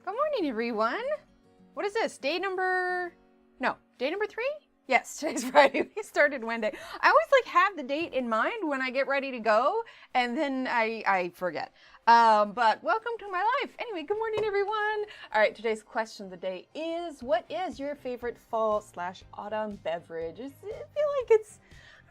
Good morning, everyone. What is this? Day number 3? Yes, today's Friday. We started Wednesday. I always have the date in mind when I get ready to go, and then I forget. But welcome to my life. Anyway, good morning, everyone. All right, today's question of the day is, what is your favorite fall/autumn beverage? I feel like it's,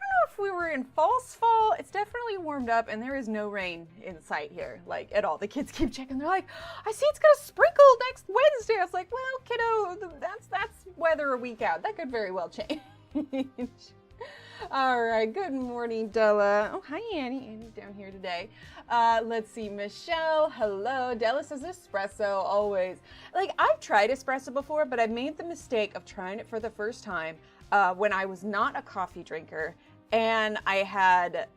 I don't know if we were in false fall. It's definitely warmed up, and there is no rain in sight here, at all. The kids keep checking. They're like, I see it's gonna sprinkle next Wednesday. I was like, well, kiddo, that's weather a week out. That could very well change. All right, good morning, Della. Oh, hi, Annie. Annie's down here today. Let's see, Michelle, hello. Della says espresso, always. I've tried espresso before, but I made the mistake of trying it for the first time when I was not a coffee drinker, and I had,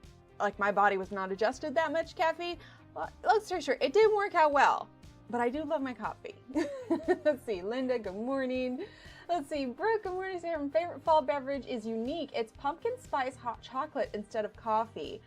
my body was not adjusted that much caffeine. Well, long story short, it didn't work out well, but I do love my coffee. Let's see, Linda, good morning. Let's see, Brooke, good morning. Her favorite fall beverage is unique. It's pumpkin spice hot chocolate instead of coffee.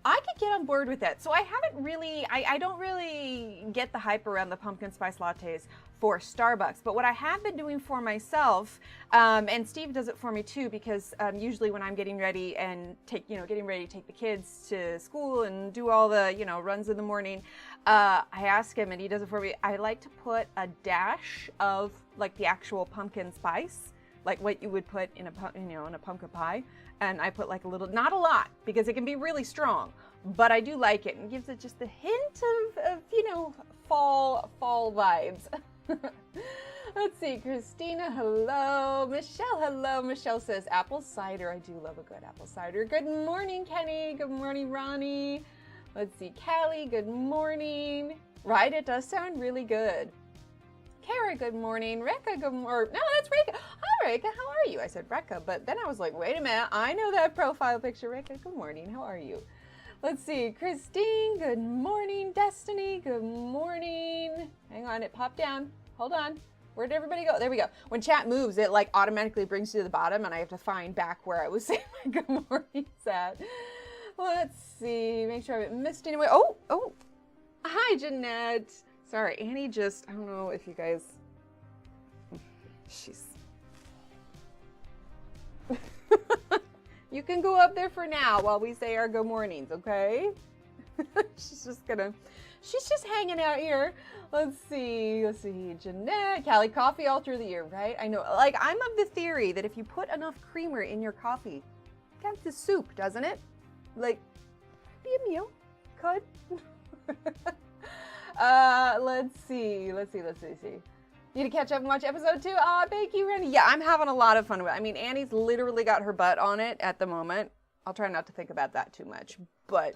I could get on board with that. So I haven't really, I don't really get the hype around the pumpkin spice lattes for Starbucks. But what I have been doing for myself, and Steve does it for me too, because usually when I'm getting ready and getting ready to take the kids to school and do all the, runs in the morning, I ask him and he does it for me. I like to put a dash of the actual pumpkin spice, like what you would put in a pumpkin pie. And I put a little, not a lot, because it can be really strong, but I do like it and gives it just a hint of fall vibes. Let's see, Christina, hello. Michelle, hello. Michelle says apple cider. I do love a good apple cider. Good morning, Kenny. Good morning, Ronnie. Let's see, Callie, good morning. Right, it does sound really good. Kara, good morning. Rekka, good morning. No, that's Rekka. Hi, Rekka, how are you? I said Rekka, but then I was like, wait a minute. I know that profile picture. Rekka, good morning. How are you? Let's see. Christine, good morning. Destiny, good morning. Hang on, it popped down. Hold on. Where did everybody go? There we go. When chat moves, it automatically brings you to the bottom, and I have to find back where I was saying my good mornings at. Let's see. Make sure I haven't missed anyone. Oh. Hi, Jeanette. Sorry, Annie just, I don't know if you guys, you can go up there for now while we say our good mornings, okay? She's just hanging out here. Let's see, Jeanette, Callie, coffee all through the year, right? I know, I'm of the theory that if you put enough creamer in your coffee, it counts as soup, doesn't it? Be a meal, could. Let's see. Need to catch up and watch episode 2? Thank you, Rennie. Yeah, I'm having a lot of fun with it. I mean, Annie's literally got her butt on it at the moment. I'll try not to think about that too much, but,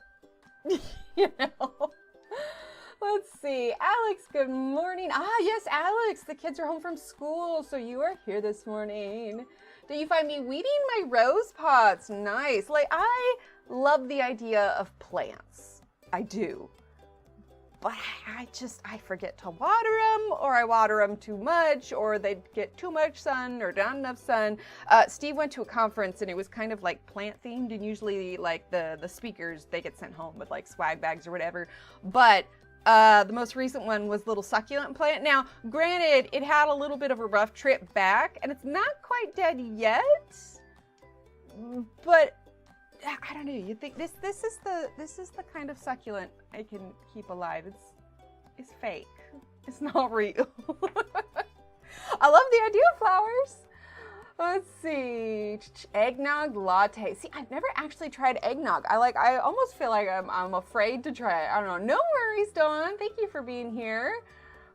Let's see. Alex, good morning. Yes, Alex, the kids are home from school, so you are here this morning. Did you find me weeding my rose pots? Nice. I love the idea of plants. I do. But I forget to water them, or I water them too much, or they get too much sun or not enough sun. Steve went to a conference and it was kind of plant themed, and usually the speakers, they get sent home with swag bags or whatever. But the most recent one was little succulent plant. Now, granted, it had a little bit of a rough trip back and it's not quite dead yet, but I don't know. You think this is the kind of succulent I can keep alive. It's fake. It's not real. I love the idea of flowers. Let's see. Eggnog latte. See, I've never actually tried eggnog. I almost feel like I'm afraid to try it. I don't know. No worries, Dawn. Thank you for being here.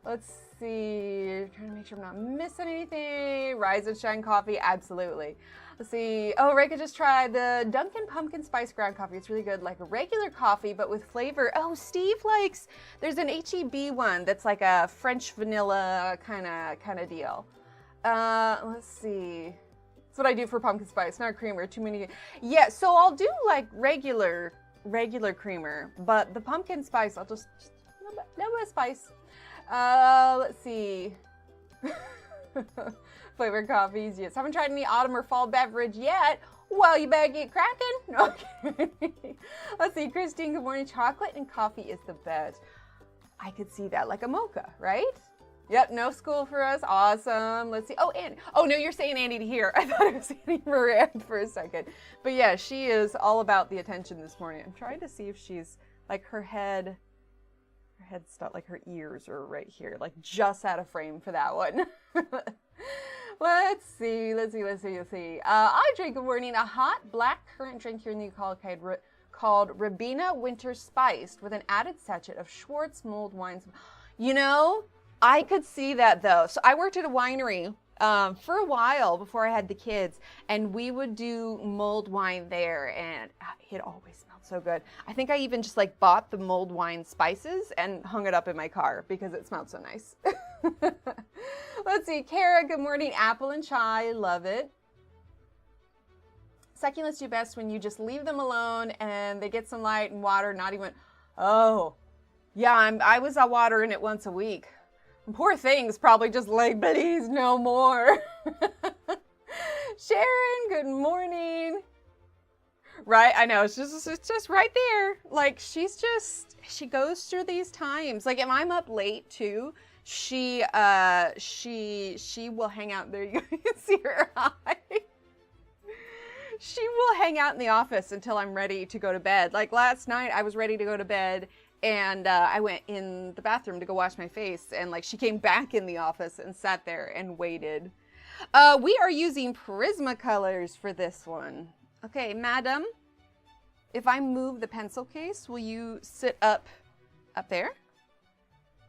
Let's see. Trying to make sure I'm not missing anything. Rise and Shine coffee. Absolutely. Let's see. Oh, Rekka just tried the Dunkin' Pumpkin Spice Ground Coffee. It's really good, like a regular coffee, but with flavor. Oh, Steve likes, there's an H-E-B one that's like a French vanilla kind of deal. Let's see. That's what I do for pumpkin spice, not creamer, too many. Yeah, so I'll do like regular creamer, but the pumpkin spice, I'll just a little bit of spice. Let's see. Flavored coffees, yes. Haven't tried any autumn or fall beverage yet. Well, you better get cracking. Okay. Let's see, Christine, good morning. Chocolate and coffee is the best. I could see that, like a mocha, right? Yep, no school for us. Awesome. Let's see. Oh, Annie. Oh, no, you're saying Annie to here. I thought it was Annie Moran for a second. But yeah, she is all about the attention this morning. I'm trying to see if she's, like, her head's stuck, like her ears are right here, like just out of frame for that one. Let's see. I drink, good morning, a hot black currant drink here in the UK called Ribena Winter Spiced with an added sachet of Schwartz mulled wines. You know, I could see that though. So I worked at a winery for a while before I had the kids, and we would do mulled wine there, and it always smelled so good. I think I even just like bought the mulled wine spices and hung it up in my car because it smelled so nice. Let's see, Kara, good morning. Apple and chai, love it. Succulents do best when you just leave them alone and they get some light and water, not even, oh, yeah, I was watering it once a week. Poor thing's probably just like, please, no more. Sharon, good morning. Right, I know, it's just right there. Like, she goes through these times. Like, if I'm up late too, she will hang out there. You can see her eye. She will hang out in the office until I'm ready to go to bed. Like last night, I was ready to go to bed, and I went in the bathroom to go wash my face, and like she came back in the office and sat there and waited. We are using Prismacolors for this one. Okay, madam, if I move the pencil case, will you sit up there?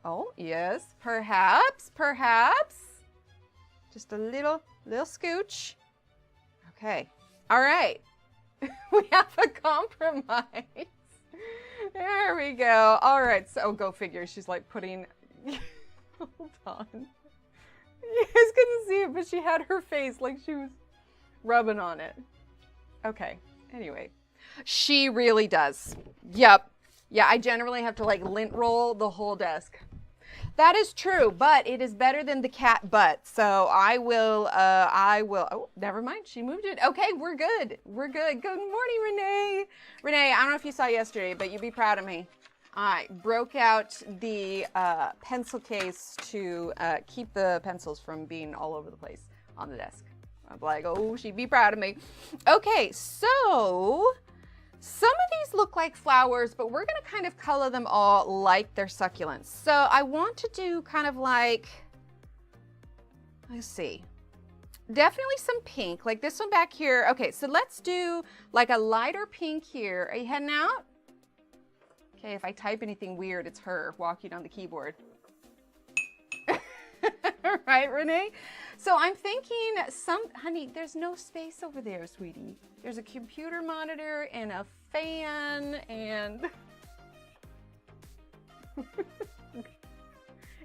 Oh, yes, perhaps. Just a little scooch. Okay, all right. We have a compromise. There we go. All right, so go figure. She's like putting, hold on. You guys couldn't see it, but she had her face like she was rubbing on it. Okay, anyway. She really does. Yep. Yeah, I generally have to like lint roll the whole desk. That is true, but it is better than the cat butt. So I will, oh, never mind. She moved it. Okay, we're good. Good morning, Renee. Renee, I don't know if you saw yesterday, but you'd be proud of me. I broke out the pencil case to keep the pencils from being all over the place on the desk. I'm like, oh, she'd be proud of me. Okay, so some of these look like flowers, but we're gonna kind of color them all like they're succulents. So I want to do kind of like, let's see, definitely some pink, like this one back here. Okay, so let's do like a lighter pink here. Are you heading out? Okay, if I type anything weird, it's her walking on the keyboard. Right, Renee? So I'm thinking honey, there's no space over there, sweetie. There's a computer monitor and a fan and...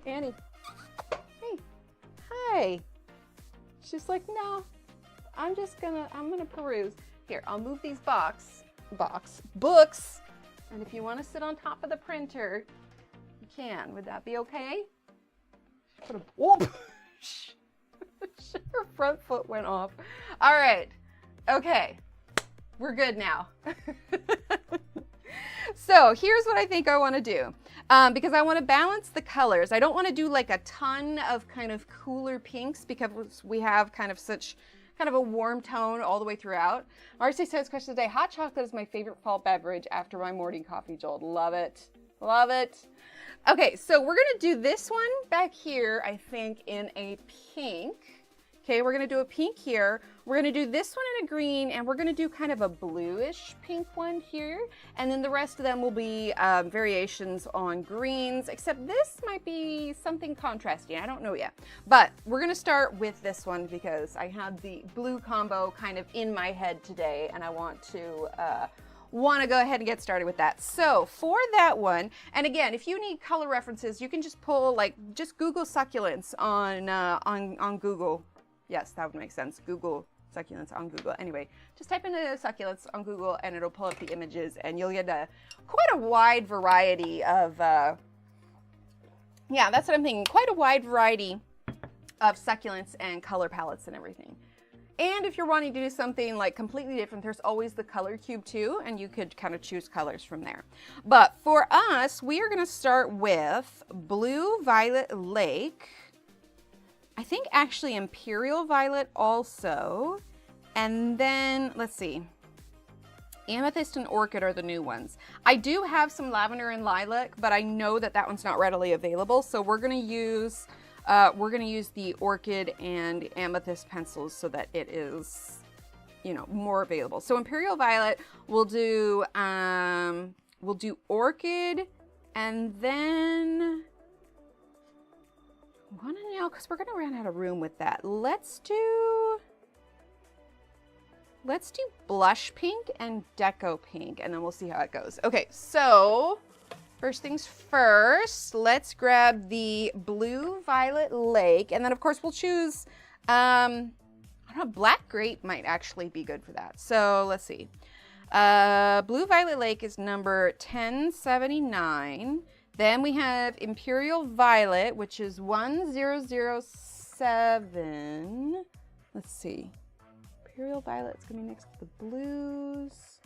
Annie. Hey. Hi. She's like, no, I'm gonna peruse. Here, I'll move these books. And if you want to sit on top of the printer, you can. Would that be okay? Put a, whoop. Her front foot went off. All right. Okay. We're good now. So here's what I think I want to do. Because I want to balance the colors. I don't want to do like a ton of kind of cooler pinks because we have kind of a warm tone all the way throughout. Marcy says, question today, hot chocolate is my favorite fall beverage after my morning coffee, Joel. Love it. Love it. Okay, so we're gonna do this one back here, I think, in a pink. Okay, we're gonna do a pink here. We're gonna do this one in a green, and we're gonna do kind of a bluish pink one here. And then the rest of them will be variations on greens, except this might be something contrasting. I don't know yet. But we're gonna start with this one because I have the blue combo kind of in my head today, and I want to go ahead and get started with that. So for that one, and again, if you need color references, you can just pull, like, just Google succulents on Google. Yes, that would make sense. Google succulents on Google. Anyway, just type in succulents on Google and it'll pull up the images, and you'll get quite a wide variety of, yeah, that's what I'm thinking. Quite a wide variety of succulents and color palettes and everything. And if you're wanting to do something like completely different, there's always the color cube too, and you could kind of choose colors from there. But for us, we are gonna start with Blue Violet Lake. I think actually Imperial Violet also. And then, let's see. Amethyst and Orchid are the new ones. I do have some Lavender and Lilac, but I know that that one's not readily available. So we're gonna use the Orchid and Amethyst pencils so that it is, you know, more available. So Imperial Violet, we'll do Orchid, and then I wanna know, because we're gonna run out of room with that. Let's do Blush Pink and Deco Pink, and then we'll see how it goes. Okay, so first things first, let's grab the Blue Violet Lake, and then of course we'll choose, I don't know, Black Grape might actually be good for that. So let's see. Blue Violet Lake is number 1079. Then we have Imperial Violet, which is 1007. Let's see. Imperial Violet's gonna be next to the blues.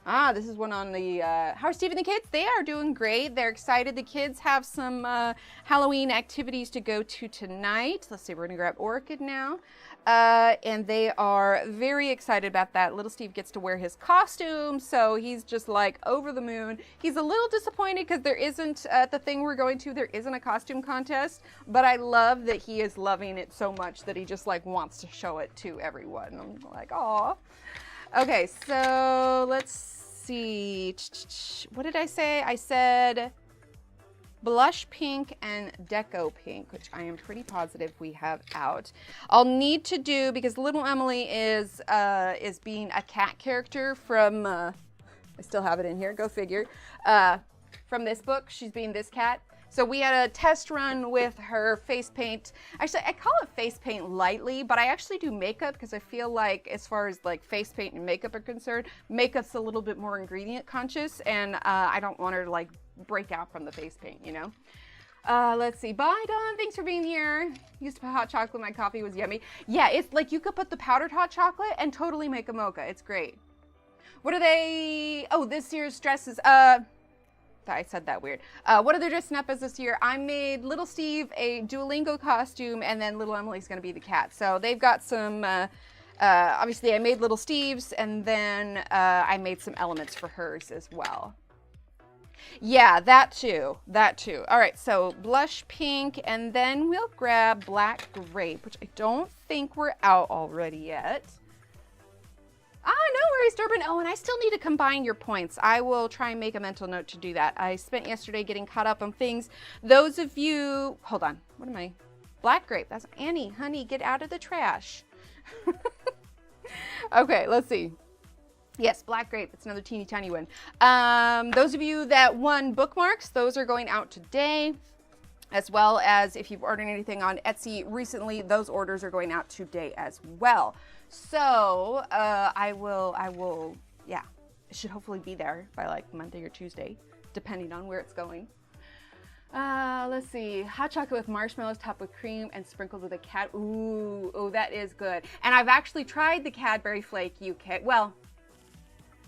Ah, this is one on the, how are Steve and the kids? They are doing great. They're excited. The kids have some Halloween activities to go to tonight. Let's see, we're gonna grab Orchid now. And they are very excited about that. Little Steve gets to wear his costume, so he's just like over the moon. He's a little disappointed because there isn't, the thing we're going to, there isn't a costume contest, but I love that he is loving it so much that he just like wants to show it to everyone. I'm like, aw. Okay, so let's see. What did I say? I said Blush Pink and Deco Pink, which I am pretty positive we have out. I'll need to do, because little Emily is being a cat character from, I still have it in here, go figure, from this book. She's being this cat. So we had a test run with her face paint. Actually, I call it face paint lightly, but I actually do makeup because I feel like as far as like face paint and makeup are concerned, makeup's a little bit more ingredient conscious, and I don't want her to like break out from the face paint, you know? Let's see. Bye, Dawn. Thanks for being here. Used to put hot chocolate. My coffee was yummy. Yeah, it's like you could put the powdered hot chocolate and totally make a mocha. It's great. What are they? Oh, this year's dresses. I said that weird. What are they dressing up as this year? I made little Steve a Duolingo costume, and then little Emily's gonna be the cat. So they've got some, obviously I made little Steve's, and then I made some elements for hers as well. Yeah, that too, that too. All right, so Blush Pink, and then we'll grab Black Grape, which I don't think we're out already yet. Ah, no worries, Durbin. Oh, and I still need to combine your points. I will try and make a mental note to do that. I spent yesterday getting caught up on things. Those of you, hold on, what am I? Black Grape, that's Annie, honey, get out of the trash. Okay, let's see. Yes, Black Grape, it's another teeny tiny one. Those of you that won bookmarks, those are going out today, as well as if you've ordered anything on Etsy recently, those orders are going out today as well. So I will, yeah, it should hopefully be there by like Monday or Tuesday, depending on where it's going. Let's see, hot chocolate with marshmallows topped with cream and sprinkled with a cat. Ooh, oh, that is good. And I've actually tried the Cadbury Flake UK. Well,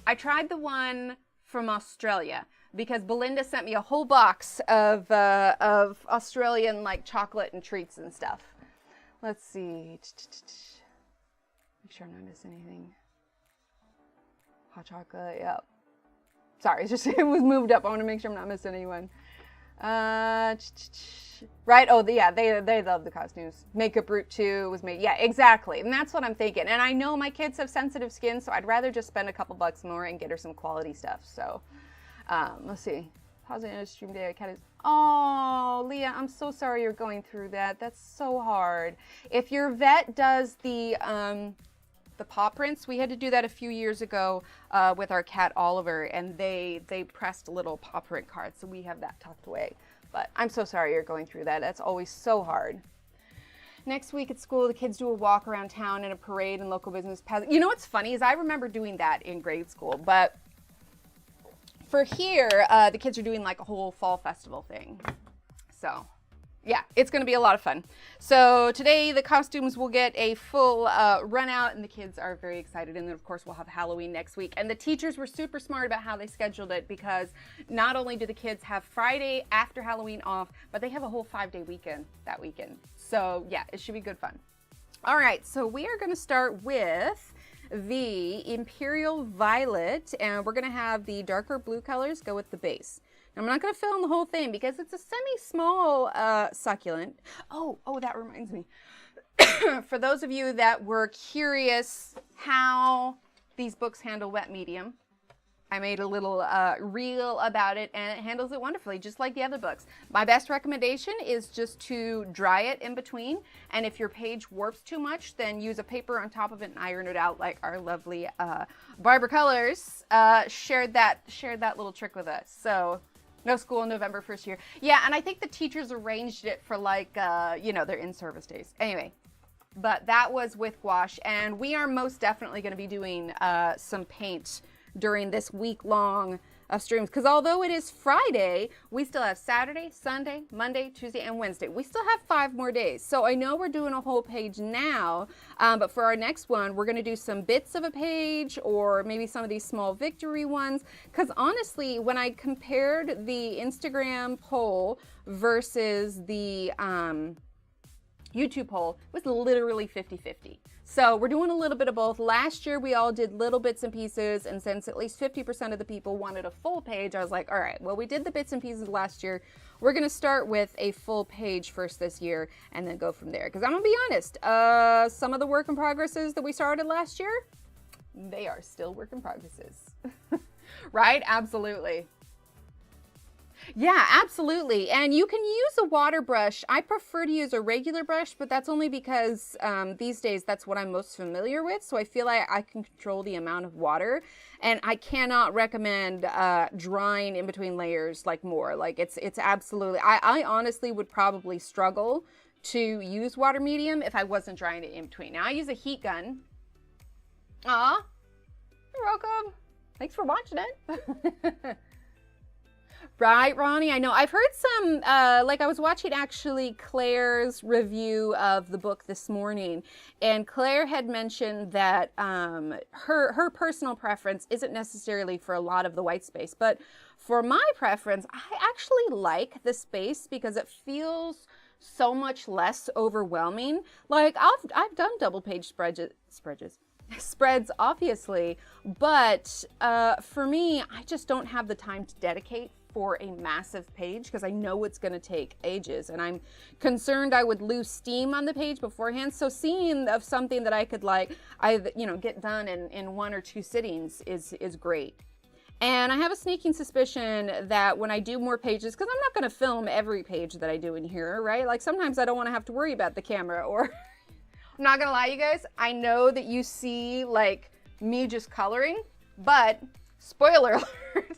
I tried the one from Australia because Belinda sent me a whole box of Australian like chocolate and treats and stuff. Let's see. Make sure I'm not missing anything. Hot chocolate, yep. Sorry, it's just it was moved up. I want to make sure I'm not missing anyone. Right? Oh, yeah, they love the costumes. Makeup Route 2 was made. Yeah, exactly. And that's what I'm thinking. And I know my kids have sensitive skin, so I'd rather just spend a couple bucks more and get her some quality stuff. So, let's see. Positive stream day. Cat is. Oh, Leah, I'm so sorry you're going through that. That's so hard. If your vet does the paw prints, we had to do that a few years ago with our cat Oliver, and they pressed little paw print cards, so we have that tucked away. But I'm so sorry you're going through that. That's always so hard. Next week at school, the kids do a walk around town and a parade and local business. You know what's funny is I remember doing that in grade school, but for here, the kids are doing like a whole fall festival thing. So Yeah, it's going to be a lot of fun. So today the costumes will get a full run out, and the kids are very excited. And then of course we'll have Halloween next week. And the teachers were super smart about how they scheduled it, because not only do the kids have Friday after Halloween off, but they have a whole 5-day weekend that weekend. So yeah, it should be good fun. All right, so we are going to start with the Imperial Violet, and we're going to have the darker blue colors go with the base. I'm not going to fill in the whole thing because it's a semi-small succulent. Oh, that reminds me. For those of you that were curious how these books handle wet medium, I made a little reel about it, and it handles it wonderfully, just like the other books. My best recommendation is just to dry it in between, and if your page warps too much, then use a paper on top of it and iron it out, like our lovely Barbara Colors shared that little trick with us. So. No school in November first year. Yeah, and I think the teachers arranged it for like, their in-service days. Anyway, but that was with gouache, and we are most definitely going to be doing some paint during this week-long of streams, because although it is Friday, we still have Saturday, Sunday, Monday, Tuesday, and Wednesday. We still have 5 more days. So I know we're doing a whole page now, but for our next one, we're going to do some bits of a page, or maybe some of these small victory ones, because honestly, when I compared the Instagram poll versus the YouTube poll, it was literally 50-50. So we're doing a little bit of both. Last year, we all did little bits and pieces, and since at least 50% of the people wanted a full page, I was like, all right, well, we did the bits and pieces last year. We're going to start with a full page first this year, and then go from there. Because I'm going to be honest, some of the work in progresses that we started last year, they are still work in progresses. Right? Absolutely. Yeah, absolutely. And you can use a water brush. I prefer to use a regular brush, but that's only because these days that's what I'm most familiar with. So I feel like I can control the amount of water, and I cannot recommend drying in between layers like more. Like it's absolutely, I honestly would probably struggle to use water medium if I wasn't drying it in between. Now I use a heat gun. Aw, you're welcome. Thanks for watching it. Right, Ronnie, I know. I've heard some, I was watching actually Claire's review of the book this morning, and Claire had mentioned that her personal preference isn't necessarily for a lot of the white space, but for my preference, I actually like the space because it feels so much less overwhelming. Like, I've done double page spreads, obviously, but for me, I just don't have the time to dedicate for a massive page because I know it's going to take ages, and I'm concerned I would lose steam on the page beforehand. So seeing of something that I could get done in 1 or 2 sittings is great. And I have a sneaking suspicion that when I do more pages, because I'm not going to film every page that I do in here, right? Like sometimes I don't want to have to worry about the camera, or I'm not going to lie, you guys, I know that you see like me just coloring, but spoiler alert,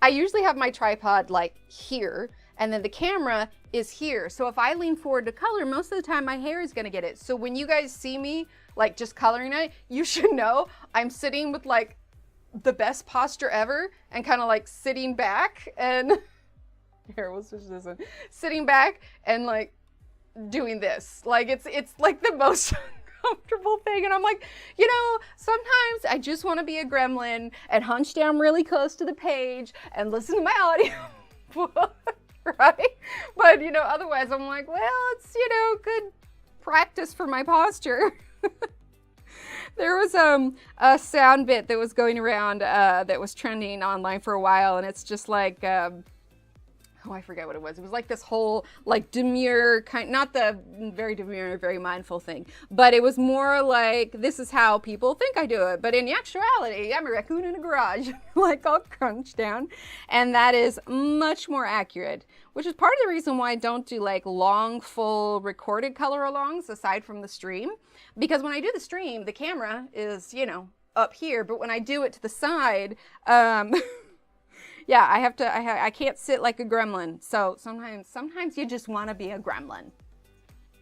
I usually have my tripod like here, and then the camera is here. So if I lean forward to color, most of the time my hair is gonna get it. So when you guys see me like just coloring it, you should know I'm sitting with like the best posture ever, and kind of like sitting back, and here, we'll switch this one. Sitting back and like doing this. Like it's like the most comfortable thing, and I'm like, sometimes I just want to be a gremlin and hunch down really close to the page and listen to my audio, right? But otherwise I'm like, well, it's good practice for my posture. There was a sound bit that was going around that was trending online for a while, and it's just like I forget what it was. It was like this whole like demure kind, not the very demure, very mindful thing, but it was more like, this is how people think I do it. But in actuality, I'm a raccoon in a garage, like all crunched down. And that is much more accurate, which is part of the reason why I don't do like long, full recorded color alongs aside from the stream. Because when I do the stream, the camera is, up here, but when I do it to the side, yeah, I can't sit like a gremlin. So sometimes you just want to be a gremlin.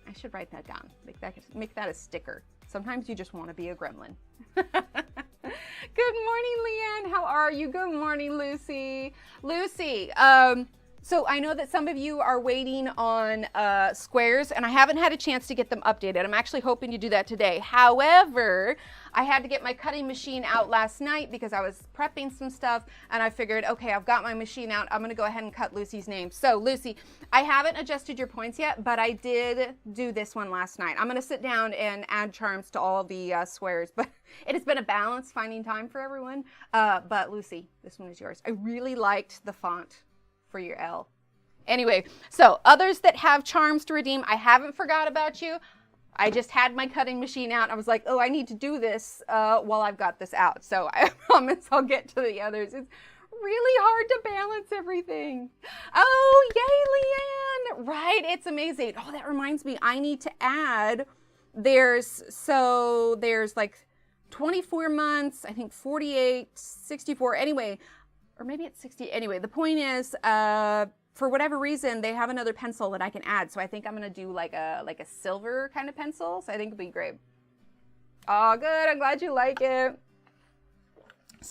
I should write that down. Make that a sticker. Sometimes you just want to be a gremlin. Good morning, Leanne. How are you? Good morning, Lucy. Lucy, So I know that some of you are waiting on squares, and I haven't had a chance to get them updated. I'm actually hoping to do that today. However, I had to get my cutting machine out last night because I was prepping some stuff, and I figured, okay, I've got my machine out. I'm gonna go ahead and cut Lucy's name. So Lucy, I haven't adjusted your points yet, but I did do this one last night. I'm gonna sit down and add charms to all the squares, but it has been a balance finding time for everyone. But Lucy, this one is yours. I really liked the font for your L. Anyway, so others that have charms to redeem, I haven't forgot about you. I just had my cutting machine out. I was like, oh, I need to do this while I've got this out. So I promise I'll get to the others. It's really hard to balance everything. Oh, yay, Leanne. Right, it's amazing. Oh, that reminds me, I need to add, there's like 24 months, I think 48, 64, anyway, or maybe it's 60. Anyway, the point is, for whatever reason, they have another pencil that I can add. So I think I'm going to do like a silver kind of pencil. So I think it'll be great. Oh, good. I'm glad you like it.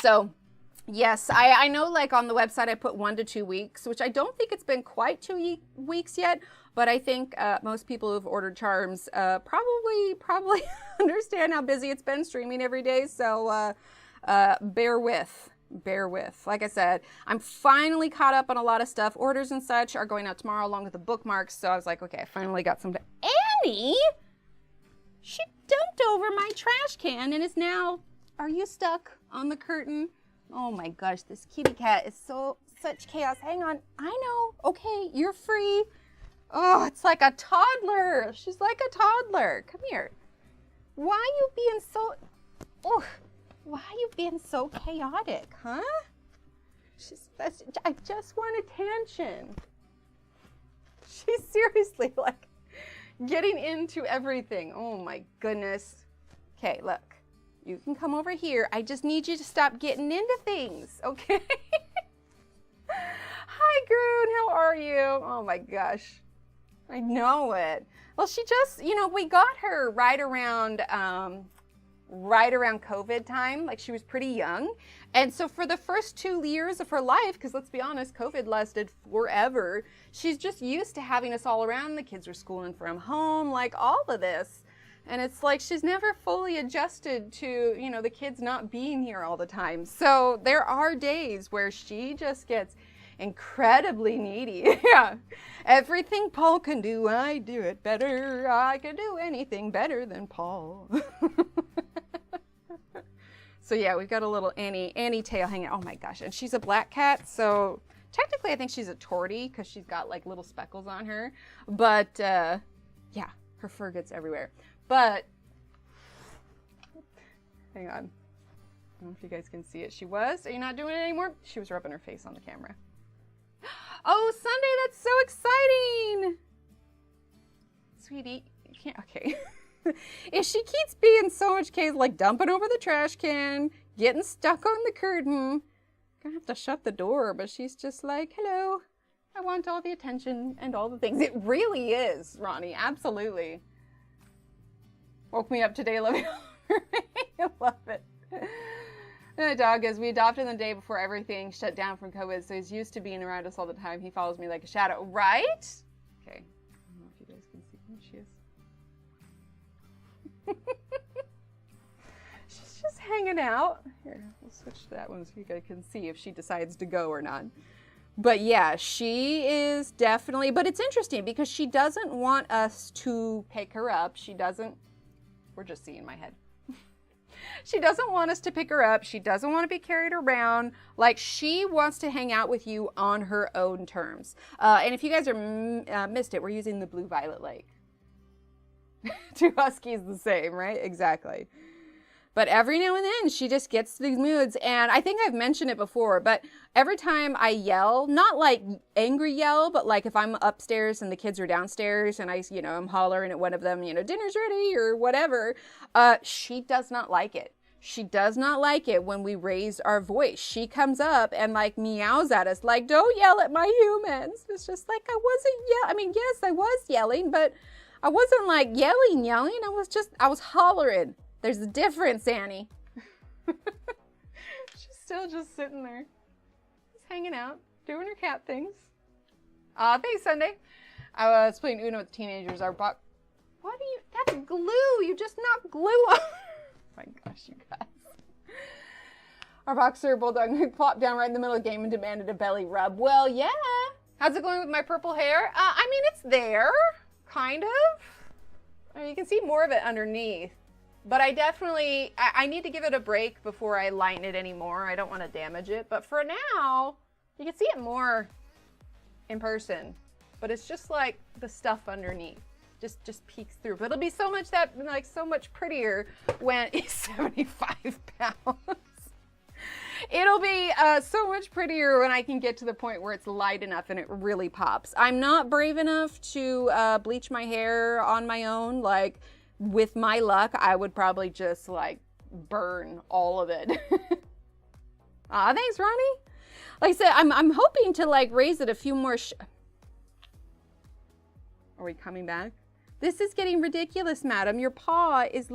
So yes, I know like on the website, I put 1 to 2 weeks, which I don't think it's been quite 2 weeks yet. But I think most people who've ordered charms probably understand how busy it's been streaming every day. So bear with. Like I said, I'm finally caught up on a lot of stuff. Orders and such are going out tomorrow along with the bookmarks. So I was like, okay, I finally got some. Annie, she dumped over my trash can and is now, are you stuck on the curtain? Oh my gosh, this kitty cat is such chaos. Hang on, I know. Okay, you're free. Oh, it's like a toddler. She's like a toddler. Come here. Why are you being so, why are you being so chaotic, huh? I just want attention. She's seriously like getting into everything. Oh my goodness. Okay, look, you can come over here. I just need you to stop getting into things, okay? Hi, Groon, how are you? Oh my gosh. I know it. Well, she just, we got her right around COVID time. Like she was pretty young. And so for the first 2 years of her life, because let's be honest, COVID lasted forever, she's just used to having us all around. The kids were schooling from home, like all of this. And it's like she's never fully adjusted to, the kids not being here all the time. So there are days where she just gets incredibly needy. Yeah. Everything Paul can do, I do it better. I can do anything better than Paul. So yeah, we've got a little Annie tail hanging. Oh my gosh. And she's a black cat. So technically I think she's a tortie because she's got like little speckles on her. But yeah, her fur gets everywhere. But hang on. I don't know if you guys can see it. Are you not doing it anymore? She was rubbing her face on the camera. Oh, Sunday, that's so exciting. Sweetie, you can't, okay. If she keeps being so much chaos, like dumping over the trash can, getting stuck on the curtain, gonna have to shut the door, but she's just like, hello, I want all the attention and all the things. It really is, Ronnie, absolutely. Woke me up today, love you. I love it. The dog is, we adopted him the day before everything shut down from COVID, so he's used to being around us all the time. He follows me like a shadow, right? Okay, I don't know if you guys can see who she is. She's just hanging out. Here, we'll switch to that one so you guys can see if she decides to go or not. But yeah, she is definitely, but it's interesting because she doesn't want us to pick her up. She doesn't, we're just seeing my head. She doesn't want us to pick her up. She doesn't want to be carried around. Like, she wants to hang out with you on her own terms. And if you guys are missed it, we're using the Blue Violet Lake. 2 huskies the same, right? Exactly. But every now and then, she just gets these moods. And I think I've mentioned it before, but every time I yell, not like angry yell, but like if I'm upstairs and the kids are downstairs and I'm hollering at one of them, dinner's ready or whatever, she does not like it. She does not like it when we raise our voice. She comes up and like meows at us, like, don't yell at my humans. It's just like, I wasn't yelling. I mean, yes, I was yelling, but I wasn't like yelling. I was hollering. There's a difference, Annie. She's still just sitting there, just hanging out, doing her cat things. Thanks, Sunday. I was playing Uno with teenagers. Our box. What do you? That's glue. You just knocked glue on. Oh my gosh, you guys. Our boxer bulldog plopped down right in the middle of the game and demanded a belly rub. Well, yeah. How's it going with my purple hair? I mean, it's there, kind of. I mean, you can see more of it underneath. But I definitely, I need to give it a break before I lighten it anymore. I don't want to damage it. But for now, you can see it more in person. But it's just like the stuff underneath. Just peeks through. But it'll be so much so much prettier when it's 75 pounds. It'll be so much prettier when I can get to the point where it's light enough and it really pops. I'm not brave enough to bleach my hair on my own. Like, with my luck, I would probably just like burn all of it. Thanks, Ronnie. Like I said, I'm hoping to like raise it a few more. Are we coming back? This is getting ridiculous, madam. Your paw is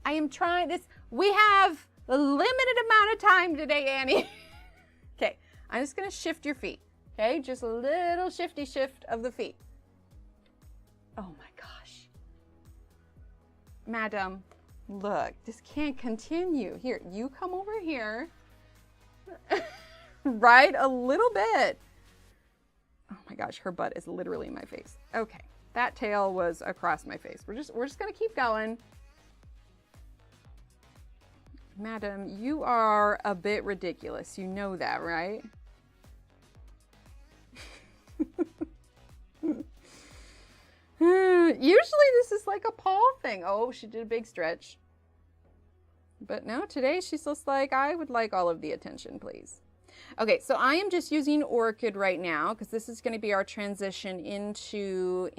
I am trying this. We have a limited amount of time today, Annie. Okay, I'm just gonna shift your feet. Okay, just a little shifty shift of the feet. Oh my gosh. Madam, look, this can't continue. Here, you come over here. Right, a little bit. Oh my gosh, her butt is literally in my face. Okay, that tail was across my face. We're just gonna keep going. Madam, you are a bit ridiculous. You know that, right? Usually this is like a paw thing. Oh, she did a big stretch. But no, today she's just like, I would like all of the attention, please. Okay, so I am just using orchid right now because this is going to be our transition into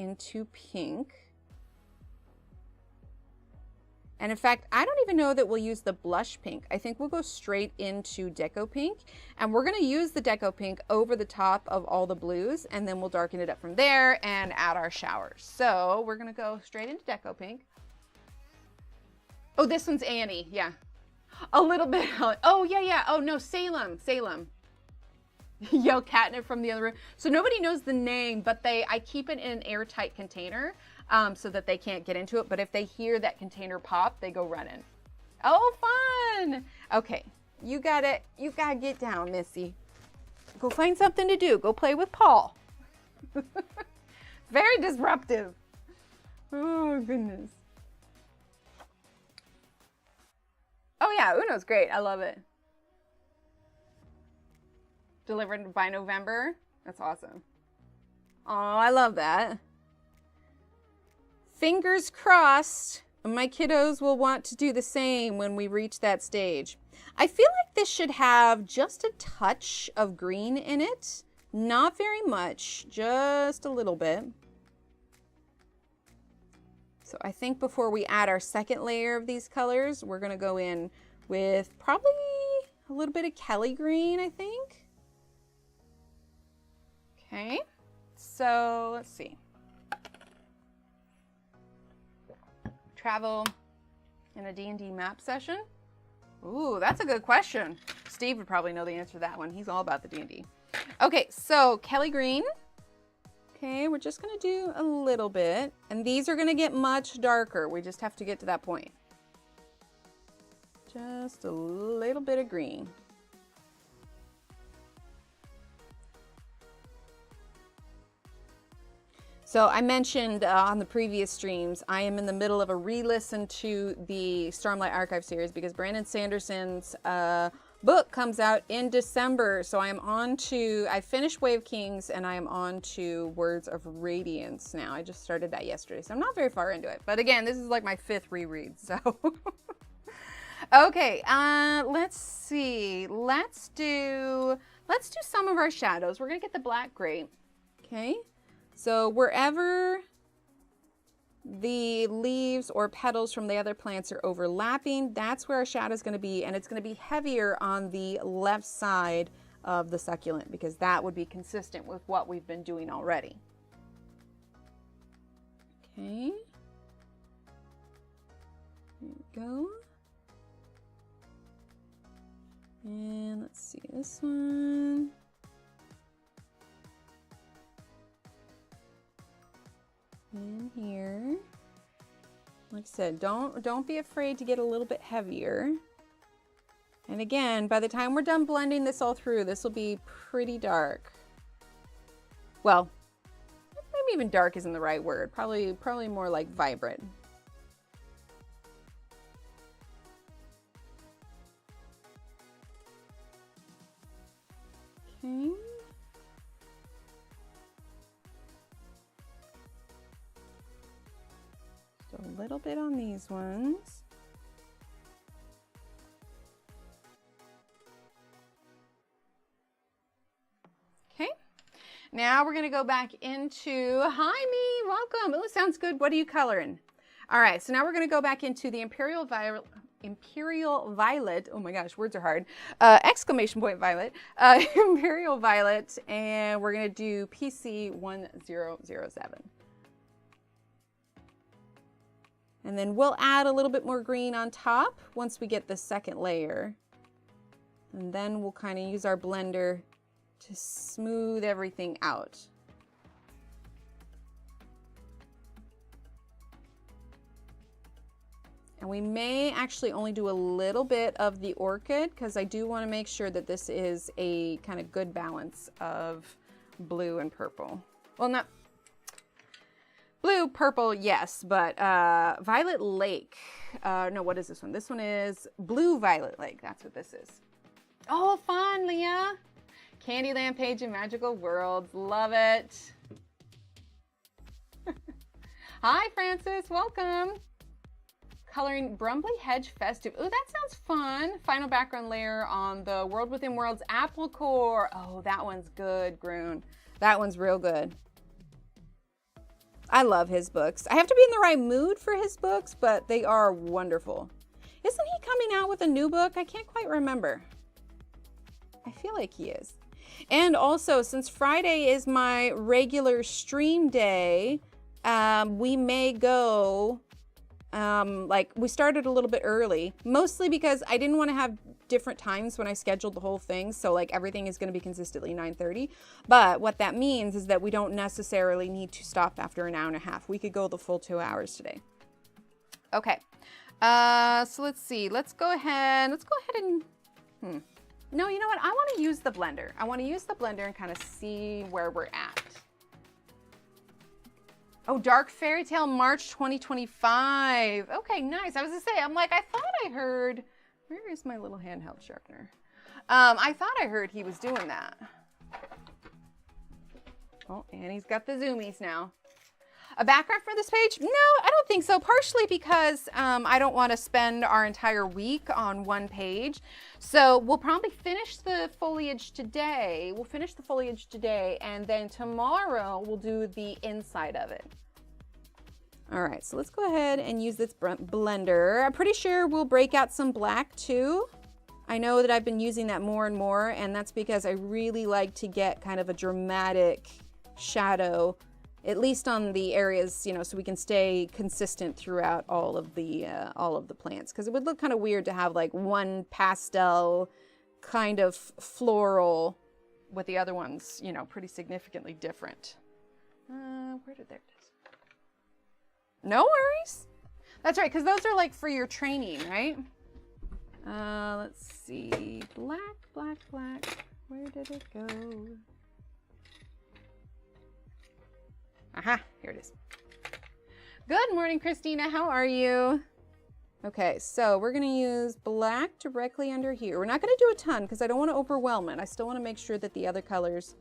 pink. And in fact, I don't even know that we'll use the blush pink. I think we'll go straight into deco pink. And we're gonna use the deco pink over the top of all the blues, and then we'll darken it up from there and add our showers. So we're gonna go straight into deco pink. Oh, this one's Annie, yeah. A little bit, oh yeah. Oh no, Salem. Yell catnip from the other room. So nobody knows the name, but I keep it in an airtight container. So that they can't get into it. But if they hear that container pop, they go running. Oh, fun. Okay, you gotta get down, Missy. Go find something to do. Go play with Paul. Very disruptive. Oh, goodness. Oh, yeah, Uno's great. I love it. Delivered by November. That's awesome. Oh, I love that. Fingers crossed, my kiddos will want to do the same when we reach that stage. I feel like this should have just a touch of green in it. Not very much, just a little bit. So I think before we add our second layer of these colors, we're gonna go in with probably a little bit of Kelly green, I think. Okay, so let's see. Travel in a D&D map session? Ooh, that's a good question. Steve would probably know the answer to that one. He's all about the D&D. Okay, so Kelly green. Okay, we're just gonna do a little bit. And these are gonna get much darker. We just have to get to that point. Just a little bit of green. So I mentioned on the previous streams, I am in the middle of a re-listen to the Stormlight Archive series because Brandon Sanderson's book comes out in December. So I finished Wave Kings and I am on to Words of Radiance now. I just started that yesterday, so I'm not very far into it. But again, this is like my 5th reread, so. Okay, let's see. Let's do some of our shadows. We're gonna get the black grape, okay? So wherever the leaves or petals from the other plants are overlapping, that's where our shadow is going to be, and it's going to be heavier on the left side of the succulent because that would be consistent with what we've been doing already. Okay. There we go. And let's see this one. said, don't be afraid to get a little bit heavier. And again, by the time we're done blending this all through, this will be pretty dark. Well, maybe even dark isn't the right word. Probably more like vibrant. Okay. Just a little bit on these ones. Okay. Now we're gonna go back into, hi me, welcome. Oh, sounds good. What are you coloring? All right, so now we're gonna go back into the Imperial Violet, oh my gosh, words are hard, exclamation point violet, Imperial Violet, and we're gonna do PC 1007. And then we'll add a little bit more green on top once we get the second layer. And then we'll kind of use our blender to smooth everything out. And we may actually only do a little bit of the orchid because I do want to make sure that this is a kind of good balance of blue and purple. Well, not blue, purple, yes, but Violet Lake. No, what is this one? This one is Blue Violet Lake. That's what this is. Oh, fun, Leah. Candyland page in Magical Worlds. Love it. Hi, Francis. Welcome. Coloring Brumbly Hedge Festive. Oh, that sounds fun. Final background layer on the World Within Worlds Apple Core. Oh, that one's good, Groon. That one's real good. I love his books. I have to be in the right mood for his books, but they are wonderful. Isn't he coming out with a new book? I can't quite remember. I feel like he is. And also, since Friday is my regular stream day, we may go, like, we started a little bit early, mostly because I didn't want to have different times when I scheduled the whole thing. So like everything is going to be consistently 9:30. But what that means is that we don't necessarily need to stop after an hour and a half. We could go the full 2 hours today. Okay. So let's see. Let's go ahead and, no, you know what? I want to use the blender. I want to use the blender and kind of see where we're at. Oh, Dark Fairy Tale March 2025. Okay, nice. I was gonna say, I'm like, I thought I heard, where is my little handheld sharpener? I thought I heard he was doing that. Oh, and he's got the zoomies now. A background for this page? No, I don't think so. Partially because I don't want to spend our entire week on one page. So we'll probably finish the foliage today. We'll finish the foliage today, and then tomorrow we'll do the inside of it. All right, so let's go ahead and use this blender. I'm pretty sure we'll break out some black too. I know that I've been using that more and more, and that's because I really like to get kind of a dramatic shadow, at least on the areas, you know, so we can stay consistent throughout all of the plants. Because it would look kind of weird to have like one pastel kind of floral with the other ones, you know, pretty significantly different. Where did there it is? No worries. That's right, because those are like for your training, right? Let's see. Black, black, black. Where did it go? Aha, here it is. Good morning, Christina. How are you? Okay, so we're going to use black directly under here. We're not going to do a ton because I don't want to overwhelm it. I still want to make sure that the other colors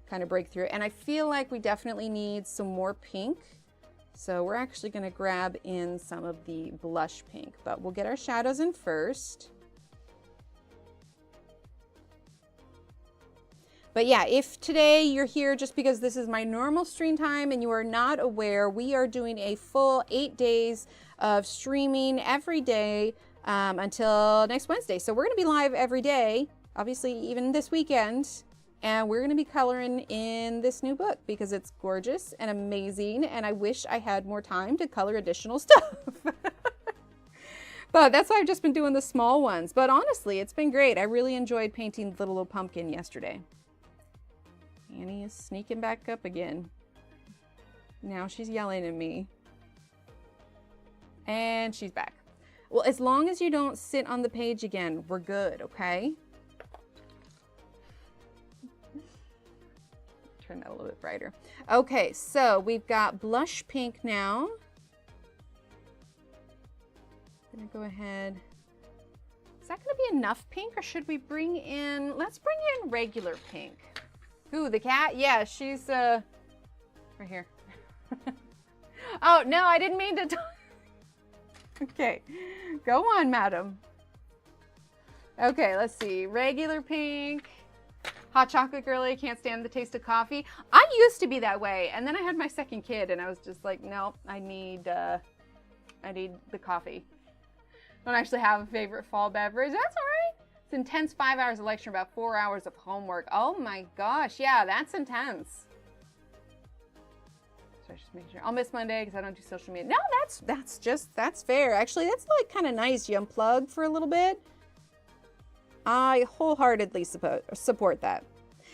kind of break through. And I feel like we definitely need some more pink. So we're actually going to grab in some of the blush pink, but we'll get our shadows in first. But yeah, if today you're here just because this is my normal stream time and you are not aware, we are doing a full 8 days of streaming every day until next Wednesday. So we're going to be live every day, obviously even this weekend. And we're going to be coloring in this new book because it's gorgeous and amazing. And I wish I had more time to color additional stuff. But that's why I've just been doing the small ones. But honestly, it's been great. I really enjoyed painting the little pumpkin yesterday. Annie is sneaking back up again. Now she's yelling at me. And she's back. Well, as long as you don't sit on the page again, we're good, okay? Turn that a little bit brighter. Okay, so we've got blush pink now. I'm gonna go ahead. Is that gonna be enough pink, or should we bring in, let's bring in regular pink. Ooh, the cat? Yeah, she's right here. Oh, no, I didn't mean to. Okay, go on, madam. Okay, let's see. Regular pink. Hot chocolate girly, can't stand the taste of coffee. I used to be that way, and then I had my second kid, and I was just like, no, I need the coffee. Don't actually have a favorite fall beverage. That's all right. It's intense 5 hours of lecture, about 4 hours of homework. Oh my gosh, yeah, that's intense. So I just make sure. I'll miss Monday because I don't do social media. No, that's fair. Actually, that's like kind of nice. You unplug for a little bit. I wholeheartedly support that.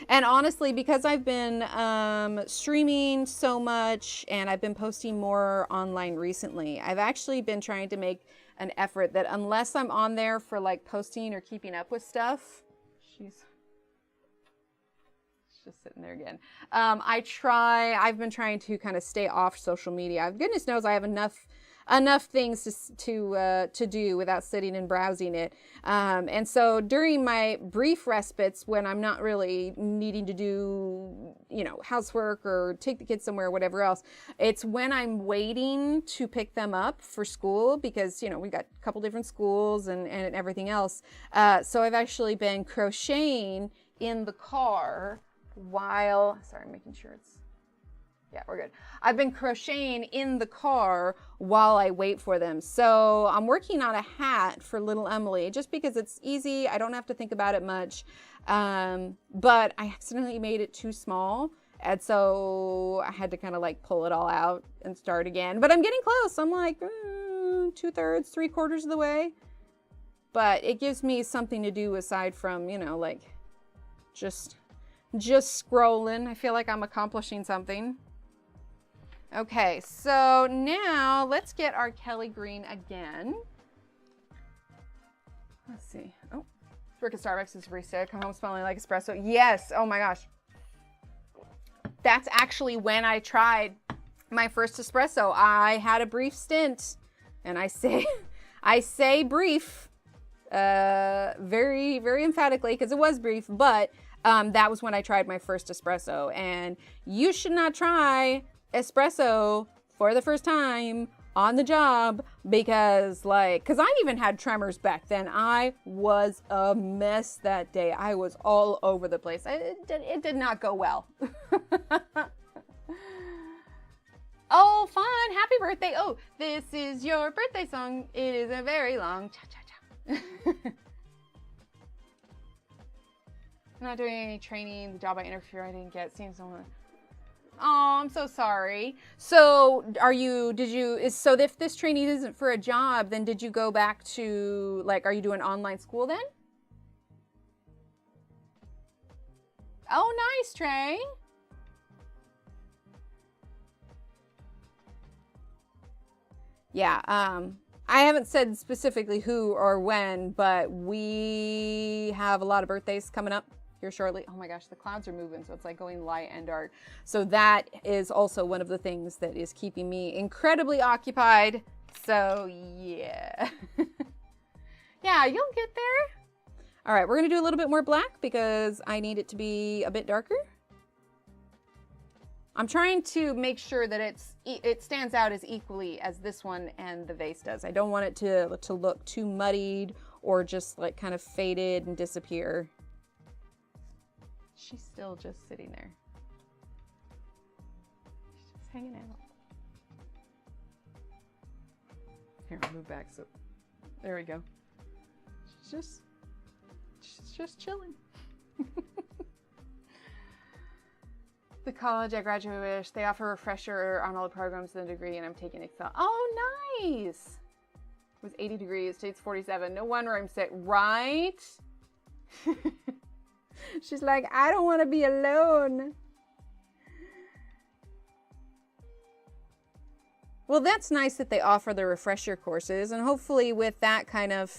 And honestly, because I've been streaming so much and I've been posting more online recently, I've actually been trying to make an effort that unless I'm on there for like posting or keeping up with stuff, she's just sitting there again. I've been trying to kind of stay off social media. Goodness knows I have enough things to do without sitting and browsing it. And so during my brief respites when I'm not really needing to do, you know, housework or take the kids somewhere or whatever else, it's when I'm waiting to pick them up for school because, you know, we've got a couple different schools and everything else. So I've actually been crocheting in the car while, sorry, I'm making sure it's, yeah, we're good. I've been crocheting in the car while I wait for them. So I'm working on a hat for little Emily just because it's easy. I don't have to think about it much. But I accidentally made it too small. And so I had to kind of like pull it all out and start again. But I'm getting close. I'm like 2/3, 3/4 of the way. But it gives me something to do aside from, you know, like just scrolling. I feel like I'm accomplishing something. Okay, so now let's get our Kelly green again. Let's see. Oh, work at Starbucks as a barista. Come home smelling like espresso. Yes. Oh my gosh. That's actually when I tried my first espresso. I had a brief stint, and I say brief, very, very emphatically because it was brief, but that was when I tried my first espresso. And you should not try espresso for the first time on the job because I even had tremors back then. I was a mess that day. I was all over the place. It did not go well. Oh, fun. Happy birthday. Oh, this is your birthday song. It is a very long cha-cha-cha. I'm not doing any training. The job I interviewed for I didn't get. Seeing someone. Oh, I'm so sorry. So so if this training isn't for a job, then did you go back to, like, are you doing online school then? Oh, nice, Trey. Yeah, I haven't said specifically who or when, but we have a lot of birthdays coming up here shortly. Oh my gosh, the clouds are moving, so it's like going light and dark. So that is also one of the things that is keeping me incredibly occupied. So yeah. Yeah, you'll get there. All right, we're gonna do a little bit more black because I need it to be a bit darker. I'm trying to make sure that it stands out as equally as this one and the vase does. I don't want it to look too muddied or just like kind of faded and disappear. She's still just sitting there. She's just hanging out. Here, I'll move back. So there we go. She's just chilling. The college I graduated with, they offer a refresher on all the programs in the degree, and I'm taking Excel. Oh, nice. It was 80 degrees. Today's 47. No wonder I'm sick, right? She's like, I don't want to be alone. Well, that's nice that they offer the refresher courses, and hopefully with that kind of,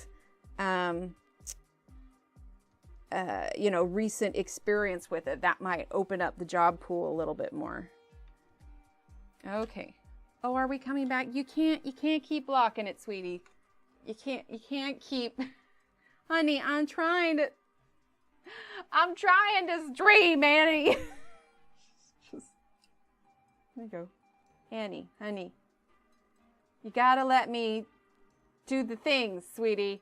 you know, recent experience with it, that might open up the job pool a little bit more. Okay. Oh, are we coming back? You can't keep blocking it, sweetie. You can't keep, honey, I'm trying to stream, Annie. Just, there you go. Annie, honey. You gotta let me do the things, sweetie.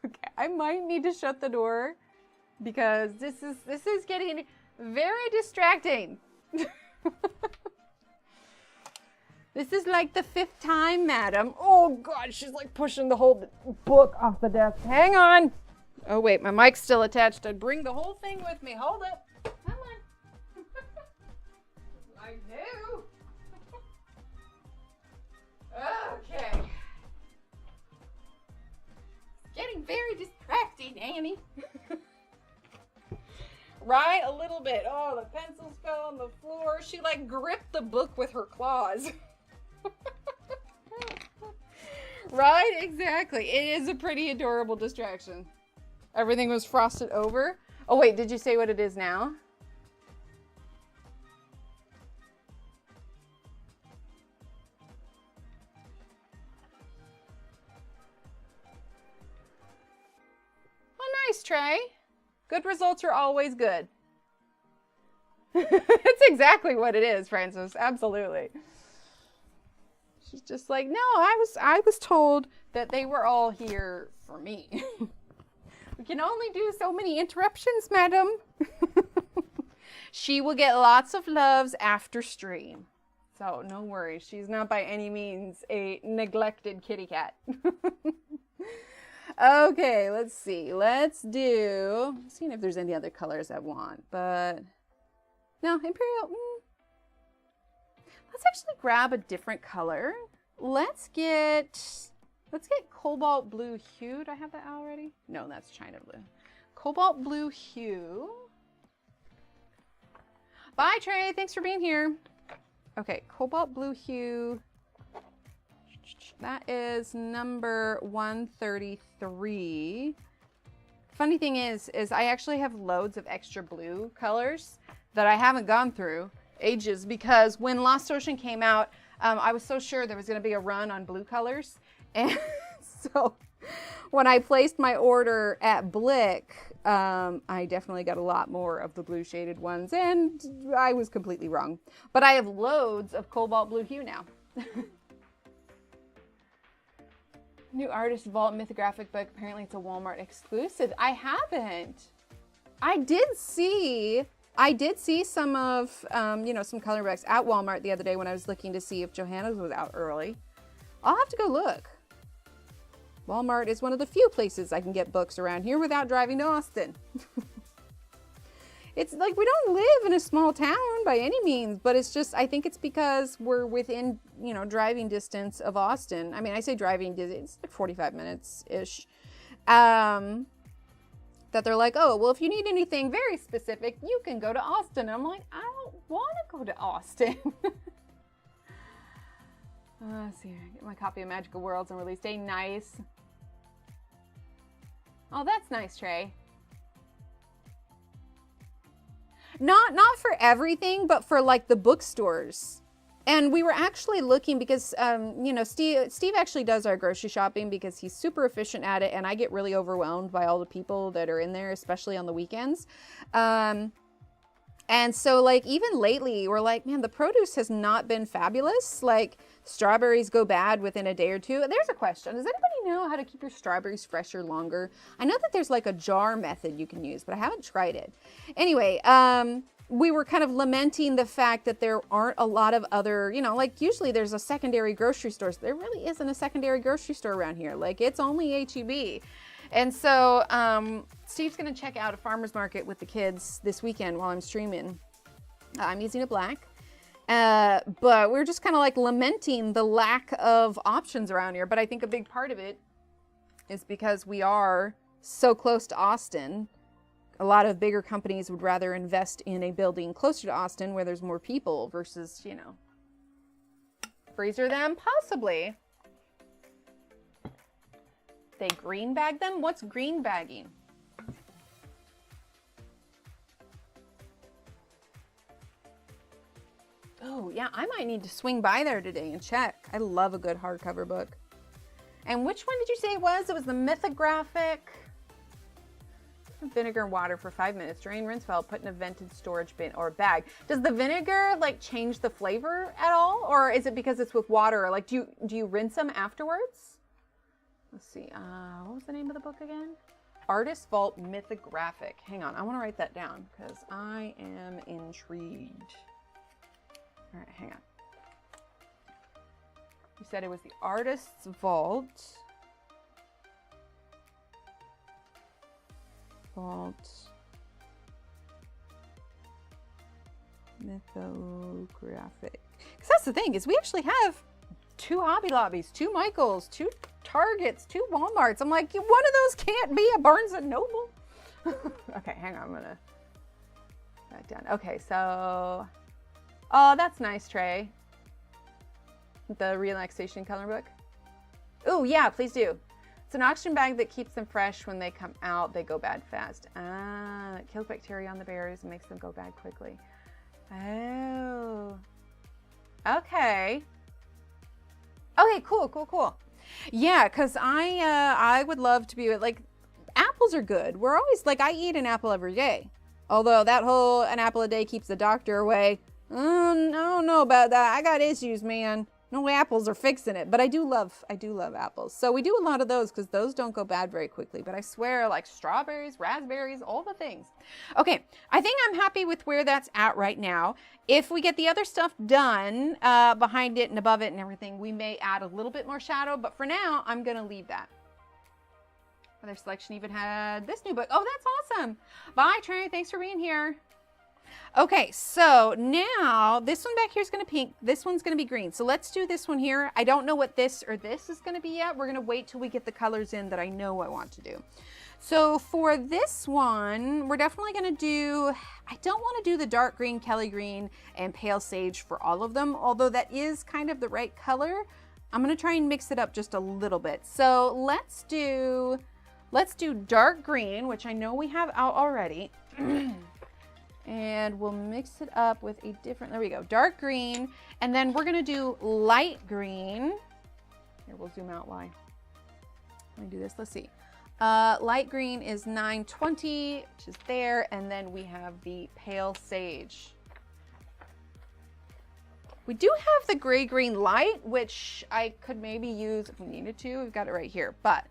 Okay, I might need to shut the door because this is getting very distracting. This is like the 5th time, madam. Oh God, she's like pushing the whole book off the desk. Hang on. Oh wait, my mic's still attached. I'd bring the whole thing with me. Hold it. Come on. I do. Okay. Getting very distracting, Annie. Right? A little bit. Oh, the pencils fell on the floor. She like gripped the book with her claws. Right? Exactly. It is a pretty adorable distraction. Everything was frosted over. Oh wait, did you say what it is now? Oh, nice, Trey. Good results are always good. It's exactly what it is, Francis. Absolutely. She's just like, no, I was told that they were all here for me. We can only do so many interruptions, madam. She will get lots of loves after stream. So no worries. She's not by any means a neglected kitty cat. Okay, let's see. Let's do, seeing if there's any other colors I want, but no, Imperial. Let's actually grab a different color. Let's get cobalt blue hue. Do I have that already? No, that's China blue. Cobalt blue hue. Bye, Trey. Thanks for being here. Okay, cobalt blue hue. That is number 133. Funny thing is I actually have loads of extra blue colors that I haven't gone through ages because when Lost Ocean came out, I was so sure there was going to be a run on blue colors. And so when I placed my order at Blick, I definitely got a lot more of the blue shaded ones, and I was completely wrong. But I have loads of cobalt blue hue now. New Artist Vault mythographic book. Apparently it's a Walmart exclusive. I haven't. I did see some of, you know, some color books at Walmart the other day when I was looking to see if Johanna's was out early. I'll have to go look. Walmart is one of the few places I can get books around here without driving to Austin. It's like we don't live in a small town by any means, but it's just, I think it's because we're within, you know, driving distance of Austin. I mean, I say driving distance, it's like 45 minutes-ish. That they're like, oh, well, if you need anything very specific, you can go to Austin. I'm like, I don't want to go to Austin. Let's see, I get my copy of Magical Worlds on release day. Nice. Oh, that's nice, Trey. Not for everything, but for like the bookstores. And we were actually looking because, you know, Steve actually does our grocery shopping because he's super efficient at it. And I get really overwhelmed by all the people that are in there, especially on the weekends. And so like even lately we're like, man, the produce has not been fabulous. Like strawberries go bad within a day or two. There's a question. Does anybody know how to keep your strawberries fresher longer? I know that there's like a jar method you can use, but I haven't tried it. Anyway, we were kind of lamenting the fact that there aren't a lot of other, you know, like usually there's a secondary grocery store. There really isn't a secondary grocery store around here. Like it's only H-E-B. And so Steve's going to check out a farmer's market with the kids this weekend while I'm streaming. I'm using a black. But we're just kind of like lamenting the lack of options around here. But I think a big part of it is because we are so close to Austin. A lot of bigger companies would rather invest in a building closer to Austin where there's more people versus, you know, Freezer them? Possibly. They green bag them? What's green bagging? Oh, yeah, I might need to swing by there today and check. I love a good hardcover book. And which one did you say it was? It was the mythographic. Vinegar and water for 5 minutes. Drain, rinse well, put in a vented storage bin or bag. Does the vinegar like change the flavor at all? Or is it because it's with water? Like, do you rinse them afterwards? Let's see. What was the name of the book again? Artist Vault Mythographic. Hang on. I want to write that down because I am intrigued. All right, hang on. You said it was the Artist's Vault. Mythographic. Because that's the thing, is we actually have 2 Hobby Lobbies, 2 Michaels, 2 Targets, 2 Walmarts. I'm like, one of those can't be a Barnes & Noble. Okay, hang on, I'm gonna write that down. Okay, so, oh, that's nice, Trey. The relaxation color book. Oh, yeah, please do. It's an oxygen bag that keeps them fresh. When they come out, they go bad fast. Ah, it kills bacteria on the berries and makes them go bad quickly. Oh. Okay. Okay, cool. Yeah, because I would love to be like, apples are good. We're always like, I eat an apple every day. Although that whole an apple a day keeps the doctor away. I don't know about that. I got issues, man. No apples are fixing it, but I do love apples. So we do a lot of those because those don't go bad very quickly. But I swear, like strawberries, raspberries, all the things. Okay, I think I'm happy with where that's at right now. If we get the other stuff done behind it and above it and everything, we may add a little bit more shadow. But for now, I'm going to leave that. Other selection even had this new book. Oh, that's awesome. Bye, Trey. Thanks for being here. Okay, so now this one back here is going to be pink. This one's going to be green. So let's do this one here. I don't know what this or this is going to be yet. We're going to wait till we get the colors in that I know I want to do. So for this one, we're definitely going to do, I don't want to do the dark green, Kelly green, and pale sage for all of them, although that is kind of the right color. I'm going to try and mix it up just a little bit. So let's do dark green, which I know we have out already. And we'll mix it up with a different, there we go, dark green. And then we're gonna do light green. Here, we'll zoom out, why? Let me do this, let's see. Light green is 920, which is there. And then we have the pale sage. We do have the gray green light, which I could maybe use if we needed to. We've got it right here, but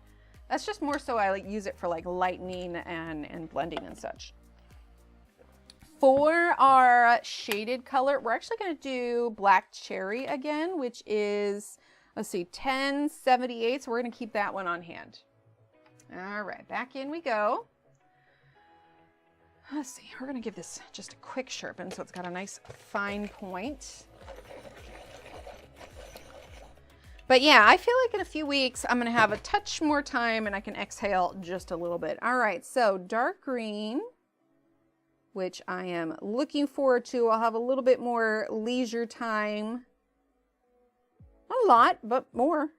that's just more so I like use it for like lightening and blending and such. For our shaded color, we're actually going to do black cherry again, which is, let's see, 1078. So we're going to keep that one on hand. All right, back in we go. Let's see, we're going to give this just a quick sharpen so it's got a nice fine point. But yeah, I feel like in a few weeks, I'm going to have a touch more time and I can exhale just a little bit. All right, so dark green, which I am looking forward to. I'll have a little bit more leisure time. Not a lot, but more.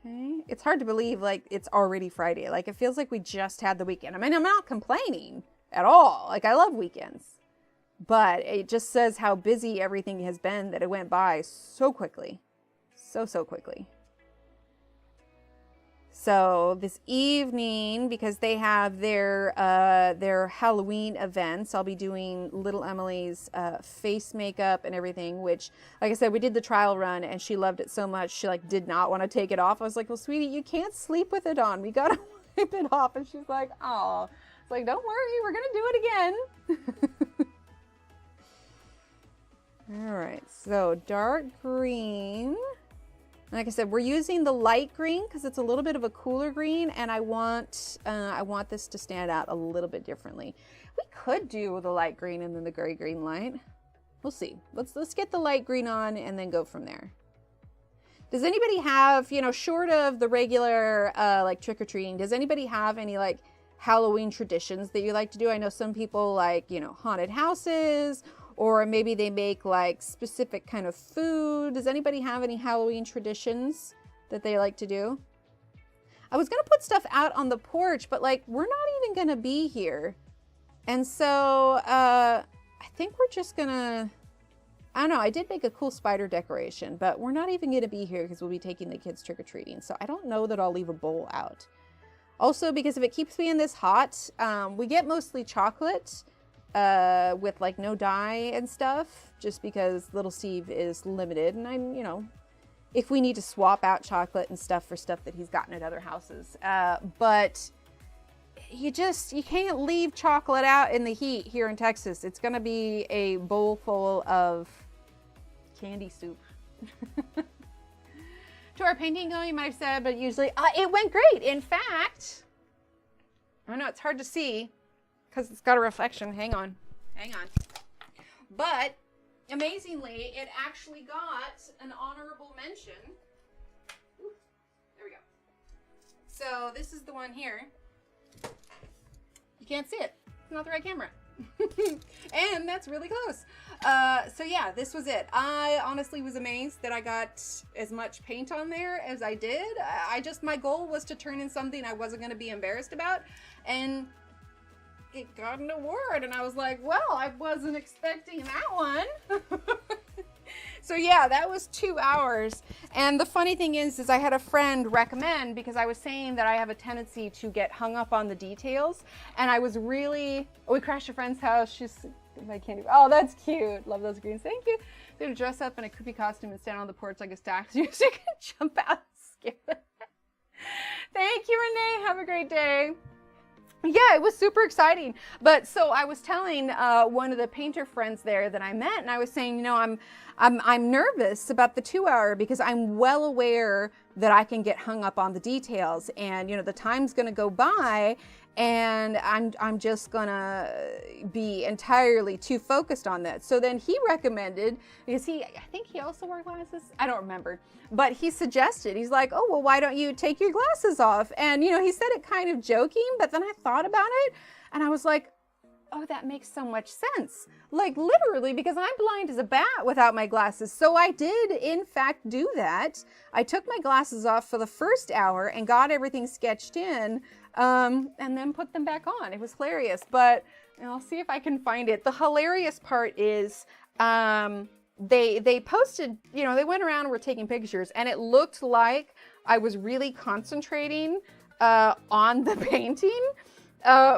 Okay. It's hard to believe like it's already Friday. Like it feels like we just had the weekend. I mean, I'm not complaining at all. Like I love weekends. But it just says how busy everything has been that it went by so quickly. So quickly. So this evening, because they have their Halloween events, I'll be doing little Emily's face makeup and everything, which, like I said, we did the trial run and she loved it so much. She like did not want to take it off. I was like, well, sweetie, you can't sleep with it on. We got to wipe it off. And she's like, oh, it's like, don't worry, we're going to do it again. All right, so dark green. Like I said, we're using the light green because it's a little bit of a cooler green, and I want this to stand out a little bit differently. We could do the light green and then the gray green light. We'll see. Let's get the light green on and then go from there. Does anybody have, you know, short of the regular like trick-or-treating, does anybody have any like Halloween traditions that you like to do? I know some people like, you know, haunted houses or maybe they make like specific kind of food. Does anybody have any Halloween traditions that they like to do? I was gonna put stuff out on the porch, but like we're not even gonna be here. And so I think we're just gonna, I don't know, I did make a cool spider decoration, but we're not even gonna be here because we'll be taking the kids trick-or-treating. So I don't know that I'll leave a bowl out. Also, because if it keeps being this hot, we get mostly chocolate with like no dye and stuff, just because little Steve is limited. And I'm, you know, if we need to swap out chocolate and stuff for stuff that he's gotten at other houses. But you can't leave chocolate out in the heat here in Texas. It's gonna be a bowl full of candy soup. To our painting going, you might have said, but usually it went great. In fact, I know it's hard to see because it's got a reflection. Hang on. But amazingly, it actually got an honorable mention. Ooh, there we go. So this is the one here. You can't see it. It's not the right camera. And that's really close. So yeah, this was it. I honestly was amazed that I got as much paint on there as I did. My goal was to turn in something I wasn't going to be embarrassed about, and it got an award, and I was like, well, I wasn't expecting that one. So yeah, that was 2 hours. And the funny thing is I had a friend recommend, because I was saying that I have a tendency to get hung up on the details. And I was really, we crashed a friend's house. She's my candy. Oh, that's cute. Love those greens. Thank you. They're gonna dress up in a creepy costume and stand on the porch like a statue so you can jump out and scare them. Thank you, Renee. Have a great day. Yeah, it was super exciting. But so I was telling one of the painter friends there that I met, and I was saying, you know, I'm nervous about the 2 hour because I'm well aware that I can get hung up on the details, and you know, the time's gonna go by and I'm just gonna be entirely too focused on that. So then he recommended, because I think he also wore glasses, I don't remember, but he suggested, he's like, oh, well, why don't you take your glasses off? And you know, he said it kind of joking, but then I thought about it and I was like, oh, that makes so much sense. Like literally, because I'm blind as a bat without my glasses. So I did in fact do that. I took my glasses off for the first hour and got everything sketched in, and then put them back on. It was hilarious, but I'll see if I can find it. The hilarious part is, they posted, you know, they went around and were taking pictures, and it looked like I was really concentrating on the painting,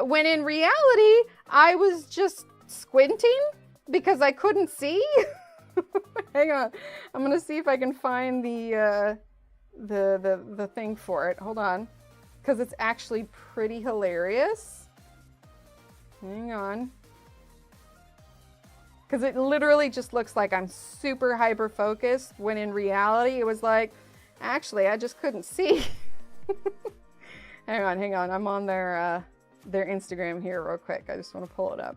when in reality, I was just squinting because I couldn't see. Hang on, I'm gonna see if I can find the thing for it. Hold on, because it's actually pretty hilarious. Hang on, because it literally just looks like I'm super hyper focused when in reality it was like, actually I just couldn't see. Hang on, I'm on their Instagram here real quick. I just want to pull it up.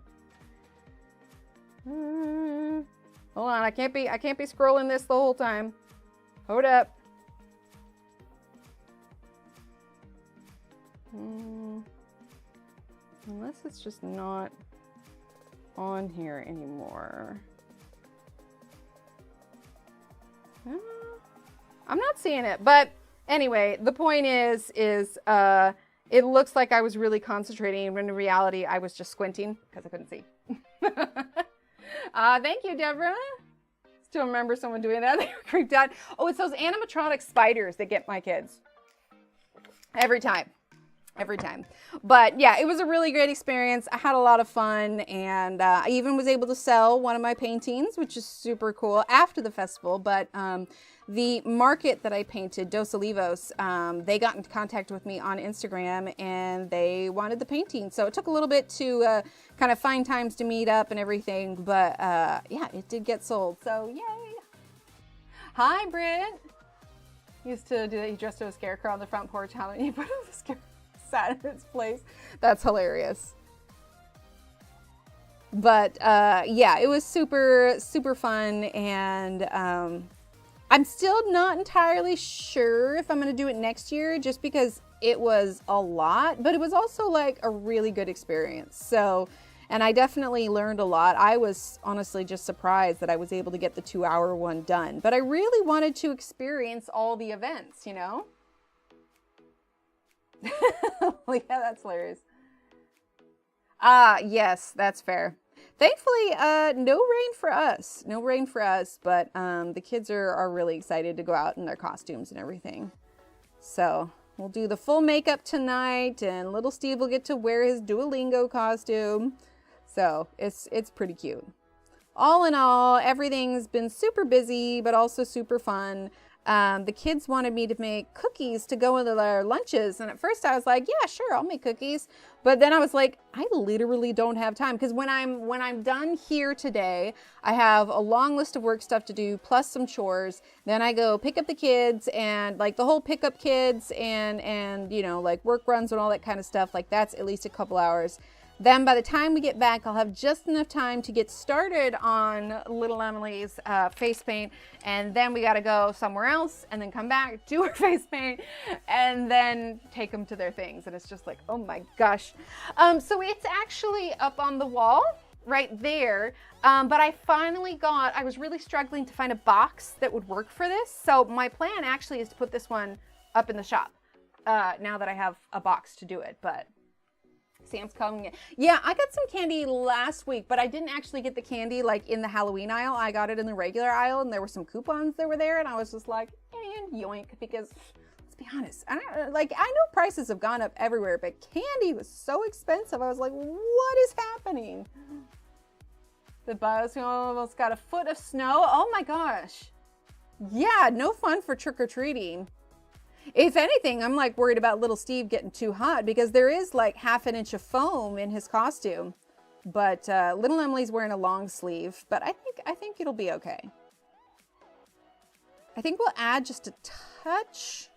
Hold on, I can't be scrolling this the whole time. Hold up. Unless it's just not on here anymore. I'm not seeing it, but anyway, the point is it looks like I was really concentrating when in reality I was just squinting because I couldn't see. Thank you, Deborah. Still remember someone doing that. They were creeped out. Oh, it's those animatronic spiders that get my kids. Every time. But yeah, it was a really great experience. I had a lot of fun, and I even was able to sell one of my paintings, which is super cool, after the festival. But the market that I painted, Dos Olivos, they got in contact with me on Instagram, and they wanted the painting. So it took a little bit to kind of find times to meet up and everything, but yeah, it did get sold. So yay! Hi, Britt. Used to do that. He dressed as a scarecrow on the front porch. How many you put the scarecrow sat in its place? That's hilarious. But yeah, it was super fun, and I'm still not entirely sure if I'm going to do it next year, just because it was a lot, but it was also like a really good experience. So, And I definitely learned a lot. I was honestly just surprised that I was able to get the 2-hour one done. But I really wanted to experience all the events, you know? Yeah, that's hilarious. Yes, that's fair. Thankfully, no rain for us. No rain for us, but the kids are really excited to go out in their costumes and everything. So we'll do the full makeup tonight, and little Steve will get to wear his Duolingo costume. So it's pretty cute. All in all, everything's been super busy, but also super fun. The kids wanted me to make cookies to go into their lunches. And at first I was like, yeah, sure, I'll make cookies. But then I was like, I literally don't have time. Because when I'm done here today, I have a long list of work stuff to do, plus some chores. Then I go pick up the kids, and like the whole pick up kids and you know, like work runs and all that kind of stuff. Like that's at least a couple hours. Then by the time we get back, I'll have just enough time to get started on little Emily's face paint. And then we got to go somewhere else and then come back, do her face paint, and then take them to their things. And it's just like, oh my gosh. So it's actually up on the wall right there. But I was really struggling to find a box that would work for this. So my plan actually is to put this one up in the shop now that I have a box to do it. But Sam's coming in. Yeah, I got some candy last week, but I didn't actually get the candy like in the Halloween aisle. I got it in the regular aisle, and there were some coupons that were there, and I was just like, and yoink, because let's be honest, I know prices have gone up everywhere, but candy was so expensive. I was like, what is happening? The bus almost got a foot of snow. Oh my gosh. Yeah, no fun for trick-or-treating. If anything, I'm like worried about little Steve getting too hot, because there is like half an inch of foam in his costume. But little Emily's wearing a long sleeve, but I think it'll be okay. I think we'll add just a touch.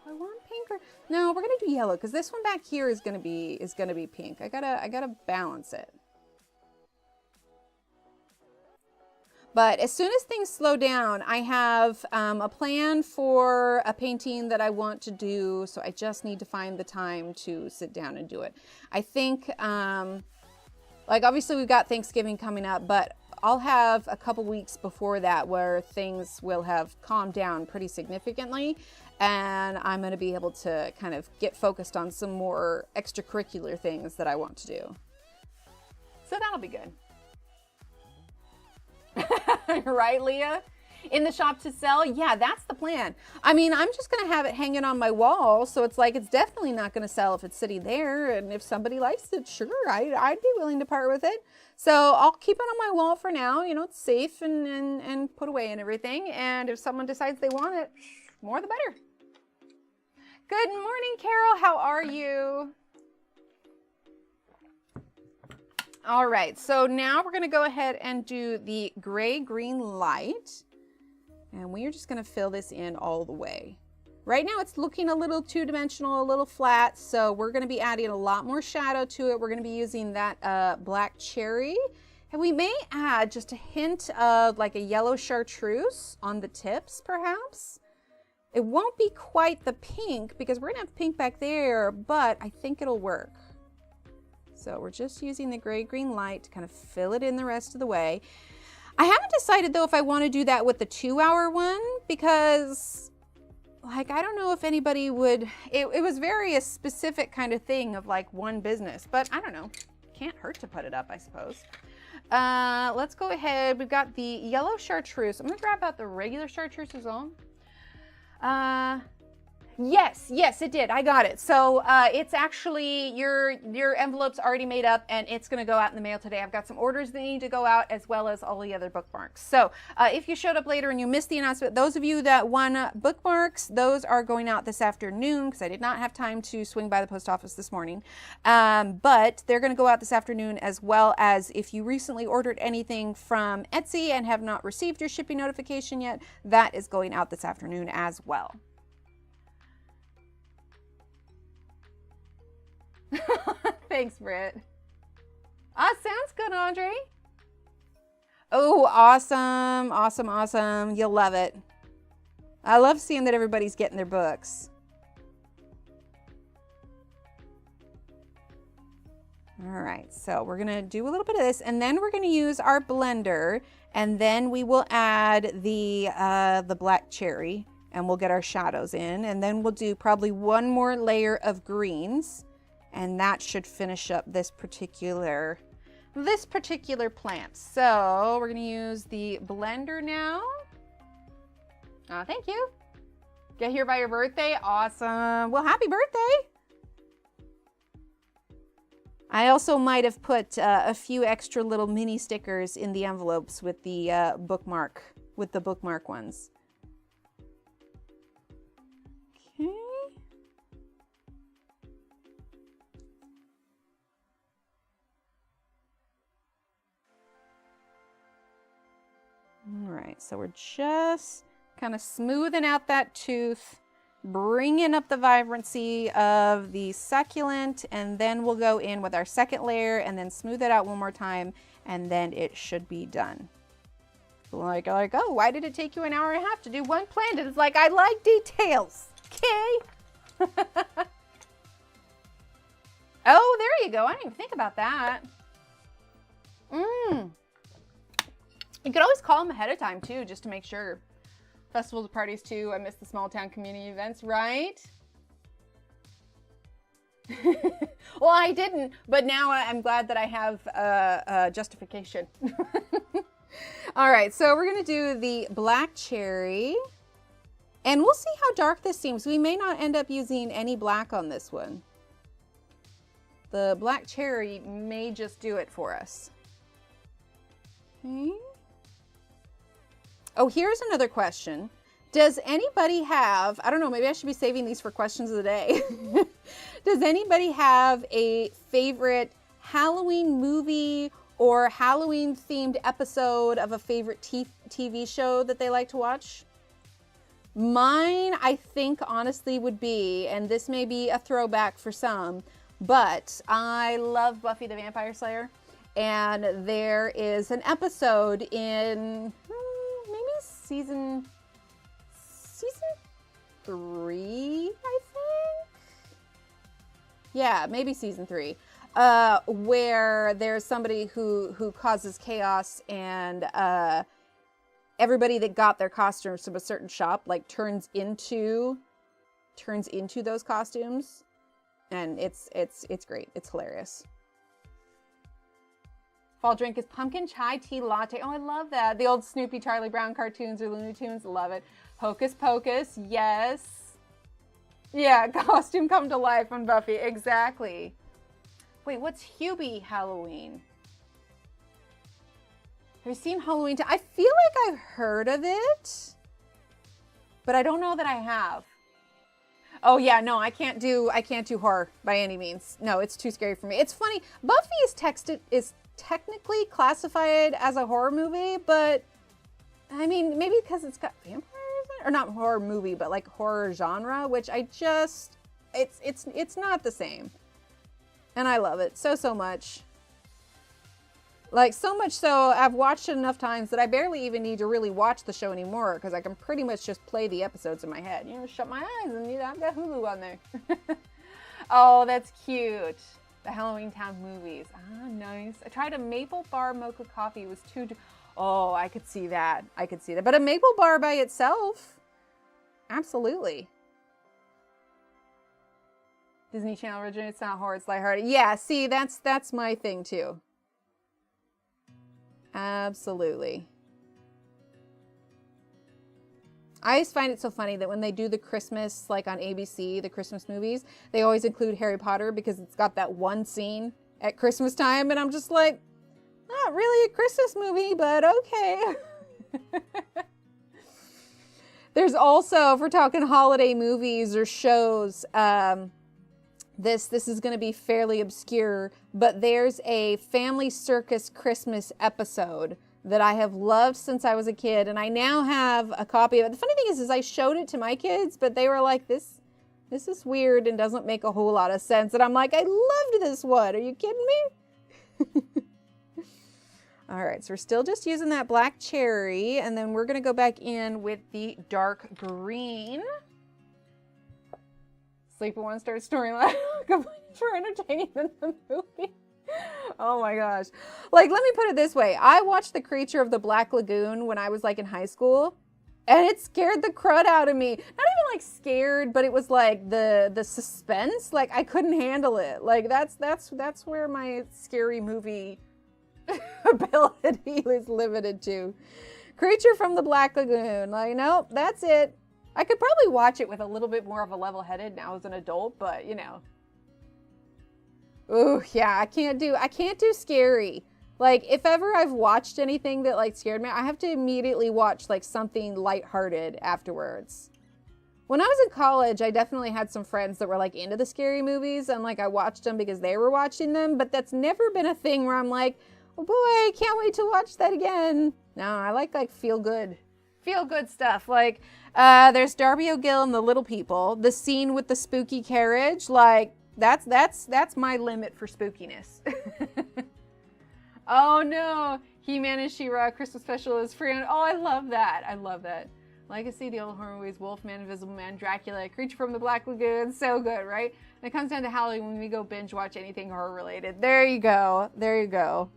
Do I want pink or no? We're gonna do yellow, because this one back here is gonna be pink. I gotta balance it. But as soon as things slow down, I have a plan for a painting that I want to do. So I just need to find the time to sit down and do it. I think, like obviously we've got Thanksgiving coming up, but I'll have a couple weeks before that where things will have calmed down pretty significantly. And I'm going to be able to kind of get focused on some more extracurricular things that I want to do. So that'll be good. Right, Leah? In the shop to sell? Yeah, that's the plan. I mean, I'm just going to have it hanging on my wall. So it's like, it's definitely not going to sell if it's sitting there. And if somebody likes it, sure, I'd be willing to part with it. So I'll keep it on my wall for now. You know, it's safe and put away and everything. And if someone decides they want it, more the better. Good morning, Carol. How are you? All right, so now we're going to go ahead and do the gray-green light. And we are just going to fill this in all the way. Right now it's looking a little two-dimensional, a little flat, so we're going to be adding a lot more shadow to it. We're going to be using that black cherry. And we may add just a hint of like a yellow chartreuse on the tips, perhaps. It won't be quite the pink because we're going to have pink back there, but I think it'll work. So we're just using the gray-green light to kind of fill it in the rest of the way. I haven't decided though if I want to do that with the 2-hour one, because like, I don't know if anybody would, it was very a specific kind of thing of like one business, but I don't know. Can't hurt to put it up, I suppose. Let's go ahead. We've got the yellow chartreuse. I'm going to grab out the regular chartreuse as well. Yes, it did. I got it. So it's actually your envelope's already made up, and it's going to go out in the mail today. I've got some orders that need to go out, as well as all the other bookmarks. So if you showed up later and you missed the announcement, those of you that won bookmarks, those are going out this afternoon, because I did not have time to swing by the post office this morning. But they're going to go out this afternoon, as well as if you recently ordered anything from Etsy and have not received your shipping notification yet, that is going out this afternoon as well. Thanks, Britt. Sounds good, Andre. Oh, awesome, awesome, awesome. You'll love it. I love seeing that everybody's getting their books. All right, so we're gonna do a little bit of this, and then we're gonna use our blender, and then we will add the black cherry, and we'll get our shadows in, and then we'll do probably one more layer of greens, and that should finish up this particular plant. So we're gonna use the blender now. Oh, thank you. Get here by your birthday? Awesome. Well, happy birthday. I also might have put a few extra little mini stickers in the envelopes with the bookmark ones. Okay. All right, so we're just kind of smoothing out that tooth, bringing up the vibrancy of the succulent, and then we'll go in with our second layer and then smooth it out one more time, and then it should be done. Like, oh, why did it take you an hour and a half to do one plant? And it's like, I like details, okay? Oh, there you go. I didn't even think about that. You could always call them ahead of time too, just to make sure. Festivals, parties too. I miss the small town community events, right? Well, I didn't, but now I'm glad that I have justification. All right, so we're gonna do the black cherry, and we'll see how dark this seems. We may not end up using any black on this one. The black cherry may just do it for us. Okay. Oh, here's another question. Does anybody have, I don't know, maybe I should be saving these for questions of the day. Does anybody have a favorite Halloween movie or Halloween themed episode of a favorite TV show that they like to watch? Mine, I think honestly would be, and this may be a throwback for some, but I love Buffy the Vampire Slayer. And there is an episode in season 3, I think. Yeah, maybe season 3, where there's somebody who causes chaos, and everybody that got their costumes from a certain shop like turns into those costumes, and it's great. It's hilarious. Fall drink is pumpkin chai tea latte. Oh, I love that. The old Snoopy, Charlie Brown cartoons or Looney Tunes. Love it. Hocus Pocus. Yes. Yeah, costume come to life on Buffy. Exactly. Wait, what's Hubie Halloween? Have you seen Halloween? I feel like I've heard of it, but I don't know that I have. Oh yeah, no, I can't do horror by any means. No, it's too scary for me. It's funny. Buffy is technically classified as a horror movie, but I mean, maybe because it's got vampires in it, or not horror movie, but like horror genre, which I just, it's not the same. And I love it so much. Like, so much so, I've watched it enough times that I barely even need to really watch the show anymore, because I can pretty much just play the episodes in my head. You know, shut my eyes and I've got Hulu on there. Oh, that's cute. The Halloween Town movies. Ah, nice. I tried a maple bar mocha coffee. It was too... Oh, I could see that. I could see that. But a maple bar by itself, absolutely. Disney Channel original. It's not horror, it's lighthearted. Yeah, see, that's my thing too. Absolutely. I always find it so funny that when they do the Christmas, like on ABC, the Christmas movies, they always include Harry Potter because it's got that one scene at Christmas time, and I'm just like, not really a Christmas movie, but okay. There's also, if we're talking holiday movies or shows, this is going to be fairly obscure, but there's a Family Circus Christmas episode that I have loved since I was a kid, and I now have a copy of it. The funny thing is I showed it to my kids, but they were like, this is weird and doesn't make a whole lot of sense. And I'm like, I loved this one. Are you kidding me? All right, so we're still just using that black cherry, and then we're gonna go back in with the dark green. Sleep in one star storyline. Complete for entertaining than the movie. Oh my gosh. Like, let me put it this way. I watched The Creature of the Black Lagoon when I was like in high school, and it scared the crud out of me. Not even like scared, but it was like the suspense. Like, I couldn't handle it. Like, that's where my scary movie ability is limited to. Creature from the Black Lagoon. Like, nope, that's it. I could probably watch it with a little bit more of a level-headed now as an adult, but you know. Ooh, yeah, I can't do scary. Like, if ever I've watched anything that like scared me, I have to immediately watch like something lighthearted afterwards. When I was in college, I definitely had some friends that were like into the scary movies, and like I watched them because they were watching them, but that's never been a thing where I'm like, oh boy, can't wait to watch that again. No, I like feel good stuff. Like, there's Darby O'Gill and the Little People. The scene with the spooky carriage, like, that's my limit for spookiness. Oh no, He-Man and She-Ra Christmas special is free. Oh, I love that. I love that. Legacy, the old horror movies, Wolfman, Invisible Man, Dracula, Creature from the Black Lagoon. So good, right? And it comes down to Halloween when we go binge watch anything horror related. There you go. There you go.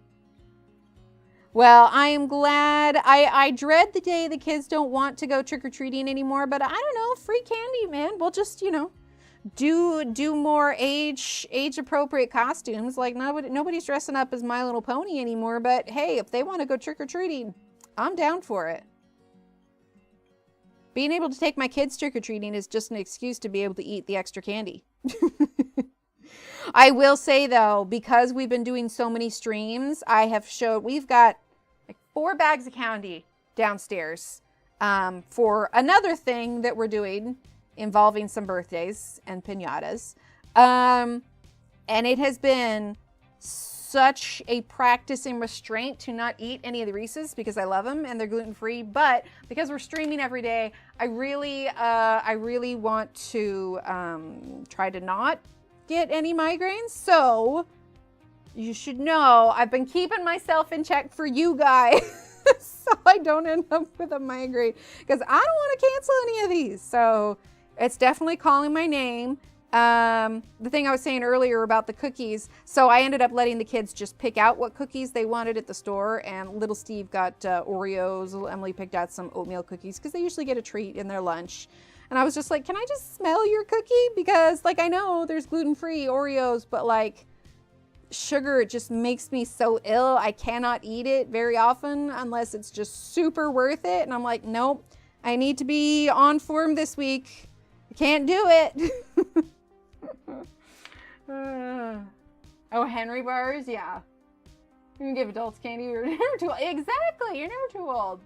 Well, I am glad. I dread the day the kids don't want to go trick-or-treating anymore, but I don't know, free candy, man. We'll just, you know, do more age-appropriate costumes. Like, nobody's dressing up as My Little Pony anymore, but hey, if they want to go trick-or-treating, I'm down for it. Being able to take my kids trick-or-treating is just an excuse to be able to eat the extra candy. I will say, though, because we've been doing so many streams, we've got like 4 bags of candy downstairs for another thing that we're doing involving some birthdays and piñatas. And it has been such a practice and restraint to not eat any of the Reese's because I love them and they're gluten-free. But because we're streaming every day, I really want to try to not get any migraines. So you should know I've been keeping myself in check for you guys so I don't end up with a migraine, because I don't want to cancel any of these. So it's definitely calling my name. The thing I was saying earlier about the cookies, so I ended up letting the kids just pick out what cookies they wanted at the store, and little Steve got Oreos, little Emily picked out some oatmeal cookies because they usually get a treat in their lunch. And I was just like, can I just smell your cookie? Because like, I know there's gluten-free Oreos, but like sugar, it just makes me so ill. I cannot eat it very often unless it's just super worth it. And I'm like, nope, I need to be on form this week. I can't do it. Oh, Henry bars, yeah. You can give adults candy. You're never too old. Exactly, you're never too old.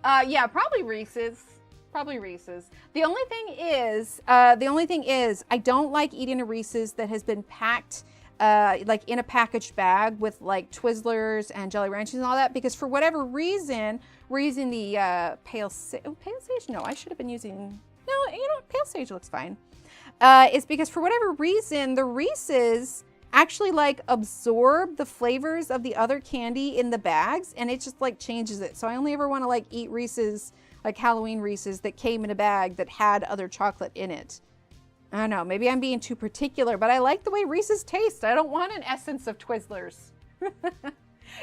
Yeah, probably Reese's. Probably Reese's. The only thing is, I don't like eating a Reese's that has been packed like in a packaged bag with like Twizzlers and Jelly Ranchers and all that, because for whatever reason, we're using the Pale Sage. No, I should have been using. No, you know, Pale Sage looks fine. It's because for whatever reason, the Reese's actually like absorb the flavors of the other candy in the bags, and it just like changes it. So I only ever want to like eat Reese's, like Halloween Reese's that came in a bag that had other chocolate in it. I don't know, maybe I'm being too particular, but I like the way Reese's taste. I don't want an essence of Twizzlers.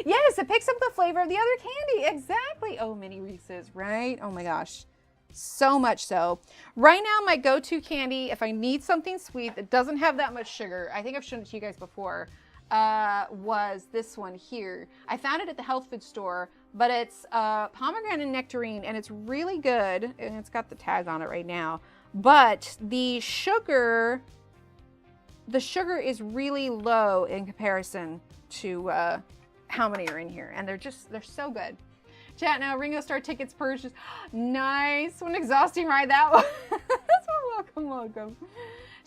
Yes, it picks up the flavor of the other candy. Exactly. Oh, mini Reese's, right? Oh my gosh. So much so. Right now, my go-to candy, if I need something sweet that doesn't have that much sugar, I think I've shown it to you guys before, was this one here. I found it at the health food store, but it's pomegranate nectarine, and it's really good, and it's got the tag on it right now. But the sugar is really low in comparison to how many are in here, and they're so good. Chat now, Ringo Starr tickets purchased. Nice, what an exhausting ride that was. Welcome.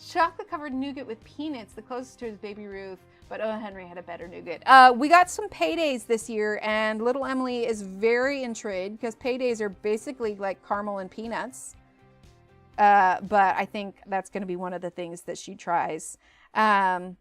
Chocolate covered nougat with peanuts, the closest to his Baby Ruth, but oh, Henry had a better nougat. We got some paydays this year, and little Emily is very intrigued because paydays are basically like caramel and peanuts. But I think that's going to be one of the things that she tries. But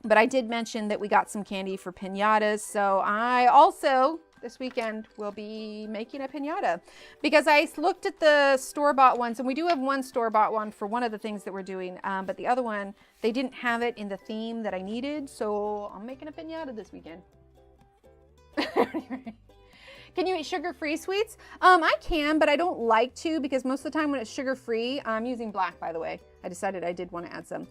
I did mention that we got some candy for piñatas, so I also, this weekend we'll be making a piñata, because I looked at the store-bought ones, and we do have one store-bought one for one of the things that we're doing, but the other one, they didn't have it in the theme that I needed, so I'm making a piñata this weekend. Can you eat sugar-free sweets? I can, but I don't like to, because most of the time when it's sugar-free, I'm using black, by the way. I decided I did want to add some.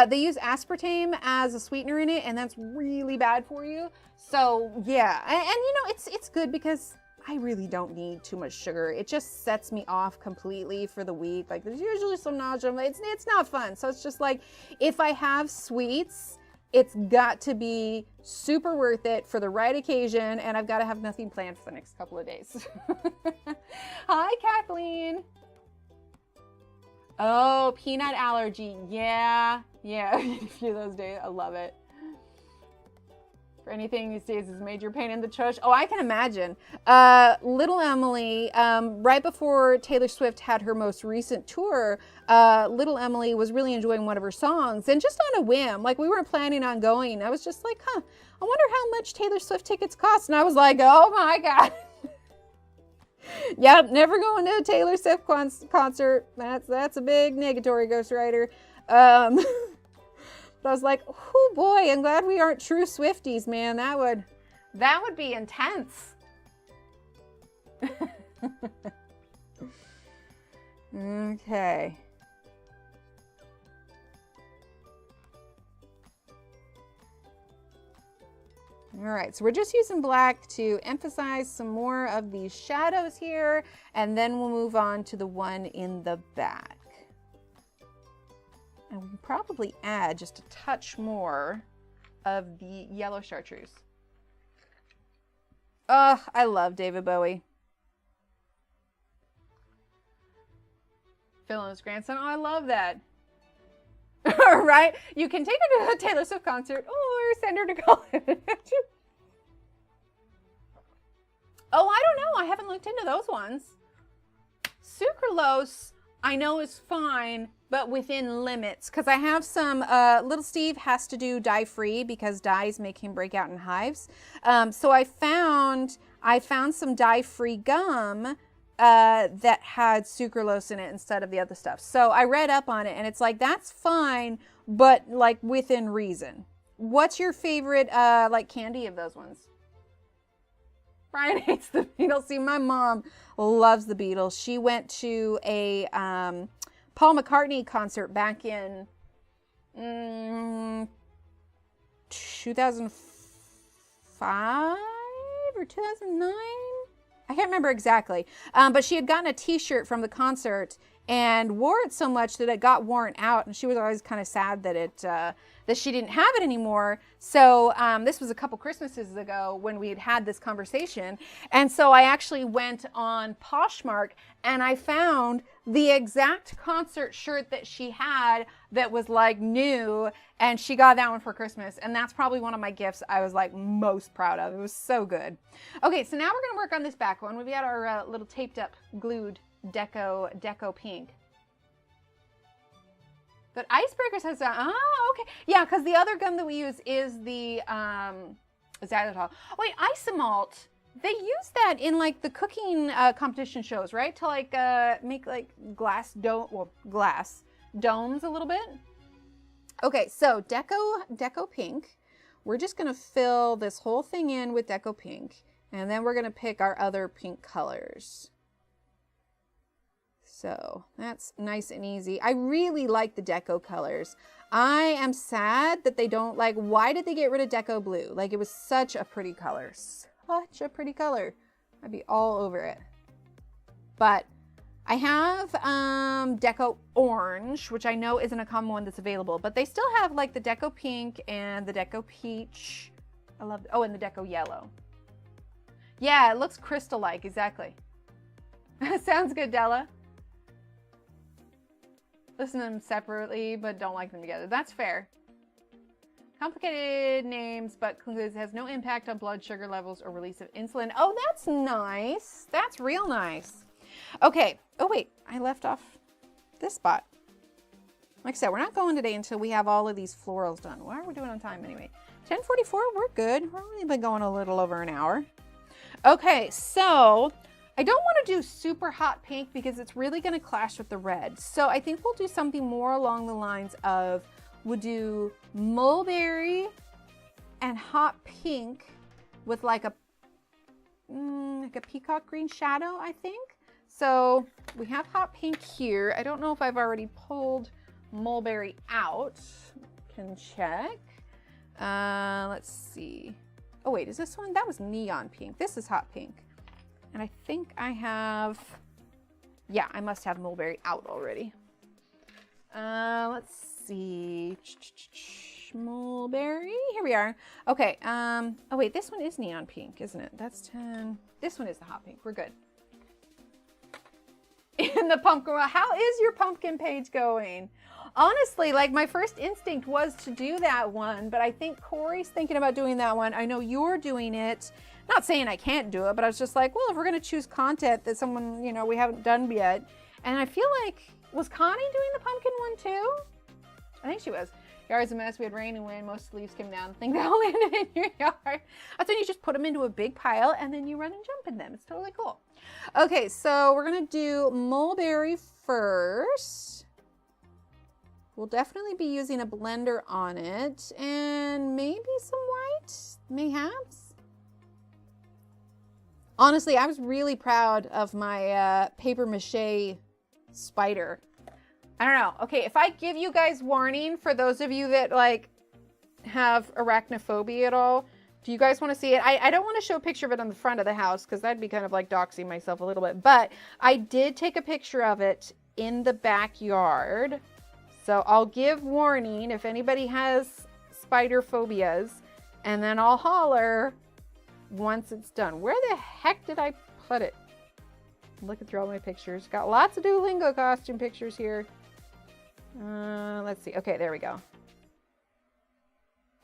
They use aspartame as a sweetener in it, and that's really bad for you. So yeah, and you know, it's good because I really don't need too much sugar. It just sets me off completely for the week. Like, there's usually some nausea. It's not fun. So it's just like, if I have sweets, it's got to be super worth it for the right occasion, and I've got to have nothing planned for the next couple of days. Hi, Kathleen. Oh, peanut allergy. Yeah, a few of those days. I love it. For anything these days is major pain in the tush. Oh, I can imagine. Little Emily, right before Taylor Swift had her most recent tour, little Emily was really enjoying one of her songs, and just on a whim, like we weren't planning on going. I was just like, I wonder how much Taylor Swift tickets cost. And I was like, oh my God. Yep, never going to a Taylor Swift concert. That's a big negatory, ghostwriter. But I was like, oh boy, I'm glad we aren't true Swifties, man. That would be intense. Okay. All right, so we're just using black to emphasize some more of these shadows here, and then we'll move on to the one in the back. And we'll probably add just a touch more of the yellow chartreuse. Oh, I love David Bowie. Phil and his grandson. Oh, I love that. Right? You can take her to a Taylor Swift concert or send her to college. Oh, I don't know. I haven't looked into those ones. Sucralose, I know is fine, but within limits. Because I have some, little Steve has to do dye-free because dyes make him break out in hives. So I found some dye-free gum that had sucralose in it instead of the other stuff. So I read up on it, and it's like, that's fine, but like within reason. What's your favorite like candy of those ones? Brian hates the Beatles. See, my mom loves the Beatles. She went to a Paul McCartney concert back in 2005 or 2009. I can't remember exactly, but she had gotten a t-shirt from the concert and wore it so much that it got worn out, and she was always kind of sad that that she didn't have it anymore. So this was a couple Christmases ago when we had this conversation, and so I actually went on Poshmark and I found the exact concert shirt that she had that was like new, and she got that one for Christmas, and that's probably one of my gifts I was like most proud of. It was so good. Okay, so now we're gonna work on this back one. We've got our little taped up, glued deco pink. But Icebreakers has that. Oh, okay. Yeah, because the other gum that we use is the xylitol. Wait, isomalt. They use that in like the cooking competition shows, right? To like make like glass domes a little bit. Okay, so deco pink. We're just gonna fill this whole thing in with deco pink, and then we're gonna pick our other pink colors. So that's nice and easy. I really like the deco colors. I am sad that they don't, like, why did they get rid of deco blue? Like, it was such a pretty color. Such a pretty color. I'd be all over it. But I have deco orange, which I know isn't a common one that's available, but they still have like the deco pink and the deco peach. I love, oh, and the deco yellow. Yeah, it looks crystal-like, exactly. Sounds good, Della. Listen to them separately, but don't like them together. That's fair. Complicated names, but concludes has no impact on blood sugar levels or release of insulin. Oh, that's nice. That's real nice. Okay. Oh, wait. I left off this spot. Like I said, we're not going today until we have all of these florals done. Why are we doing on time anyway? 10:44, we're good. We've only been going a little over an hour. Okay, so I don't want to do super hot pink because it's really going to clash with the red. So I think we'll do something more along the lines of, we'll do mulberry and hot pink with like a peacock green shadow, I think. So we have hot pink here. I don't know if I've already pulled mulberry out. Can check. Let's see. Oh wait, is this one? That was neon pink. This is hot pink. And I think I have, yeah, I must have mulberry out already. Let's see. Mulberry, here we are. Okay, oh wait, this one is neon pink, isn't it? That's 10. This one is the hot pink, we're good. In the pumpkin, how is your pumpkin page going? Honestly, like my first instinct was to do that one, but I think Corey's thinking about doing that one. I know you're doing it. Not saying I can't do it, but I was just like, well, if we're gonna choose content that someone, you know, we haven't done yet. And I feel like, was Connie doing the pumpkin one too? I think she was. Yard's a mess, we had rain and wind, most leaves came down. I think they all landed in your yard. That's when you just put them into a big pile and then you run and jump in them. It's totally cool. Okay, so we're gonna do mulberry first. We'll definitely be using a blender on it and maybe some white, mayhaps. Honestly, I was really proud of my paper mache spider. I don't know. Okay, if I give you guys warning for those of you that like have arachnophobia at all, do you guys want to see it? I don't want to show a picture of it on the front of the house because that'd be kind of like doxing myself a little bit, but I did take a picture of it in the backyard. So I'll give warning if anybody has spider phobias, and then I'll holler once it's done. Where the heck did I put it? Looking through all my pictures. Got lots of Duolingo costume pictures here. Let's see. Okay, there we go.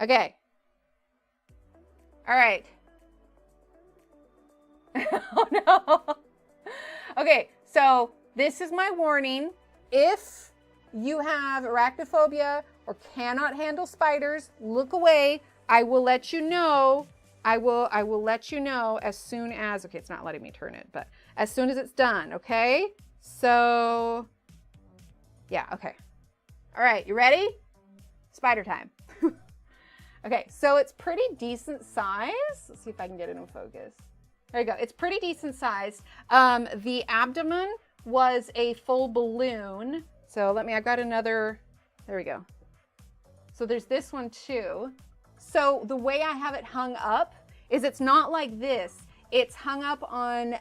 Okay. All right. Oh no. Okay, so this is my warning. If you have arachnophobia or cannot handle spiders, look away. I will let you know. I will let you know as soon as, okay, it's not letting me turn it, but as soon as it's done, okay? So, yeah, okay. All right, you ready? Spider time. Okay, so it's pretty decent size. Let's see if I can get it in focus. There you go. It's pretty decent sized. The abdomen was a full balloon. So I've got another, there we go. So there's this one too. So the way I have it hung up is it's not like this. It's hung up on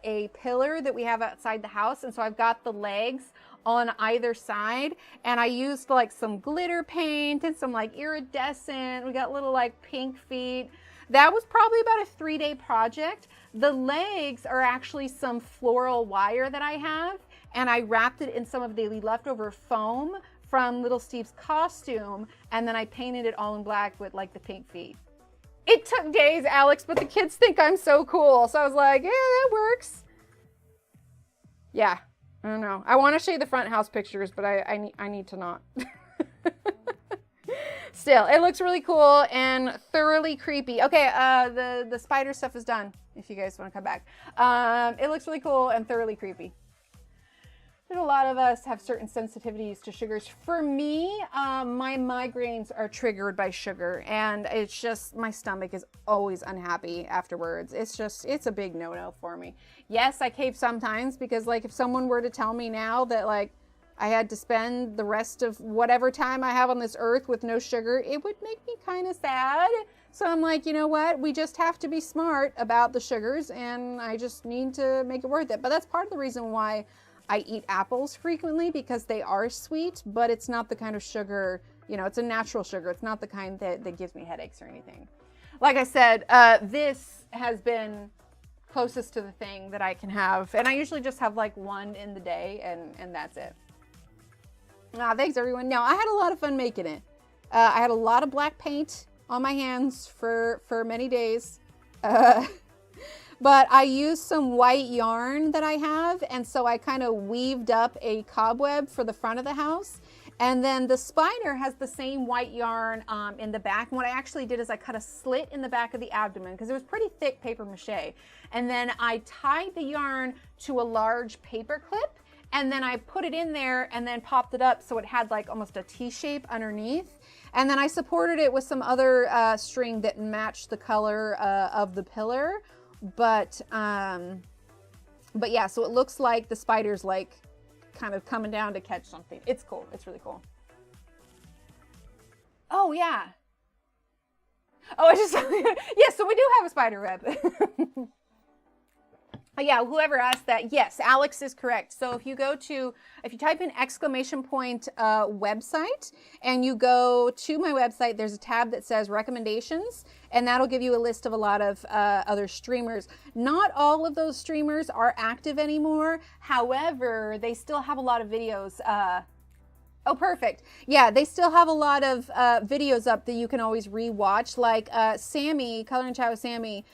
a pillar that we have outside the house. And so I've got the legs on either side, and I used like some glitter paint and some like iridescent. We got little like pink feet. That was probably about a 3-day project. The legs are actually some floral wire that I have, and I wrapped it in some of the leftover foam from Little Steve's costume, and then I painted it all in black with like the pink feet. It took days, Alex, but the kids think I'm so cool. So I was like, yeah, that works. Yeah, I don't know. I want to show you the front house pictures, but I need to not. Still, it looks really cool and thoroughly creepy. Okay, the spider stuff is done, if you guys want to come back. It looks really cool and thoroughly creepy. A lot of us have certain sensitivities to sugars. For me, my migraines are triggered by sugar, and it's just, my stomach is always unhappy afterwards. It's a big no-no for me. Yes, I cave sometimes because like if someone were to tell me now that like I had to spend the rest of whatever time I have on this earth with no sugar, it would make me kind of sad. So I'm like, you know what? We just have to be smart about the sugars, and I just need to make it worth it. But that's part of the reason why I eat apples frequently, because they are sweet, but it's not the kind of sugar, you know, it's a natural sugar. It's not the kind that gives me headaches or anything. Like I said, this has been closest to the thing that I can have. And I usually just have like one in the day, and that's it. Thanks everyone. No, I had a lot of fun making it. I had a lot of black paint on my hands for many days. But I used some white yarn that I have, and so I kind of weaved up a cobweb for the front of the house. And then the spider has the same white yarn in the back. And what I actually did is I cut a slit in the back of the abdomen because it was pretty thick paper mache. And then I tied the yarn to a large paper clip, and then I put it in there and then popped it up so it had like almost a T shape underneath. And then I supported it with some other string that matched the color of the pillar. But yeah, so it looks like the spider's like kind of coming down to catch something. It's cool. It's really cool. Oh yeah. Oh, I just, yeah, so we do have a spider web. Yeah, whoever asked that, yes, Alex is correct. So if you type in !website and you go to my website, there's a tab that says recommendations, and that'll give you a list of a lot of other streamers. Not all of those streamers are active anymore. However, they still have a lot of videos. Oh, perfect. Yeah, they still have a lot of videos up that you can always re-watch. Like Sammy, Color and Chat with Sammy,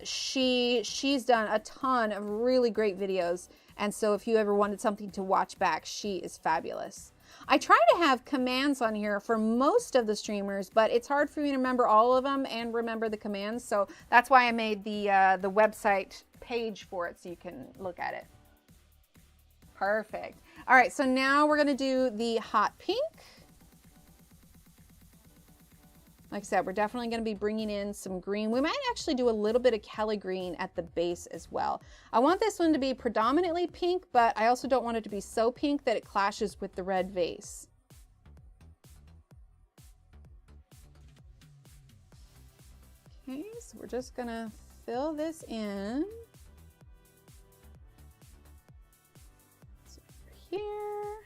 she's done a ton of really great videos. And so if you ever wanted something to watch back, she is fabulous. I try to have commands on here for most of the streamers, but it's hard for me to remember all of them and remember the commands. So that's why I made the website page for it so you can look at it. Perfect. All right, so now we're gonna do the hot pink. Like I said, we're definitely gonna be bringing in some green. We might actually do a little bit of Kelly green at the base as well. I want this one to be predominantly pink, but I also don't want it to be so pink that it clashes with the red vase. Okay, so we're just gonna fill this in. Here.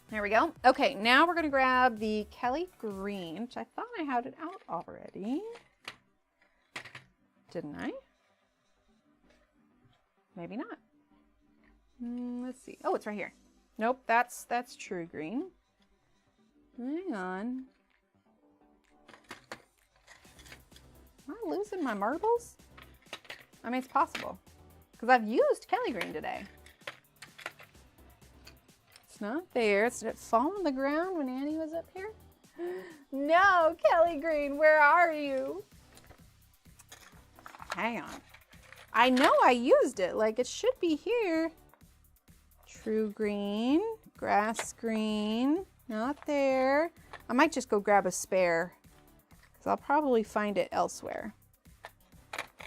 There we go. Okay, now we're going to grab the Kelly green, which I thought I had it out already. Didn't I? Maybe not. Let's see. Oh, it's right here. Nope, that's true green. Hang on. Am I losing my marbles? I mean, it's possible because I've used Kelly green today. It's not there. Did it fall on the ground when Annie was up here? No, Kelly green, where are you? Hang on. I know I used it. Like, it should be here. True green, grass green, not there. I might just go grab a spare because I'll probably find it elsewhere.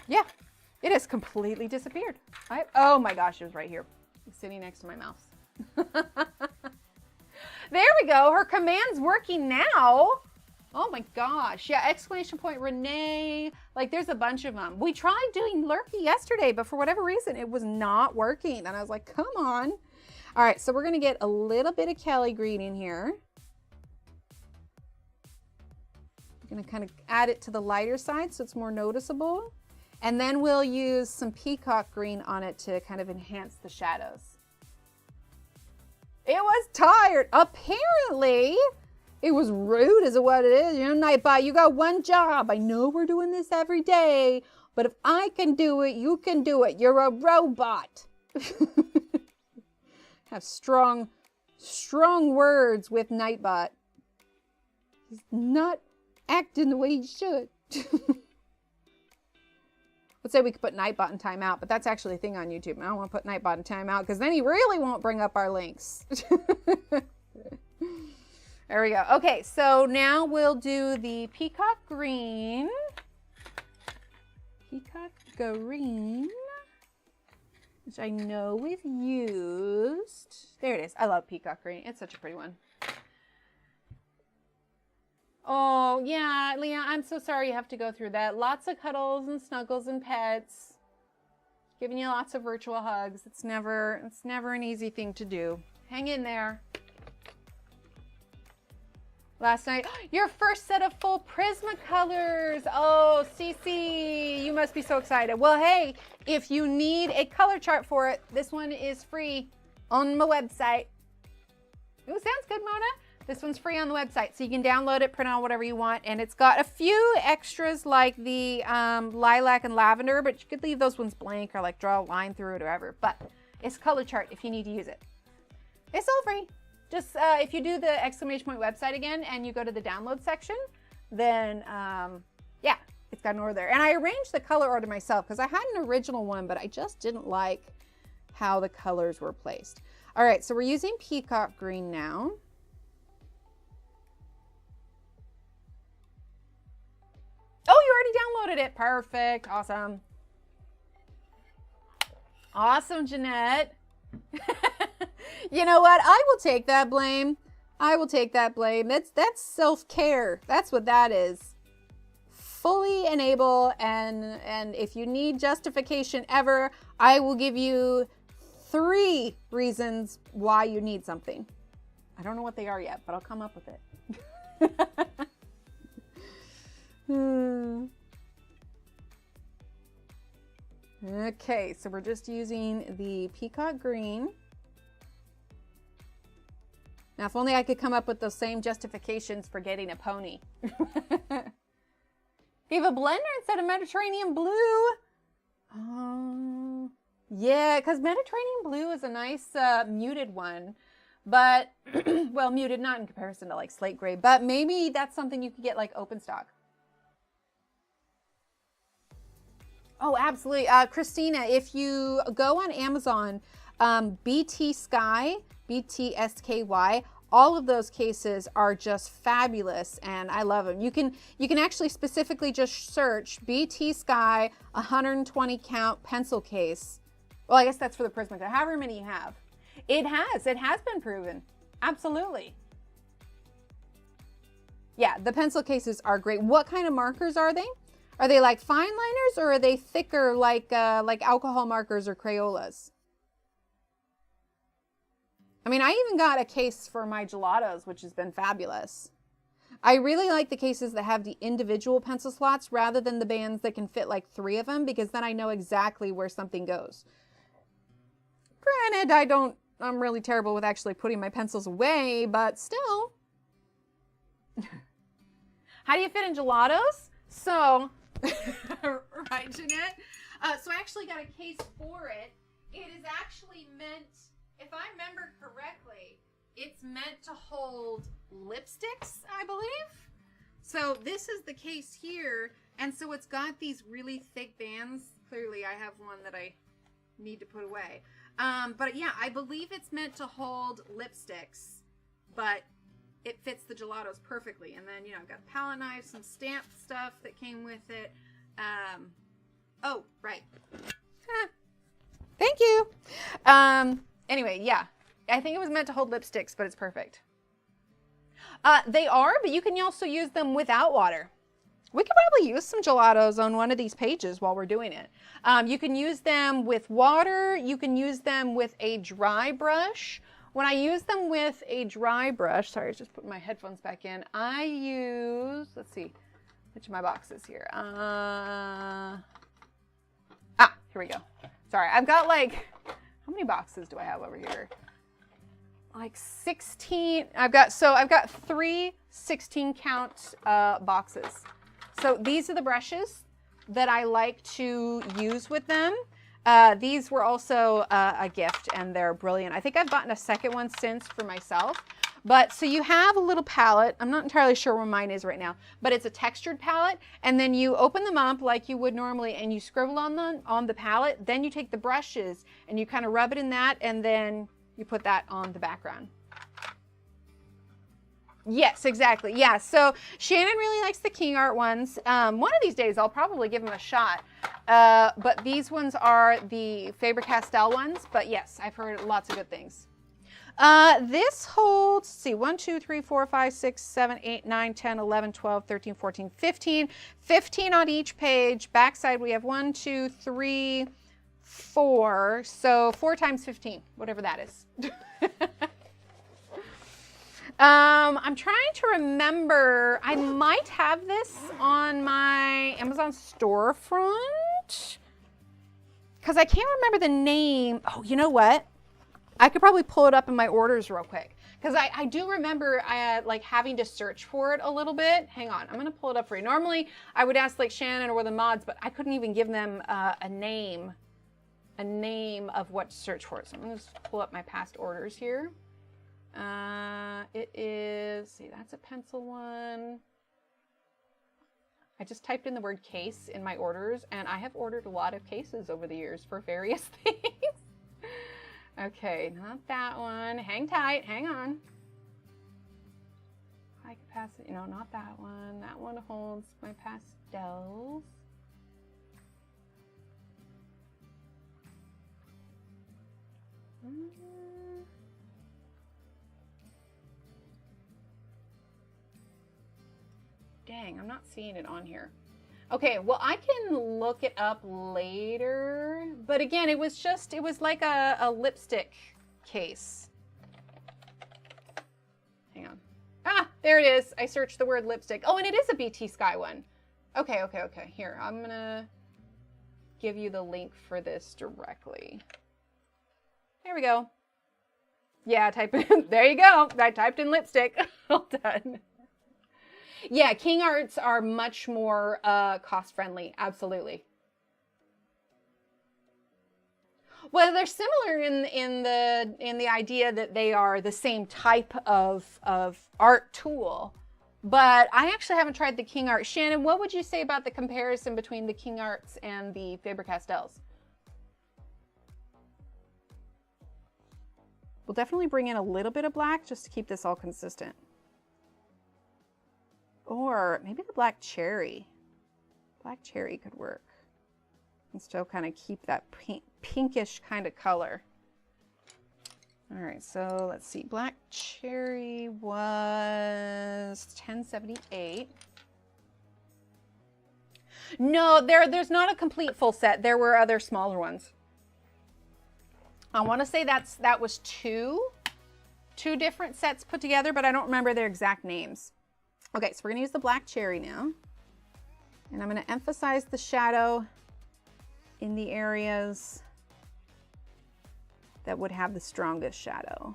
Yeah, it has completely disappeared. Oh my gosh, it was right here. It's sitting next to my mouse. There we go. Her command's working now. Oh my gosh. Yeah, exclamation point Renee. Like, there's a bunch of them. We tried doing Lurky yesterday, but for whatever reason, it was not working. And I was like, come on. All right, so we're going to get a little bit of Kelly green in here. I'm going to kind of add it to the lighter side so it's more noticeable. And then we'll use some peacock green on it to kind of enhance the shadows. It was tired. Apparently, it was rude is what it is. You know, Nightbot, you got one job. I know we're doing this every day, but if I can do it, you can do it. You're a robot. Have strong words with Nightbot. He's not acting the way he should. Let's say we could put Nightbot in timeout, but that's actually a thing on YouTube. I don't want to put Nightbot in timeout because then he really won't bring up our links. There we go. Okay, so now we'll do the peacock green. Peacock green, which I know we've used. There it is. I love peacock green. It's such a pretty one. Oh, yeah, Leah, I'm so sorry you have to go through that. Lots of cuddles and snuggles and pets. Giving you lots of virtual hugs. It's never an easy thing to do. Hang in there. Last night, your first set of full Prismacolors. Oh, Cece, you must be so excited. Well, hey, if you need a color chart for it, this one is free on my website. Ooh, sounds good, Mona. This one's free on the website, so you can download it, print out whatever you want, and it's got a few extras like the lilac and lavender, but you could leave those ones blank or like draw a line through it or whatever. But it's a color chart if you need to use it. It's all free. Just if you do the exclamation point website again and you go to the download section, then yeah, it's got an order there. And I arranged the color order myself because I had an original one, but I just didn't like how the colors were placed. All right, so we're using peacock green now. Oh, you already downloaded it. Perfect. Awesome. Awesome, Jeanette. You know what? I will take that blame. I will take that blame. That's self-care. That's what that is. Fully enable, and if you need justification ever, I will give you 3 reasons why you need something. I don't know what they are yet, but I'll come up with it. Okay, so we're just using the peacock green. Now, if only I could come up with those same justifications for getting a pony. You have a blender instead of Mediterranean blue. Yeah, because Mediterranean blue is a nice muted one. But, well, muted not in comparison to like slate gray, but maybe that's something you could get like open stock. Oh, absolutely. Christina, if you go on Amazon, BT Sky, BTSKY, all of those cases are just fabulous and I love them. You can actually specifically just search BT Sky 120 count pencil case. Well, I guess that's for the Prismacolor, however many you have. It has been proven. Absolutely. Yeah, the pencil cases are great. What kind of markers are they? Are they like fine liners or are they thicker like alcohol markers or Crayolas? I mean, I even got a case for my Gelatos, which has been fabulous. I really like the cases that have the individual pencil slots rather than the bands that can fit like 3 of them, because then I know exactly where something goes. Granted, I'm really terrible with actually putting my pencils away, but still. How do you fit in Gelatos? So, right, Jeanette? So I actually got a case for it. It is actually meant, if I remember correctly, it's meant to hold lipsticks, I believe. So this is the case here, and so it's got these really thick bands. Clearly, I have one that I need to put away. But yeah, I believe it's meant to hold lipsticks, but it fits the Gelatos perfectly. And then, you know, I've got palette knives, some stamp stuff that came with it. Oh, right. Thank you. Anyway, yeah, I think it was meant to hold lipsticks, but it's perfect. They are, but you can also use them without water. We could probably use some Gelatos on one of these pages while we're doing it. You can use them with water. You can use them with a dry brush. When I use them with a dry brush, sorry, I was just putting my headphones back in. I use, let's see, which of my boxes here? Here we go. Sorry, I've got like, how many boxes do I have over here? Like 16. I've got 3 16 count boxes. So these are the brushes that I like to use with them. These were also a gift and they're brilliant. I think I've gotten a second one since for myself. But so you have a little palette. I'm not entirely sure where mine is right now, but it's a textured palette. And then you open them up like you would normally and you scribble on the palette. Then you take the brushes and you kind of rub it in that and then you put that on the background. Yes, exactly. Yeah, so Shannon really likes the King Art ones. One of these days I'll probably give them a shot. But these ones are the Faber-Castell ones. But yes, I've heard lots of good things. This holds, let's see, 1, 2, 3, 4, 5, 6, 7, 8, 9, 10, 11, 12, 13, 14, 15. 15 on each page. Backside we have 1, 2, 3, 4. So 4 times 15, whatever that is. I'm trying to remember, I might have this on my Amazon storefront because I can't remember the name. Oh, you know what? I could probably pull it up in my orders real quick because I do remember like having to search for it a little bit. Hang on, I'm going to pull it up for you. Normally I would ask like Shannon or the mods, but I couldn't even give them a name of what to search for. So I'm going to just pull up my past orders here. It is, see, that's a pencil one. I just typed in the word case in my orders, and I have ordered a lot of cases over the years for various things. Okay, not that one. Hang tight, hang on. High capacity, no, not that one. That one holds my pastels. Dang, I'm not seeing it on here. Okay, well, I can look it up later. But again, it was like a lipstick case. Hang on. Ah, there it is. I searched the word lipstick. Oh, and it is a BT Sky one. Okay. Here, I'm going to give you the link for this directly. There we go. Yeah, type in. There you go. I typed in lipstick. All done. Yeah, King Arts are much more cost-friendly. Absolutely. Well, they're similar in the idea that they are the same type of art tool, but I actually haven't tried the King Art. Shannon, what would you say about the comparison between the King Arts and the Faber-Castells? We'll definitely bring in a little bit of black just to keep this all consistent. Or maybe the black cherry. Black cherry could work. And still kind of keep that pinkish kind of color. All right, so let's see. Black cherry was $10.78. No, there's not a complete full set. There were other smaller ones. I want to say that was two different sets put together, but I don't remember their exact names. Okay, so we're gonna use the black cherry now. And I'm gonna emphasize the shadow in the areas that would have the strongest shadow.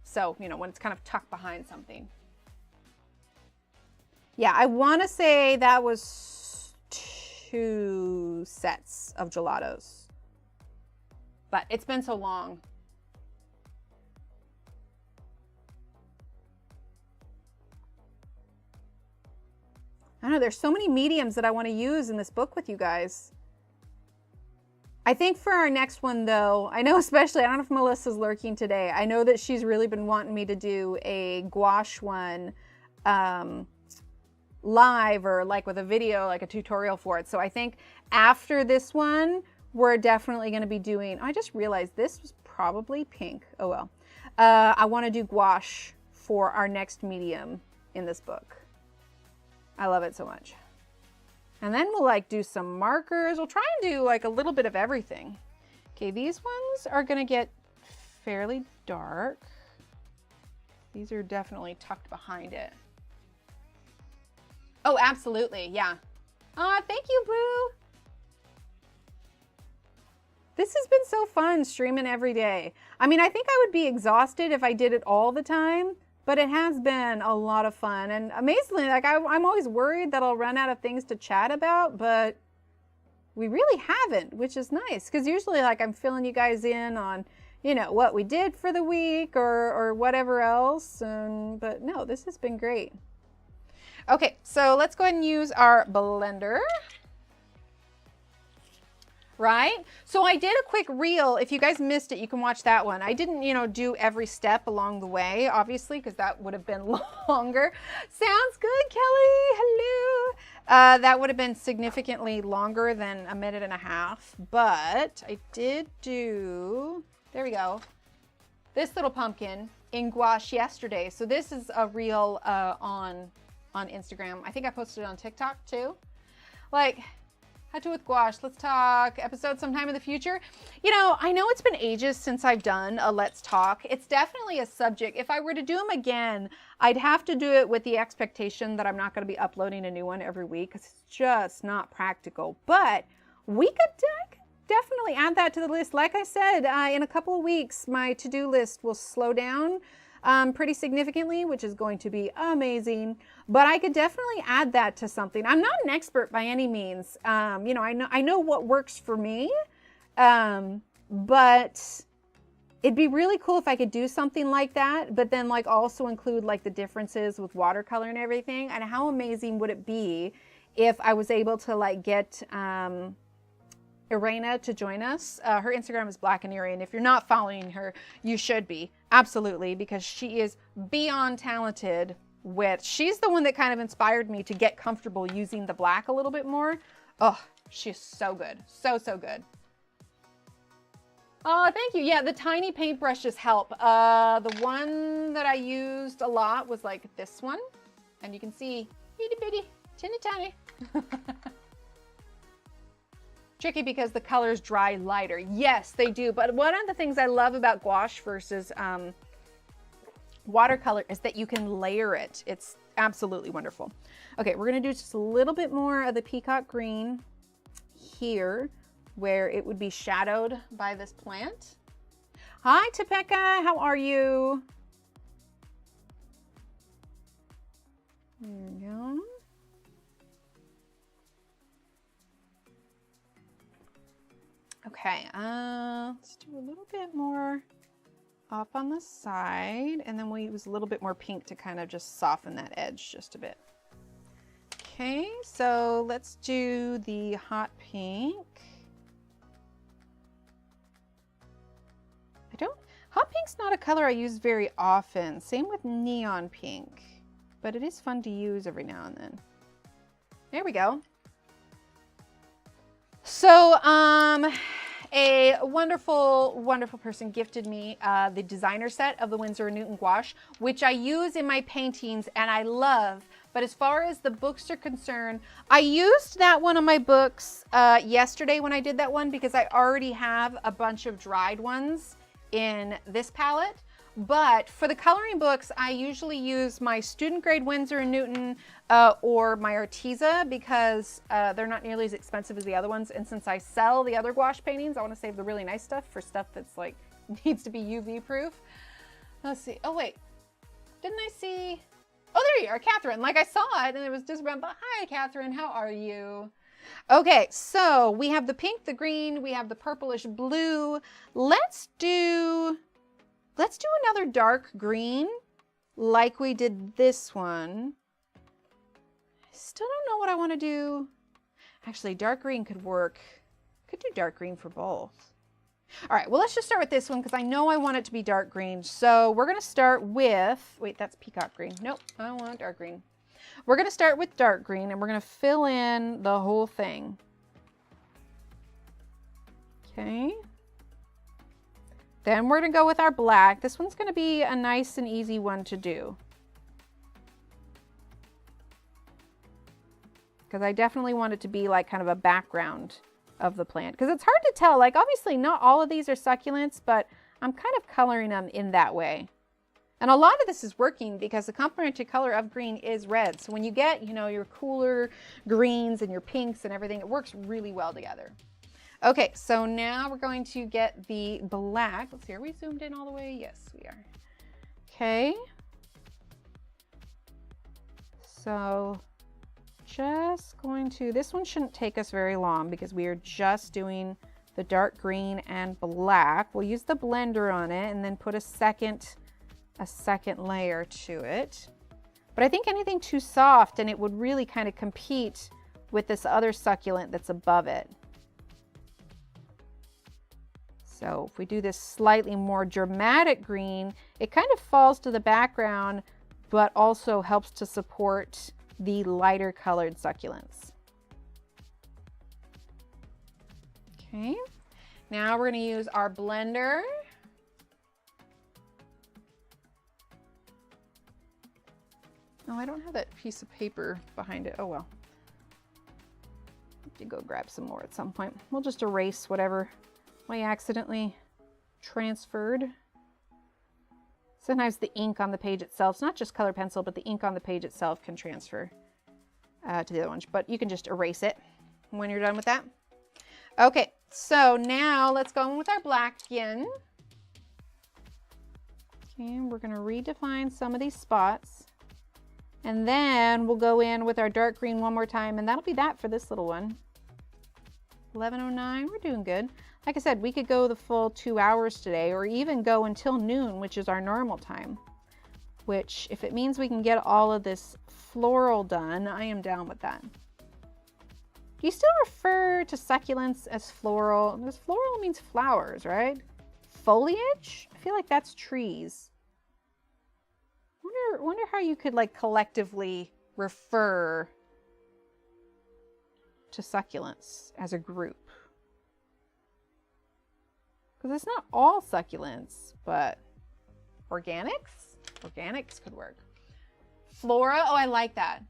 So, you know, when it's kind of tucked behind something. Yeah, I wanna say that was 2 sets of gelatos. But it's been so long. I don't know, there's so many mediums that I want to use in this book with you guys. I think for our next one though, I know especially, I don't know if Melissa's lurking today. I know that she's really been wanting me to do a gouache one live or like with a video, like a tutorial for it. So I think after this one, we're definitely going to be doing, I just realized this was probably pink. Oh well. I want to do gouache for our next medium in this book. I love it so much. And then we'll like do some markers. We'll try and do like a little bit of everything. Okay, these ones are gonna get fairly dark. These are definitely tucked behind it. Oh, absolutely, yeah. Thank you, Boo. This has been so fun streaming every day. I mean, I think I would be exhausted if I did it all the time. But it has been a lot of fun, and amazingly, like I'm always worried that I'll run out of things to chat about, but we really haven't, which is nice, because usually like I'm filling you guys in on, you know, what we did for the week or whatever else, but no, this has been great. Okay, so let's go ahead and use our blender. Right? So I did a quick reel. If you guys missed it, you can watch that one. I didn't, you know, do every step along the way, obviously, because that would have been longer. Sounds good, Kelly. Hello. That would have been significantly longer than 1.5 minutes, but I did do, there we go, this little pumpkin in gouache yesterday. So this is a reel on Instagram. I think I posted it on TikTok too. Like, how to with gouache, let's talk episode sometime in the future. You know, I know it's been ages since I've done a let's talk. It's definitely a subject. If I were to do them again, I'd have to do it with the expectation that I'm not going to be uploading a new one every week because it's just not practical. But I could definitely add that to the list. Like I said, in a couple of weeks, my to-do list will slow down pretty significantly, which is going to be amazing. But I could definitely add that to something. I'm not an expert by any means. You know, I know what works for me, but It'd be really cool if I could do something like that, but then like also include like the differences with watercolor and everything. And how amazing would it be if I was able to like get Irena to join us. Her Instagram is Black and Eerie, and if you're not following her, you should be, absolutely, because she is beyond talented with, she's the one that kind of inspired me to get comfortable using the black a little bit more. Oh, she's so good. So good. Oh, thank you. Yeah, the tiny paintbrushes help. The one that I used a lot was like this one, and you can see itty bitty, teeny tiny. Tricky because the colors dry lighter. Yes, they do. But one of the things I love about gouache versus watercolor is that you can layer it. It's absolutely wonderful. Okay, we're gonna do just a little bit more of the peacock green here, where it would be shadowed by this plant. Hi, Topeka, how are you? There we go. Okay, let's do a little bit more up on the side, and then we'll use a little bit more pink to kind of just soften that edge just a bit. Okay, so let's do the hot pink. Hot pink's not a color I use very often. Same with neon pink, but it is fun to use every now and then. There we go. So, a wonderful, wonderful person gifted me the designer set of the Winsor & Newton gouache, which I use in my paintings and I love. But as far as the books are concerned, I used that one on my books yesterday when I did that one because I already have a bunch of dried ones in this palette. But for the coloring books, I usually use my student grade Winsor & Newton or my Arteza because they're not nearly as expensive as the other ones. And since I sell the other gouache paintings, I want to save the really nice stuff for stuff that's like needs to be UV proof. Let's see. Oh, wait. Didn't I see? Oh, there you are, Catherine. Like I saw it and it was just around, but hi, Catherine. How are you? Okay, so we have the pink, the green, we have the purplish blue. Let's do another dark green like we did this one. I still don't know what I want to do. Actually, dark green could work. Could do dark green for both. All right, well, let's just start with this one because I know I want it to be dark green. So we're going to start with, wait, that's peacock green. Nope, I don't want dark green. We're going to start with dark green and we're going to fill in the whole thing. Okay. Then we're going to go with our black. This one's going to be a nice and easy one to do, because I definitely want it to be like kind of a background of the plant, because it's hard to tell. Like obviously not all of these are succulents, but I'm kind of coloring them in that way. And a lot of this is working because the complementary color of green is red. So when you get, you know, your cooler greens and your pinks and everything, it works really well together. Okay, so now we're going to get the black. Let's see, are we zoomed in all the way? Yes, we are. Okay. So just going to, this one shouldn't take us very long because we are just doing the dark green and black. We'll use the blender on it and then put a second layer to it. But I think anything too soft and it would really kind of compete with this other succulent that's above it. So if we do this slightly more dramatic green, it kind of falls to the background, but also helps to support the lighter colored succulents. Okay, now we're going to use our blender. Oh, I don't have that piece of paper behind it. Oh well. Have to go grab some more at some point. We'll just erase whatever I accidentally transferred. Sometimes the ink on the page itself, it's not just color pencil, but the ink on the page itself can transfer to the other ones, but you can just erase it when you're done with that. Okay, so now let's go in with our black again. Okay, we're going to redefine some of these spots. And then we'll go in with our dark green one more time, and that'll be that for this little one. 11:09, we're doing good. Like I said, we could go the full 2 hours today, or even go until noon, which is our normal time. Which, if it means we can get all of this floral done, I am down with that. Do you still refer to succulents as floral? Because floral means flowers, right? Foliage? I feel like that's trees. Wonder how you could like collectively refer to succulents as a group. Because it's not all succulents, but organics? Organics could work. Flora, oh, I like that.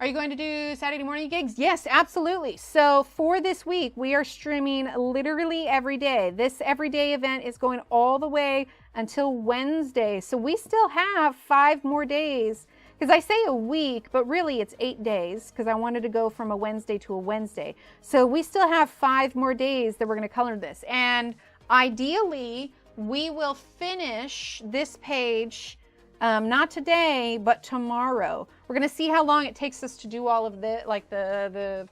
Are you going to do Saturday morning gigs? Yes, absolutely. So for this week, we are streaming literally every day. This everyday event is going all the way until Wednesday. So we still have 5 more days, because I say a week, but really it's 8 days, because I wanted to go from a Wednesday to a Wednesday. So we still have 5 more days that we're going to color this. And ideally, we will finish this page not today, but tomorrow. We're gonna see how long it takes us to do all of the, like the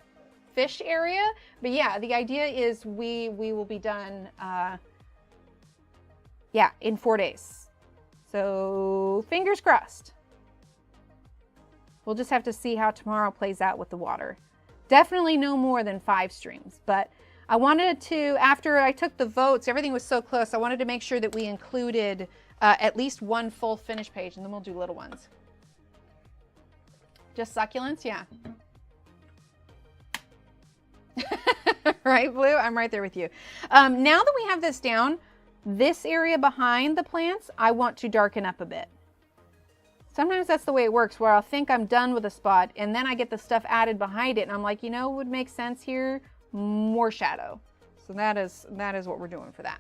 fish area. But yeah, the idea is we will be done, yeah, in 4 days. So fingers crossed. We'll just have to see how tomorrow plays out with the water. Definitely no more than 5 streams, but I wanted to, after I took the votes, everything was so close, I wanted to make sure that we included at least 1 full finish page, and then we'll do little ones. Just succulents? Yeah. Right, Blue? I'm right there with you. Now that we have this down, this area behind the plants, I want to darken up a bit. Sometimes that's the way it works, where I'll think I'm done with a spot, and then I get the stuff added behind it, and I'm like, you know what would make sense here? More shadow. So that is what we're doing for that.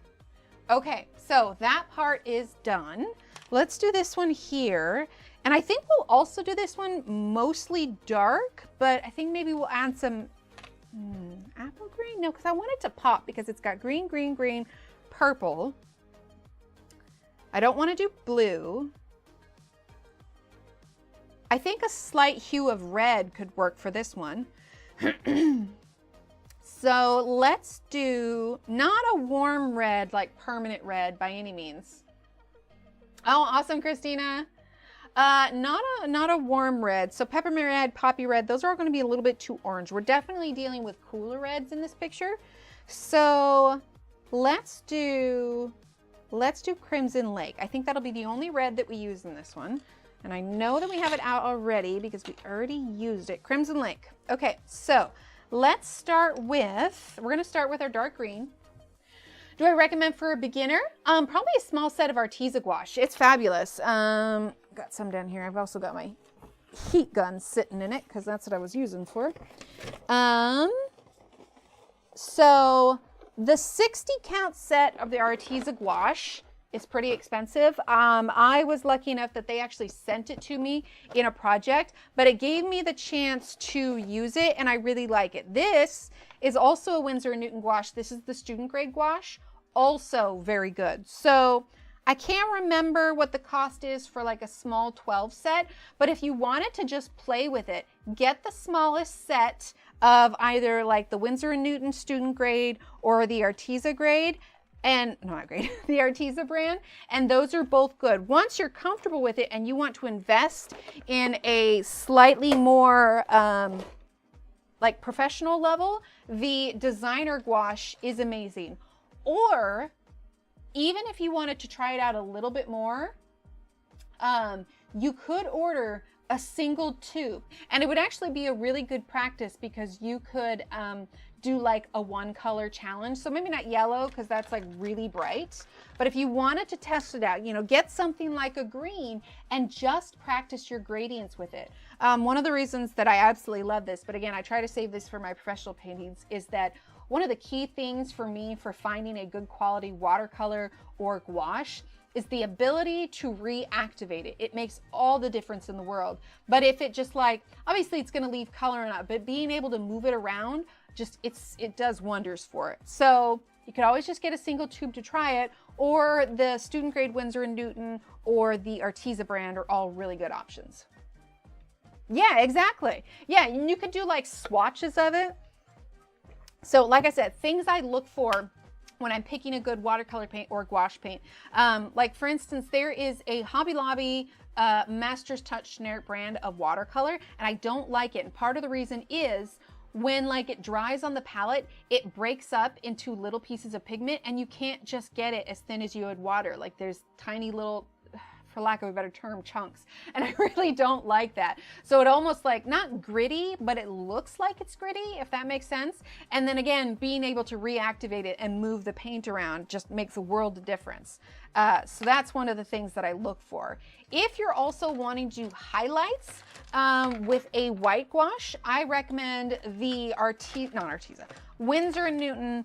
Okay, so that part is done. Let's do this one here. And I think we'll also do this one mostly dark, but I think maybe we'll add some apple green. No, because I want it to pop, because it's got green, green, green, purple. I don't want to do blue. I think a slight hue of red could work for this one. So let's do not a warm red, like permanent red by any means. Oh, awesome, Christina. Not a warm red. So peppermint red, poppy red, those are all going to be a little bit too orange. We're definitely dealing with cooler reds in this picture. So let's do Crimson Lake. I think that'll be the only red that we use in this one. And I know that we have it out already because we already used it. Crimson Lake. Okay, so let's start with, we're going to start with our dark green. Do I recommend for a beginner? Probably a small set of Arteza gouache. It's fabulous. Got some down here. I've also got my heat gun sitting in it because that's what I was using for. So the 60 count set of the Arteza gouache is pretty expensive. I was lucky enough that they actually sent it to me in a project, but it gave me the chance to use it and I really like it. This is also a Winsor & Newton gouache. This is the student grade gouache, also very good. So I can't remember what the cost is for like a small 12 set, but if you wanted to just play with it, get the smallest set of either like the Winsor & Newton student grade or the Arteza grade. And no, not grade, the Arteza brand, and those are both good. Once you're comfortable with it and you want to invest in a slightly more like professional level, the designer gouache is amazing. Or even if you wanted to try it out a little bit more, you could order a single tube, and it would actually be a really good practice because you could do like a 1 color challenge. So maybe not yellow because that's like really bright, but if you wanted to test it out, you know, get something like a green and just practice your gradients with it. One of the reasons that I absolutely love this, but again, I try to save this for my professional paintings, is that one of the key things for me for finding a good quality watercolor or gouache is the ability to reactivate it. It makes all the difference in the world. But if it just like, obviously it's gonna leave color in it, but being able to move it around, just it does wonders for it. So you could always just get a single tube to try it, or the student grade Winsor & Newton or the Arteza brand are all really good options. Yeah, exactly. Yeah, and you could do like swatches of it. So like I said, things I look for when I'm picking a good watercolor paint or gouache paint. Like for instance, there is a Hobby Lobby Master's Touch generic brand of watercolor, and I don't like it. And part of the reason is when like it dries on the palette, it breaks up into little pieces of pigment, and you can't just get it as thin as you would water. Like there's tiny little, for lack of a better term, chunks. And I really don't like that. So it almost like, not gritty, but it looks like it's gritty, if that makes sense. And then again, being able to reactivate it and move the paint around just makes a world of difference. So that's one of the things that I look for. If you're also wanting to do highlights with a white gouache, I recommend the Winsor & Newton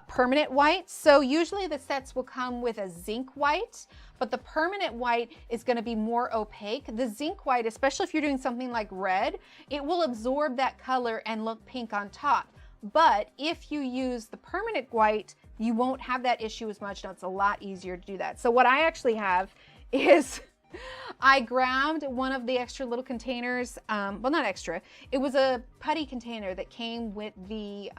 permanent white. So usually the sets will come with a zinc white, but the permanent white is going to be more opaque. The zinc white, especially if you're doing something like red, it will absorb that color and look pink on top. But if you use the permanent white, you won't have that issue as much. Now it's a lot easier to do that. So what I actually have is I grabbed one of the extra little containers, well, not extra, it was a putty container that came with the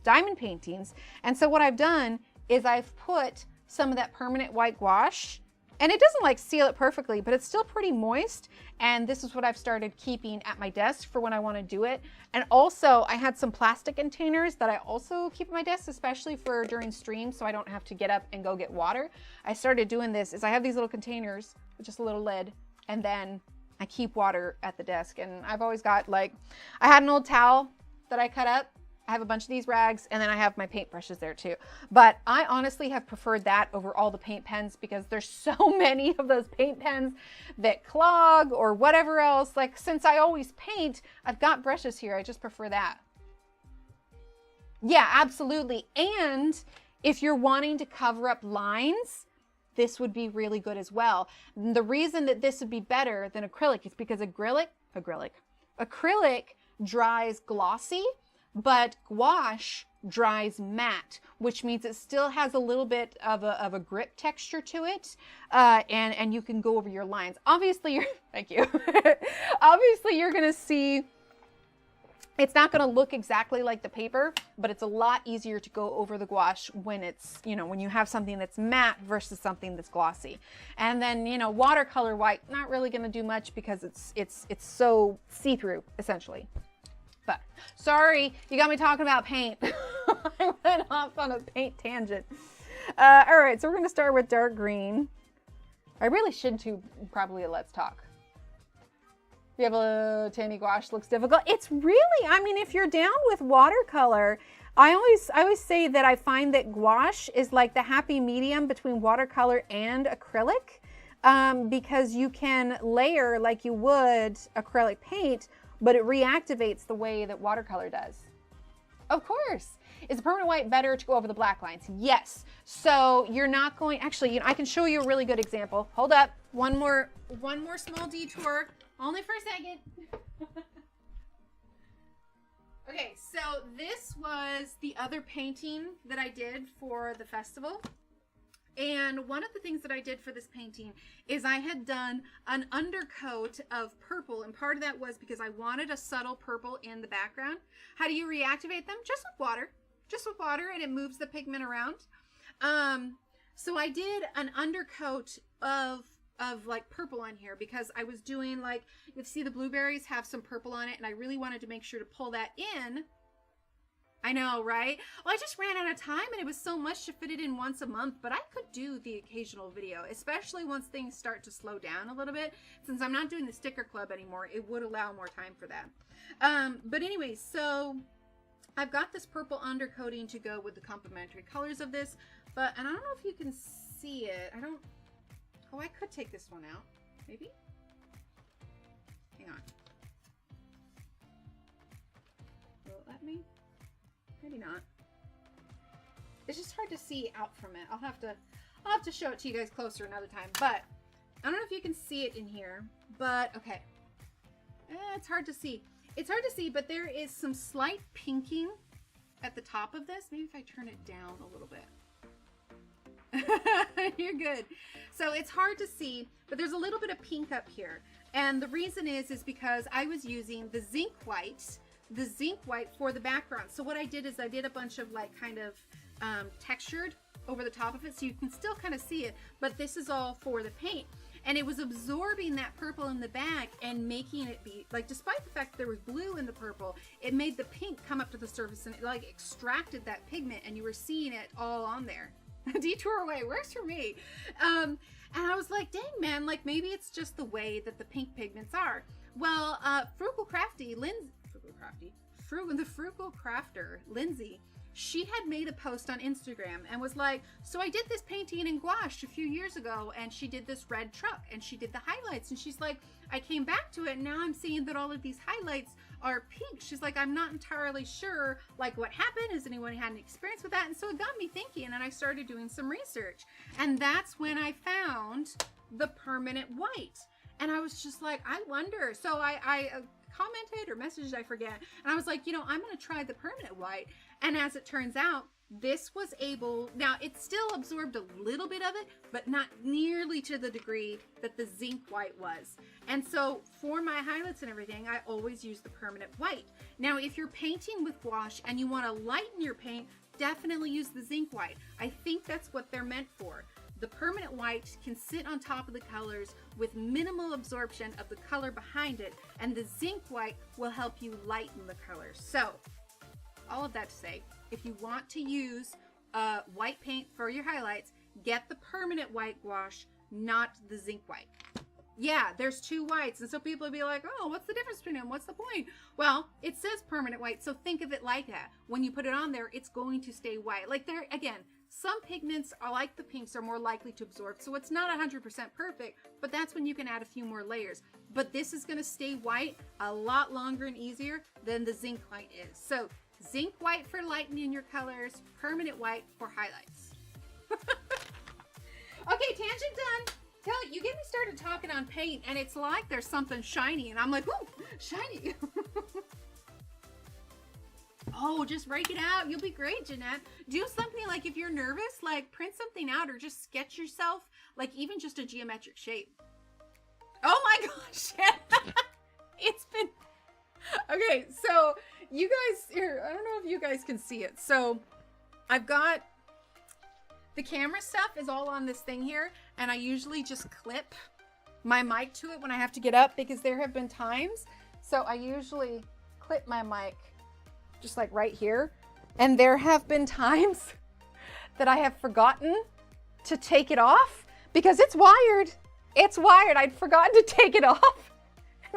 diamond paintings. And so what I've done is I've put some of that permanent white gouache, and it doesn't like seal it perfectly, but it's still pretty moist. And this is what I've started keeping at my desk for when I want to do it. And also I had some plastic containers that I also keep at my desk, especially for during streams, so I don't have to get up and go get water. I started doing this is I have these little containers with just a little lid, and then I keep water at the desk. And I've always got like, I had an old towel that I cut up. I have a bunch of these rags, and then I have my paintbrushes there too. But I honestly have preferred that over all the paint pens because there's so many of those paint pens that clog or whatever else. Like since I always paint, I've got brushes here. I just prefer that. Yeah, absolutely. And if you're wanting to cover up lines, this would be really good as well. And the reason that this would be better than acrylic is because acrylic dries glossy, but gouache dries matte, which means it still has a little bit of a grip texture to it, and you can go over your lines. Obviously, thank you. Obviously, you're gonna see it's not gonna look exactly like the paper, but it's a lot easier to go over the gouache when it's, you know, when you have something that's matte versus something that's glossy. And then, you know, watercolor white, not really gonna do much because it's so see-through, essentially. But sorry, you got me talking about paint. I went off on a paint tangent. All right, so we're gonna start with dark green. I really should do probably a let's talk. You have a tanny gouache looks difficult. It's really, I mean, if you're down with watercolor, I always say that I find that gouache is like the happy medium between watercolor and acrylic, because you can layer like you would acrylic paint, but it reactivates the way that watercolor does. Of course. Is the permanent white better to go over the black lines? Yes. So you're not going, actually, you know, I can show you a really good example. Hold up. One more small detour, only for a second. Okay, so this was the other painting that I did for the festival. And one of the things that I did for this painting is I had done an undercoat of purple, and part of that was because I wanted a subtle purple in the background. How do you reactivate them? Just with water. Just with water, and it moves the pigment around. So I did an undercoat of like purple on here because I was doing like, you see the blueberries have some purple on it, and I really wanted to make sure to pull that in. I know, right? Well, I just ran out of time, and it was so much to fit it in once a month, but I could do the occasional video, especially once things start to slow down a little bit. Since I'm not doing the sticker club anymore, it would allow more time for that. But anyway, so I've got this purple undercoating to go with the complementary colors of this, and I don't know if you can see it. Oh, I could take this one out, maybe? Hang on. Will it let me? Maybe not. It's just hard to see out from it. I'll have to show it to you guys closer another time. But I don't know if you can see it in here. But okay, it's hard to see. It's hard to see, but there is some slight pinking at the top of this. Maybe if I turn it down a little bit. You're good. So it's hard to see, but there's a little bit of pink up here, and the reason is because I was using the zinc white the zinc white for the background. So what I did is I did a bunch of like kind of textured over the top of it, so you can still kind of see it, but this is all for the paint. And it was absorbing that purple in the bag and making it be, like, despite the fact that there was blue in the purple, it made the pink come up to the surface and it like extracted that pigment, and you were seeing it all on there. Detour away, works for me. And I was like, dang man, like maybe it's just the way that the pink pigments are. Well, the Frugal Crafter, Lindsay, she had made a post on Instagram and was like, so I did this painting in gouache a few years ago, and she did this red truck and she did the highlights, and she's like, I came back to it and now I'm seeing that all of these highlights are pink. She's like, I'm not entirely sure like what happened. Has anyone had an experience with that? And so it got me thinking, and I started doing some research, and that's when I found the permanent white. And I was just like, I wonder. So I commented or messaged, I forget, and I was like, you know, I'm gonna try the permanent white. And as it turns out, this was able, now it still absorbed a little bit of it, but not nearly to the degree that the zinc white was. And so for my highlights and everything, I always use the permanent white. Now, if you're painting with gouache and you want to lighten your paint, definitely use the zinc white. I think that's what they're meant for. The permanent white can sit on top of the colors with minimal absorption of the color behind it, and the zinc white will help you lighten the colors. So, all of that to say, if you want to use white paint for your highlights, get the permanent white gouache, not the zinc white. Yeah, there's two whites, and so people will be like, oh, what's the difference between them? What's the point? Well, it says permanent white, so think of it like that. When you put it on there, it's going to stay white. Like there, again, some pigments are like the pinks, are more likely to absorb, so it's not 100% perfect, but that's when you can add a few more layers. But this is going to stay white a lot longer and easier than the zinc white is. So zinc white for lightening your colors, permanent white for highlights. Okay, tangent done. You get me started talking on paint, and it's like there's something shiny, and I'm like, ooh, shiny. Oh, just rake it out. You'll be great, Jeanette. Do something like, if you're nervous, like print something out or just sketch yourself, like even just a geometric shape. Oh my gosh. It's been... Okay, so you guys here, I don't know if you guys can see it. So I've got the camera stuff is all on this thing here, and I usually just clip my mic to it when I have to get up, because there have been times, so I usually clip my mic just like right here, and there have been times that I have forgotten to take it off because it's wired. It's wired. I'd forgotten to take it off.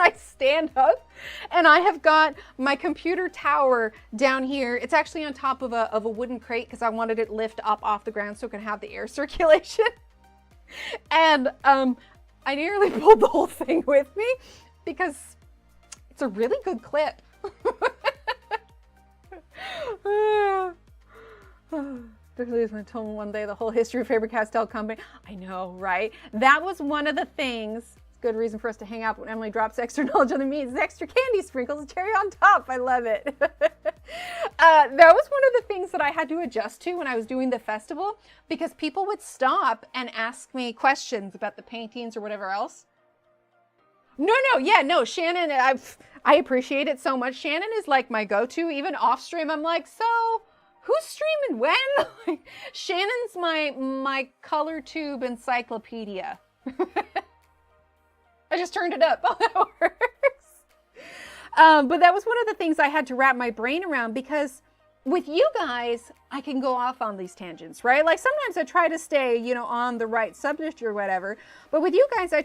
I stand up and I have got my computer tower down here. It's actually on top of a wooden crate because I wanted it lift up off the ground so it can have the air circulation. And I nearly pulled the whole thing with me because it's a really good clip. When I told me one day the whole history of Faber-Castell company. I know, right? That was one of the things. Good reason for us to hang out when Emily drops extra knowledge on the meat. Extra candy sprinkles, cherry on top. I love it. That was one of the things that I had to adjust to when I was doing the festival, because people would stop and ask me questions about the paintings or whatever else. No, Shannon, I appreciate it so much. Shannon is like my go-to. Even off stream, I'm like, so who's streaming when? Shannon's my color tube encyclopedia. I just turned it up. Oh, that works. But that was one of the things I had to wrap my brain around, because with you guys, I can go off on these tangents, right? Like sometimes I try to stay, on the right subject or whatever. But with you guys, I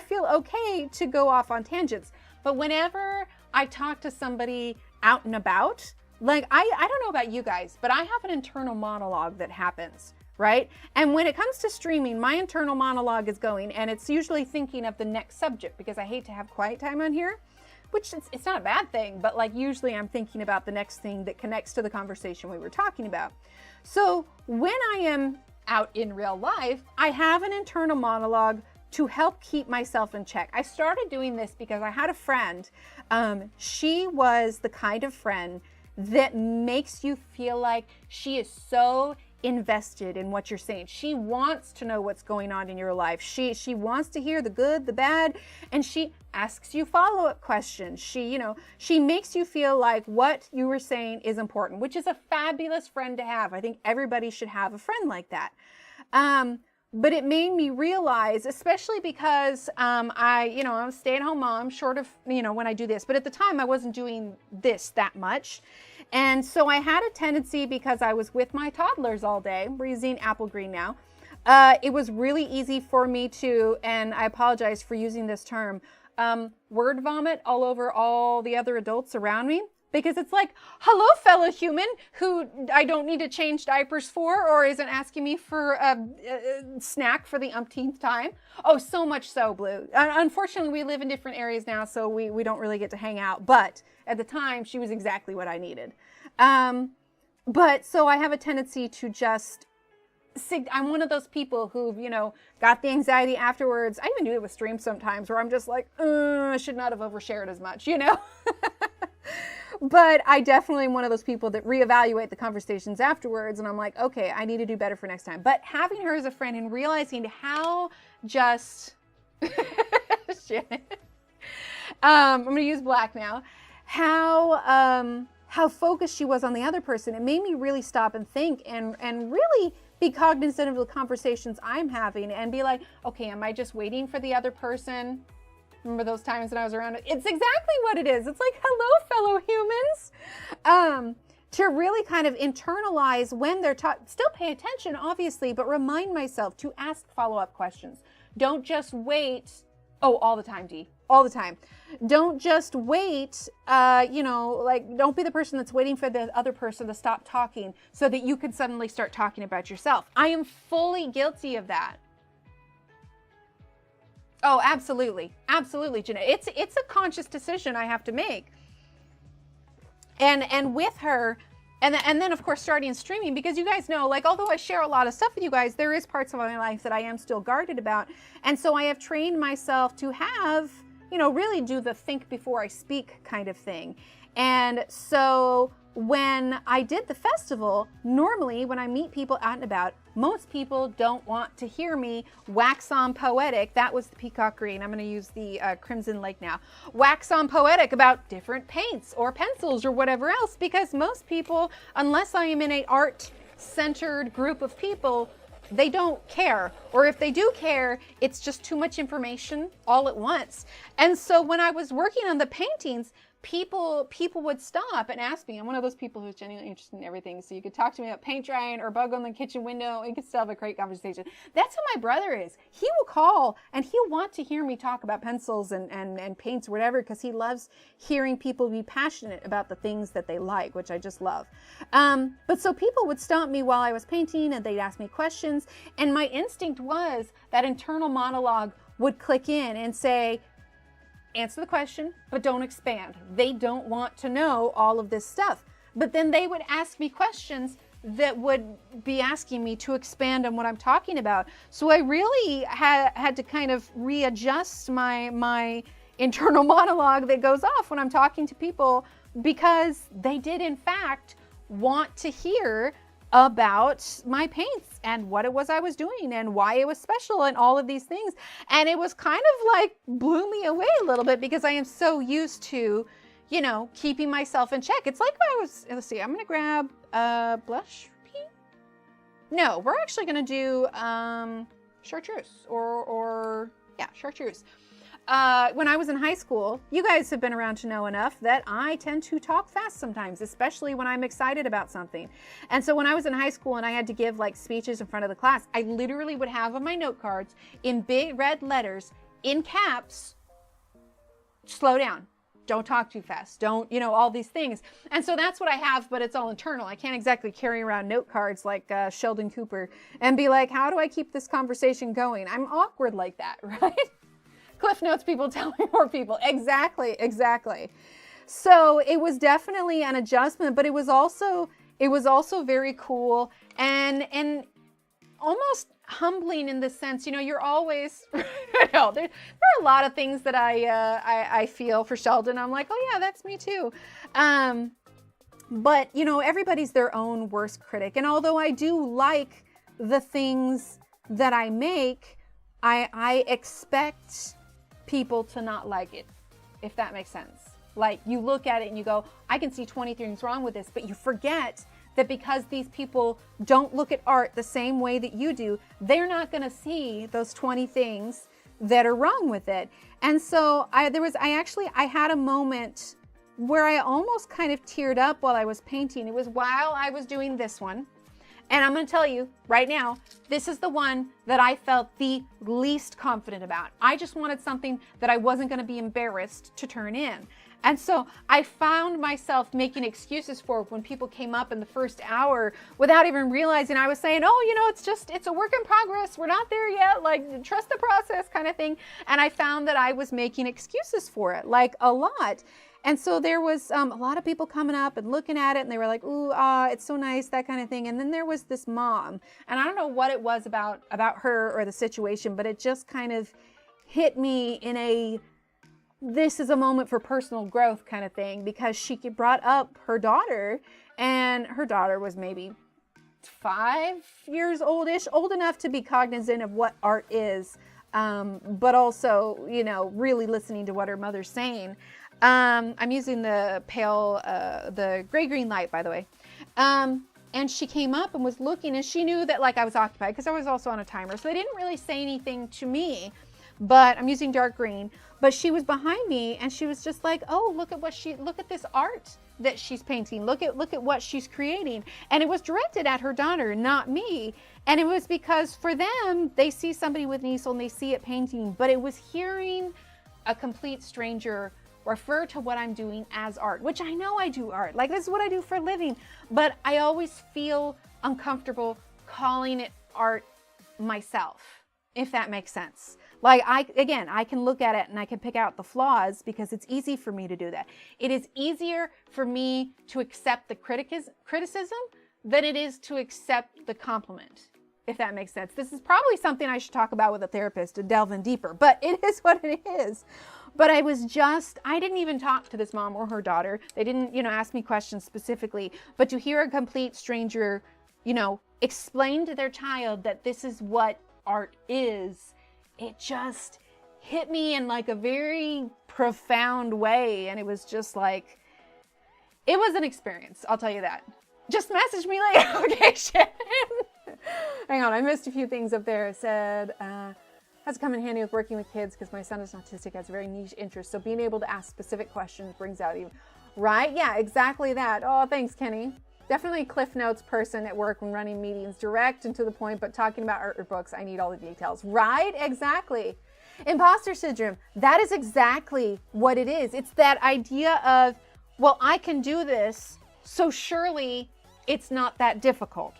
feel okay to go off on tangents. But whenever I talk to somebody out and about, like I don't know about you guys, but I have an internal monologue that happens. Right? And when it comes to streaming, my internal monologue is going, and it's usually thinking of the next subject, because I hate to have quiet time on here, which it's not a bad thing, but like usually I'm thinking about the next thing that connects to the conversation we were talking about. So when I am out in real life, I have an internal monologue to help keep myself in check. I started doing this because I had a friend. She was the kind of friend that makes you feel like she is so invested in what you're saying. She wants to know what's going on in your life. She wants to hear the good, the bad, and she asks you follow-up questions. She makes you feel like what you were saying is important, which is a fabulous friend to have. I think everybody should have a friend like that. But it made me realize, especially because I'm a stay-at-home mom, short of, when I do this. But at the time, I wasn't doing this that much. And so I had a tendency, because I was with my toddlers all day, we're using Apple Green now, it was really easy for me to, and I apologize for using this term, word vomit all over all the other adults around me. Because it's like, hello, fellow human who I don't need to change diapers for or isn't asking me for a snack for the umpteenth time. Oh, so much so, Blue. Unfortunately, we live in different areas now, so we don't really get to hang out. But at the time, she was exactly what I needed. But so I have a tendency to just, I'm one of those people who've, got the anxiety afterwards. I even do it with streams sometimes where I'm just like, I should not have overshared as much, But I definitely am one of those people that reevaluate the conversations afterwards. And I'm like, okay, I need to do better for next time. But having her as a friend and realizing how just, I'm going to use black now, how focused she was on the other person, it made me really stop and think and really be cognizant of the conversations I'm having and be like, okay, am I just waiting for the other person? Remember those times when I was around? It's exactly what it is. It's like, hello, fellow humans. To really kind of internalize when they're still pay attention, obviously, but remind myself to ask follow-up questions. Don't just wait. Oh, all the time, Dee. All the time. Don't just wait, don't be the person that's waiting for the other person to stop talking so that you can suddenly start talking about yourself. I am fully guilty of that. Oh, absolutely. Absolutely, Jeanette. It's a conscious decision I have to make. And with her, and then of course starting streaming, because you guys know, although I share a lot of stuff with you guys, there is parts of my life that I am still guarded about. And so I have trained myself to have, really do the think before I speak kind of thing. And so when I did the festival, normally when I meet people out and about, most people don't want to hear me wax on poetic. That was the peacock green. I'm going to use the crimson lake now. Wax on poetic about different paints or pencils or whatever else, because most people, unless I am in an art-centered group of people, they don't care. Or if they do care, it's just too much information all at once. And so when I was working on the paintings, people would stop and ask me. I'm one of those people who's genuinely interested in everything. So you could talk to me about paint drying or bug on the kitchen window. We could still have a great conversation. That's how my brother is. He will call and he'll want to hear me talk about pencils and paints or whatever, because he loves hearing people be passionate about the things that they like, which I just love. But so people would stop me while I was painting and they'd ask me questions. And my instinct was that internal monologue would click in and say, answer the question, but don't expand. They don't want to know all of this stuff. But then they would ask me questions that would be asking me to expand on what I'm talking about. So I really had to kind of readjust my internal monologue that goes off when I'm talking to people, because they did in fact want to hear about my paints and what it was I was doing and why it was special and all of these things. And it was kind of blew me away a little bit, because I am so used to, keeping myself in check. It's like let's see, I'm going to grab blush pea. No, we're actually going to do chartreuse or chartreuse. When I was in high school, you guys have been around to know enough that I tend to talk fast sometimes, especially when I'm excited about something. And so when I was in high school and I had to give speeches in front of the class, I literally would have on my note cards in big red letters, in caps, slow down. Don't talk too fast. Don't, all these things. And so that's what I have, but it's all internal. I can't exactly carry around note cards like Sheldon Cooper and be like, how do I keep this conversation going? I'm awkward like that, right? Cliff notes people, tell me more people. Exactly. So it was definitely an adjustment, but it was also very cool and almost humbling in the sense, you're always, there are a lot of things that I feel for Sheldon. I'm like, oh yeah, that's me too. But, you know, everybody's their own worst critic. And although I do like the things that I make, I expect people to not like it, if that makes sense. Like, you look at it and you go, I can see 20 things wrong with this, but you forget that because these people don't look at art the same way that you do, they're not going to see those 20 things that are wrong with it. And so I had a moment where I almost kind of teared up while I was painting. It was while I was doing this one. And I'm going to tell you right now, this is the one that I felt the least confident about. I just wanted something that I wasn't going to be embarrassed to turn in. And so I found myself making excuses for when people came up in the first hour without even realizing I was saying, oh, you know, it's a work in progress. We're not there yet. Like, trust the process kind of thing. And I found that I was making excuses for it, like a lot. And so there was a lot of people coming up and looking at it, and they were like, ooh, it's so nice, that kind of thing. And then there was this mom, and I don't know what it was about her or the situation, but it just kind of hit me in a, this is a moment for personal growth kind of thing, because she brought up her daughter, and her daughter was maybe 5 years oldish, old enough to be cognizant of what art is, but also, you know, really listening to what her mother's saying. I'm using the pale, the gray-green light, by the way. And she came up and was looking, and she knew that, like, I was occupied because I was also on a timer. So they didn't really say anything to me, but I'm using dark green. But she was behind me, and she was just like, oh, look at this art that she's painting. Look at what she's creating. And it was directed at her daughter, not me. And it was because for them, they see somebody with an easel and they see it painting, but it was hearing a complete stranger refer to what I'm doing as art, which I know I do art. Like, this is what I do for a living, but I always feel uncomfortable calling it art myself, if that makes sense. Like, I can look at it and I can pick out the flaws because it's easy for me to do that. It is easier for me to accept the criticism than it is to accept the compliment, if that makes sense. This is probably something I should talk about with a therapist to delve in deeper, but it is what it is. But I didn't even talk to this mom or her daughter. They didn't, ask me questions specifically. But to hear a complete stranger, explain to their child that this is what art is, it just hit me in like a very profound way. And it was just like, it was an experience. I'll tell you that. Just message me later. Okay, Shannon. Hang on, I missed a few things up there. It said, has come in handy with working with kids because my son is autistic, has a very niche interest. So being able to ask specific questions brings out even, right? Yeah, exactly that. Oh, thanks, Kenny. Definitely a Cliff Notes person at work when running meetings, direct and to the point, but talking about art or books, I need all the details. Right? Exactly. Imposter syndrome. That is exactly what it is. It's that idea of, well, I can do this, so surely it's not that difficult.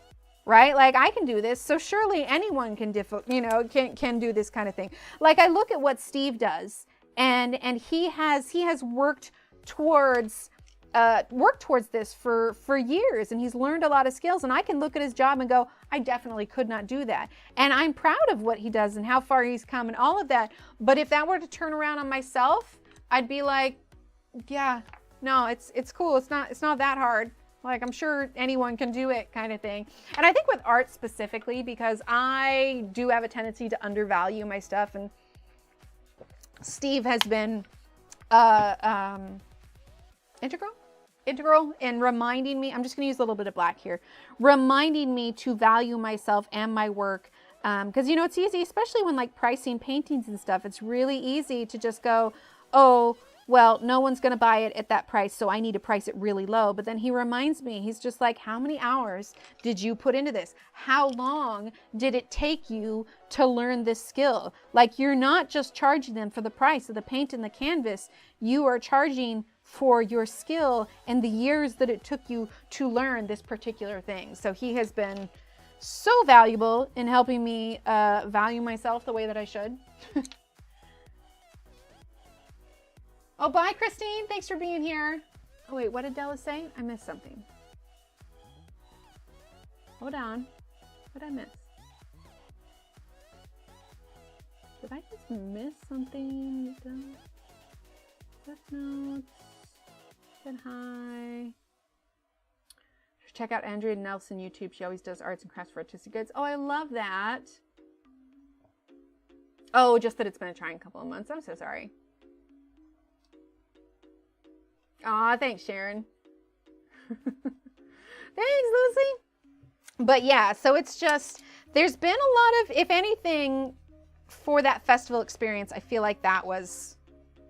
Right? Like, I can do this, so surely anyone can do this kind of thing. Like, I look at what Steve does, and he has worked towards this for years, and he's learned a lot of skills, and I can look at his job and go, I definitely could not do that. And I'm proud of what he does and how far he's come and all of that. But if that were to turn around on myself, I'd be like, yeah, no, it's cool. It's not that hard. Like, I'm sure anyone can do it kind of thing. And I think with art specifically, because I do have a tendency to undervalue my stuff, and Steve has been integral in reminding me, I'm just going to use a little bit of black here, reminding me to value myself and my work. Because, it's easy, especially when like pricing paintings and stuff, it's really easy to just go, oh, well, no one's going to buy it at that price, so I need to price it really low. But then he reminds me, he's just like, how many hours did you put into this? How long did it take you to learn this skill? Like, you're not just charging them for the price of the paint and the canvas. You are charging for your skill and the years that it took you to learn this particular thing. So he has been so valuable in helping me value myself the way that I should. Oh, bye, Christine. Thanks for being here. Oh, wait, what did Della say? I missed something. Hold on. What did I miss? Did I just miss something? Cliff Notes. Said hi. Check out Andrea Nelson YouTube. She always does arts and crafts for artistic goods. Oh, I love that. Oh, just that it's been a trying couple of months. I'm so sorry. Aw, thanks, Sharon. Thanks, Lucy. But yeah, so it's just, there's been a lot of, if anything, for that festival experience, I feel like that was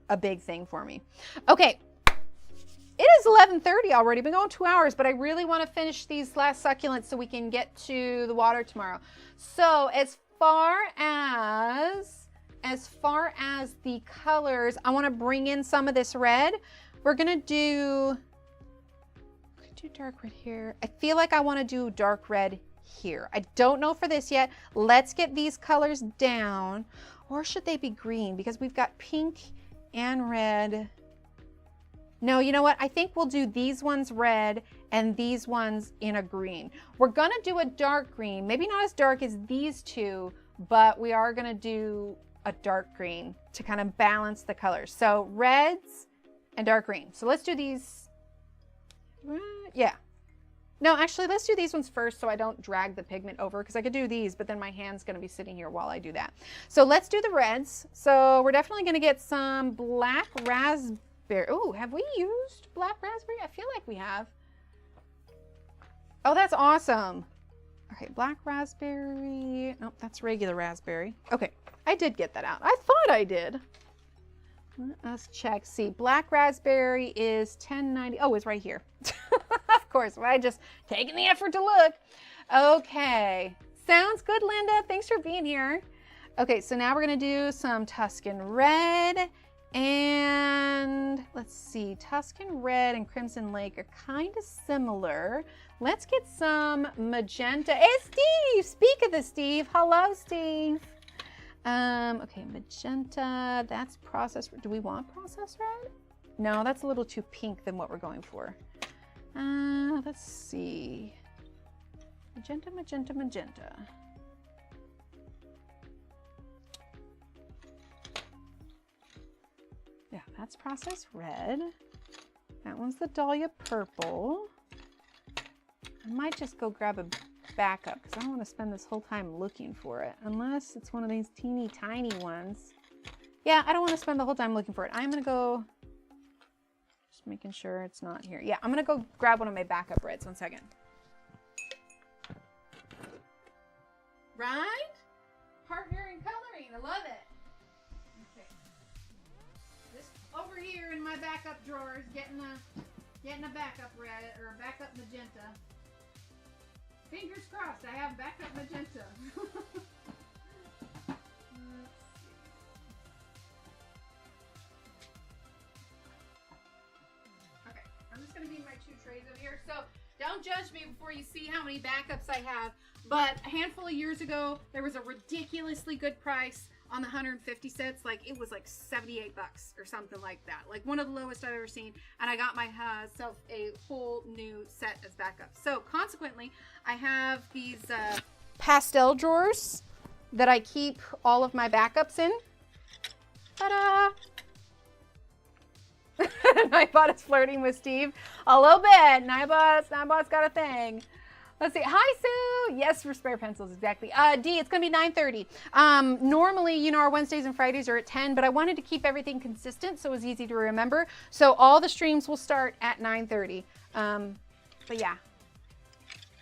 a big thing for me. Okay. It is 11:30 already. Been going 2 hours, but I really want to finish these last succulents so we can get to the water tomorrow. So as far as the colors, I want to bring in some of this red. We're gonna do dark red here. I feel like I want to do dark red here. I don't know for this yet. Let's get these colors down, or should they be green? Because we've got pink and red. No, you know what? I think we'll do these ones red and these ones in a green. We're gonna do a dark green, maybe not as dark as these two, but we are gonna do a dark green to kind of balance the colors. So reds and dark green. So let's do these. Yeah. No, actually, let's do these ones first so I don't drag the pigment over, because I could do these, but then my hand's gonna be sitting here while I do that. So let's do the reds. So we're definitely gonna get some black raspberry. Oh, have we used black raspberry? I feel like we have. Oh, that's awesome. Okay, black raspberry. Oh, that's regular raspberry. Okay, I did get that out. I thought I did. Let us check. See, black raspberry is $10.90. Oh, it's right here. Of course, I just taking the effort to look. Okay, sounds good, Linda. Thanks for being here. Okay, so now we're gonna do some Tuscan red. And let's see, Tuscan red and Crimson Lake are kind of similar. Let's get some magenta. Hey, Steve, speak of this, Steve. Hello, Steve. Okay, magenta, that's processed. Do we want processed red? No, that's a little too pink than what we're going for. Let's see. Magenta, magenta, magenta. Yeah, that's processed red. That one's the Dahlia purple. I might just go grab a backup because I don't want to spend this whole time looking for it. Unless it's one of these teeny tiny ones. Yeah, I don't want to spend the whole time looking for it. I'm going to go, just making sure it's not here. Yeah, I'm going to go grab one of my backup reds. 1 second. Right? Partner in coloring. I love it. Over here in my backup drawers, getting a backup red or a backup magenta. Fingers crossed, I have backup magenta. Okay, I'm just gonna need my 2 trays over here. So don't judge me before you see how many backups I have. But a handful of years ago, there was a ridiculously good price on the 150 sets. Like it was like 78 bucks or something like that. Like one of the lowest I've ever seen. And I got myself a whole new set as backup. So consequently, I have these pastel drawers that I keep all of my backups in. Ta-da! Nightbot is flirting with Steve a little bit. Nightbot's got a thing. Let's see. Hi, Sue. Yes, for spare pencils, exactly. D, it's going to be 9:30. Normally, you know, our Wednesdays and Fridays are at 10, but I wanted to keep everything consistent so it was easy to remember. So all the streams will start at 9:30. But yeah,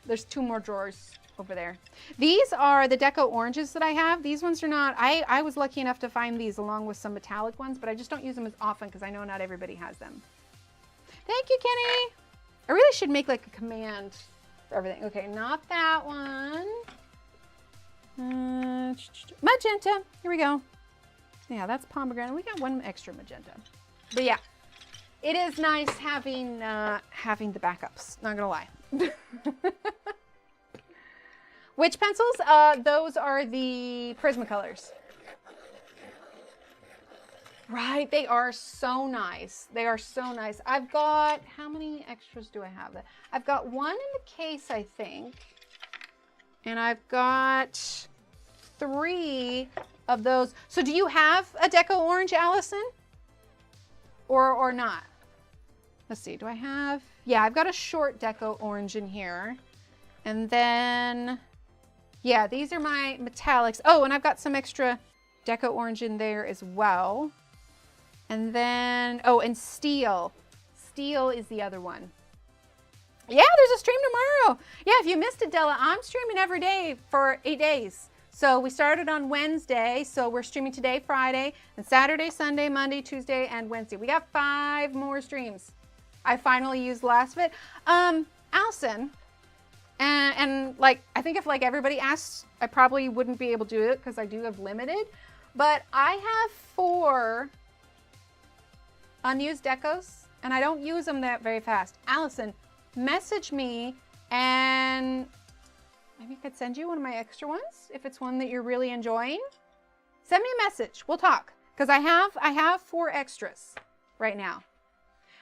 there's 2 more drawers over there. These are the Deco oranges that I have. These ones are not, I was lucky enough to find these along with some metallic ones, but I just don't use them as often because I know not everybody has them. Thank you, Kenny. I really should make like a command for everything. Okay, not that one. Magenta. Here we go. Yeah, that's pomegranate. We got 1 extra magenta. But yeah, it is nice having having the backups. Not gonna lie. Which pencils? Those are the Prismacolors. Right, they are so nice. They are so nice. I've got, how many extras do I have? I've got 1 in the case, I think. And I've got 3 of those. So do you have a Deco Orange, Allison? Or not? Let's see, do I have? yeah, I've got a short deco orange in here. And then, yeah, these are my metallics. Oh, and I've got some extra deco orange in there as well. And then, oh, and steel. Steel is the other one. Yeah, there's a stream tomorrow. Yeah, if you missed it, Della, I'm streaming every day for 8 days. So we started on Wednesday, so we're streaming today, Friday, and Saturday, Sunday, Monday, Tuesday, and Wednesday. We got 5 more streams. I finally used the last of it. Allison, and like, I think if like everybody asked, I probably wouldn't be able to do it because I do have limited, but I have 4 unused decos, and I don't use them that very fast. Allison, message me, and maybe I could send you one of my extra ones if it's one that you're really enjoying. Send me a message. We'll talk, because I have 4 extras right now.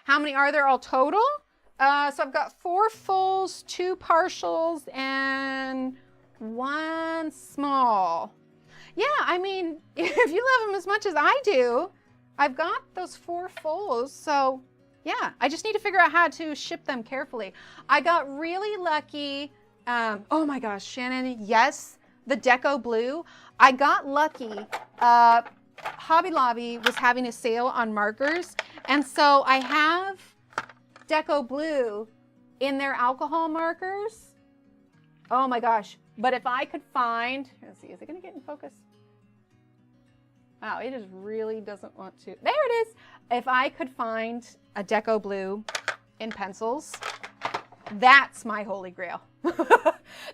How many are there all total? So I've got 4 fulls, 2 partials, and 1 small. Yeah, I mean, if you love them as much as I do, I've got those 4 fulls, so yeah, I just need to figure out how to ship them carefully. I got really lucky. Oh my gosh, Shannon, yes, the Deco Blue. I got lucky. Hobby Lobby was having a sale on markers, and so I have Deco Blue in their alcohol markers. Oh my gosh, but if I could find, let's see, is it gonna get in focus? Wow, it just really doesn't want to. There it is. If I could find a Deco Blue in pencils, that's my holy grail.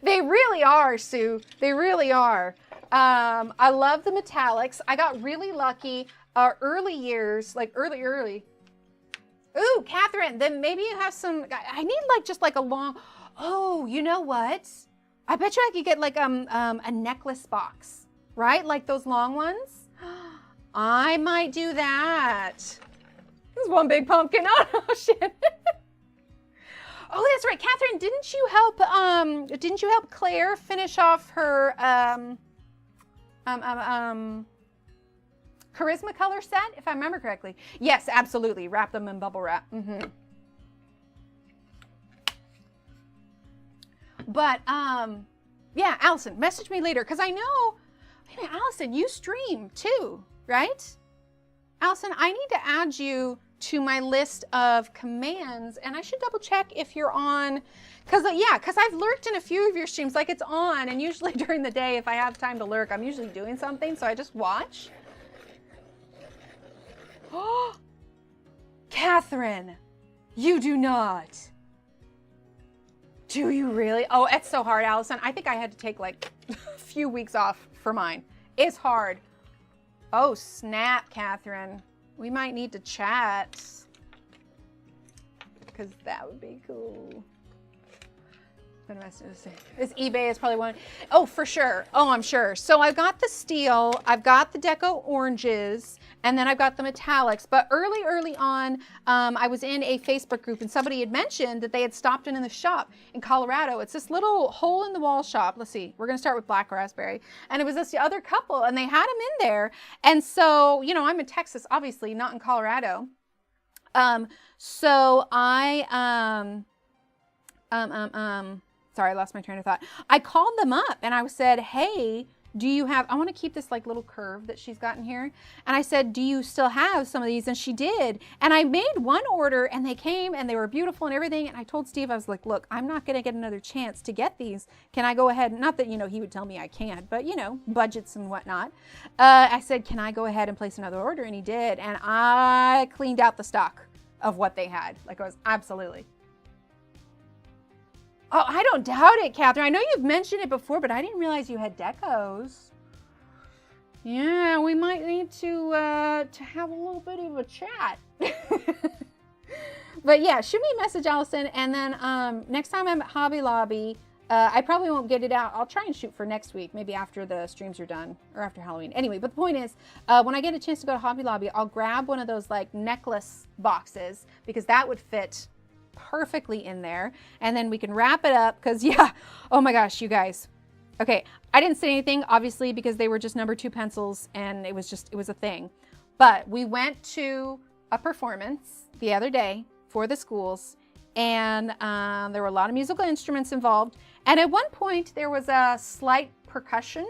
They really are, Sue. They really are. I love the metallics. I got really lucky early years, like early. Ooh, Catherine, then maybe you have some, I need like just like a long, oh, you know what? I bet you I could get like a necklace box, right? Like those long ones. I might do that. This is one big pumpkin. Oh shit. Oh, that's right, Catherine. Didn't you help Claire finish off her charisma color set, if I remember correctly? Yes, absolutely. Wrap them in bubble wrap. But yeah, Allison, message me later because I know. Hey, Allison, you stream too, right? Allison, I need to add you to my list of commands, and I should double check if you're on, because I've lurked in a few of your streams, like it's on, and usually during the day, if I have time to lurk, I'm usually doing something, so I just watch. Oh, Catherine, you do not. Do you really? Oh, it's so hard, Allison. I think I had to take like a few weeks off for mine. It's hard. Oh, snap, Catherine. We might need to chat because that would be cool. This eBay is probably one. Oh, for sure. Oh, I'm sure. So I've got the steel, I've got the Deco oranges, and then I've got the metallics. But early on, I was in a Facebook group and somebody had mentioned that they had stopped in the shop in Colorado. It's this little hole in the wall shop. Let's see. We're going to start with Black Raspberry. And it was this other couple and they had them in there. And so, you know, I'm in Texas, obviously, not in Colorado. So I, sorry, I lost my train of thought. I called them up and I said, hey, do you have, I want to keep this like little curve that she's got in here. And I said, do you still have some of these? And she did. And I made one order and they came and they were beautiful and everything. And I told Steve, I was like, look, I'm not going to get another chance to get these. Can I go ahead? Not that, you know, he would tell me I can't, but you know, budgets and whatnot. I said, can I go ahead and place another order? And he did. And I cleaned out the stock of what they had. Like I was absolutely. Oh, I don't doubt it, Catherine. I know you've mentioned it before, but I didn't realize you had decos. Yeah, we might need to have a little bit of a chat. But yeah, shoot me a message, Allison, and then next time I'm at Hobby Lobby, I probably won't get it out. I'll try and shoot for next week, maybe after the streams are done or after Halloween. Anyway, but the point is, when I get a chance to go to Hobby Lobby, I'll grab one of those like necklace boxes because that would fit perfectly in there, and then we can wrap it up because yeah, oh my gosh, you guys. Okay, I didn't say anything obviously because they were just number 2 pencils and it was a thing, but we went to a performance the other day for the schools and there were a lot of musical instruments involved. And at one point, there was a slight percussion.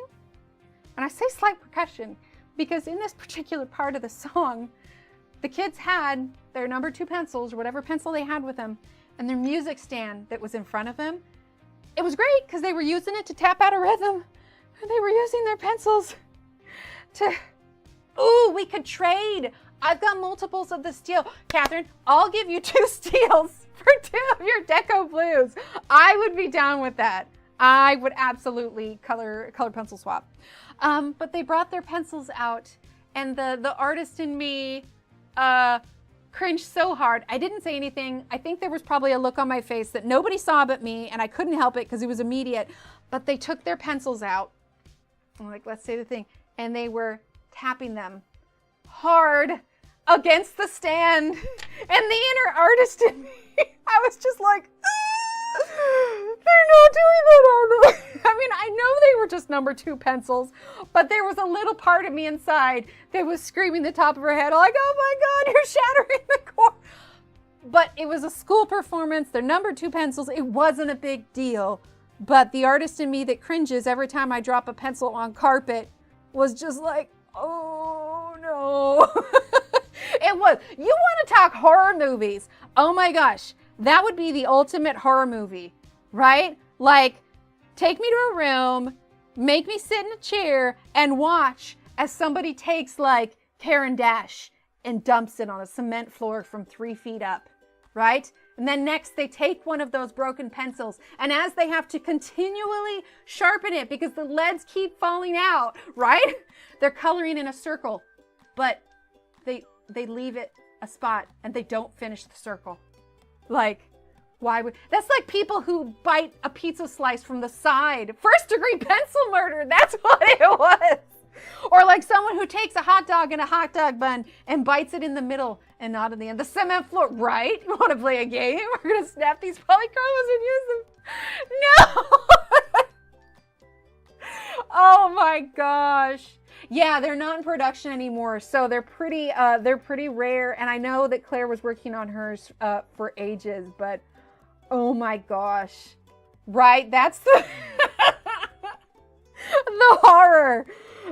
And I say slight percussion because in this particular part of the song, the kids had their number 2 pencils, or whatever pencil they had with them, and their music stand that was in front of them. It was great because they were using it to tap out a rhythm, and they were using their pencils to, ooh, we could trade. I've got multiples of the steel. Catherine, I'll give you 2 steels for 2 of your deco blues. I would be down with that. I would absolutely color pencil swap. But they brought their pencils out, and the artist in me cringed so hard. I didn't say anything. I think there was probably a look on my face that nobody saw but me, and I couldn't help it because it was immediate. But they took their pencils out. I'm like, let's say the thing. And they were tapping them hard against the stand. And the inner artist in me, I was just like, they're not doing that on the I mean, I know they were just number 2 pencils, but there was a little part of me inside that was screaming the top of her head, like, oh my God, you're shattering the core. But it was a school performance. They're number 2 pencils. It wasn't a big deal. But the artist in me that cringes every time I drop a pencil on carpet was just like, oh no. It was. You want to talk horror movies? Oh my gosh. That would be the ultimate horror movie, right? Like, take me to a room, make me sit in a chair, and watch as somebody takes, like, Karen Dash and dumps it on a cement floor from 3 feet up, right? And then next, they take one of those broken pencils, and as they have to continually sharpen it because the leads keep falling out, right? They're coloring in a circle, but they leave it a spot, and they don't finish the circle. Like, why would... That's like people who bite a pizza slice from the side. First-degree pencil murder. That's what it was. Or like someone who takes a hot dog and a hot dog bun and bites it in the middle and not in the end. The cement floor, right? You want to play a game? We're going to snap these polychromos and use them. No! Oh my gosh. Yeah, they're not in production anymore, so they're pretty rare. And I know that Claire was working on hers for ages, but oh my gosh, right? That's the the horror.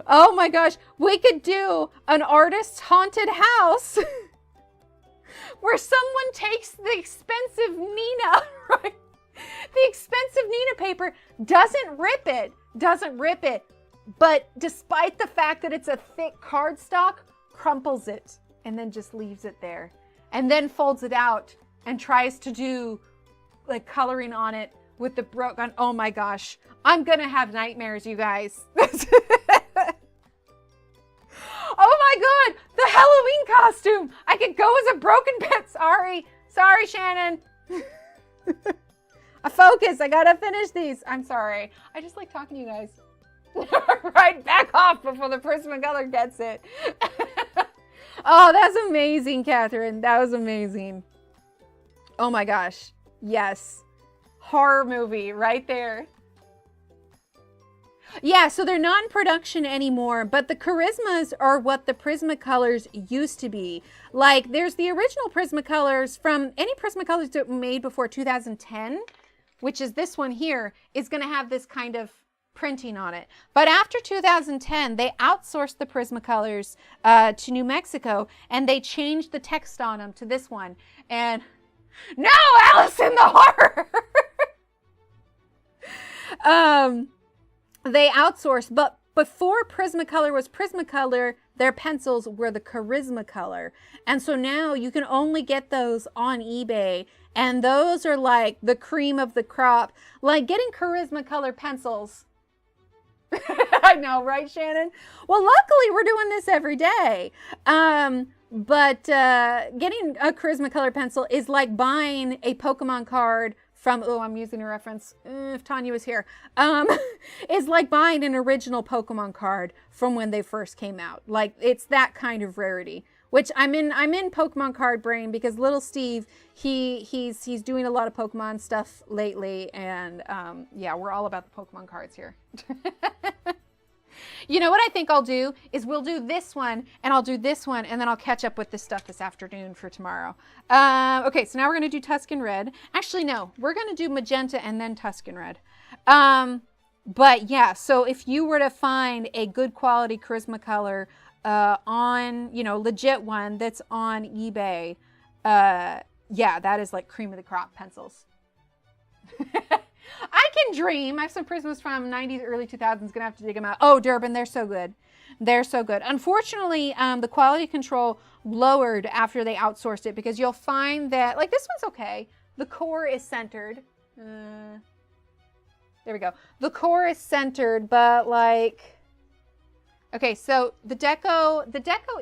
Oh my gosh, we could do an artist's haunted house where someone takes the expensive Nina, right? The expensive Nina paper, doesn't rip it. But despite the fact that it's a thick cardstock, crumples it and then just leaves it there. And then folds it out and tries to do like coloring on it with the broken. Oh my gosh. I'm going to have nightmares, you guys. Oh my God. The Halloween costume. I could go as a broken pet. Sorry, Shannon. Focus. I got to finish these. I'm sorry. I just like talking to you guys. Right, back off before the Prismacolor gets it. Oh, that's amazing, Catherine. That was amazing. Oh my gosh. Yes. Horror movie right there. Yeah, so they're not in production anymore, but the Charismas are what the Prismacolors used to be. Like, there's the original Prismacolors from any Prismacolors that were made before 2010, which is this one here, is going to have this kind of printing on it. But after 2010, they outsourced the Prismacolors to New Mexico, and they changed the text on them to this one. And no, Allison, the horror! They outsourced, but before Prismacolor was Prismacolor, their pencils were the Charismacolor. And so now you can only get those on eBay, and those are like the cream of the crop. Like getting Charismacolor pencils. I know, right, Shannon? Well, luckily we're doing this every day. But getting a Charismacolor pencil is like buying a Pokemon card from, oh, I'm using a reference, if Tanya was here, is like buying an original Pokemon card from when they first came out. Like, it's that kind of rarity, which I'm in Pokemon card brain because little Steve, he's doing a lot of Pokemon stuff lately, and yeah, we're all about the Pokemon cards here. You know what I think I'll do is we'll do this one and I'll do this one and then I'll catch up with this stuff this afternoon for tomorrow. Okay, so now we're going to do Tuscan Red. Actually, no, we're going to do magenta and then Tuscan Red. But yeah, so if you were to find a good quality charisma color on, you know, legit one that's on eBay, yeah, that is like cream of the crop pencils. I can dream. I have some prisms from 90s, early 2000s. Gonna have to dig them out. Oh, Durban, they're so good. They're so good. Unfortunately, the quality control lowered after they outsourced it because you'll find that, like, this one's okay. The core is centered. There we go. The core is centered, but like, okay, so the deco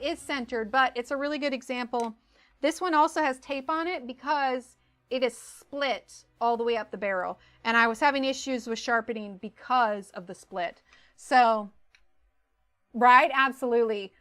is centered, but it's a really good example. This one also has tape on it because it is split all the way up the barrel. And I was having issues with sharpening because of the split. So, right? Absolutely.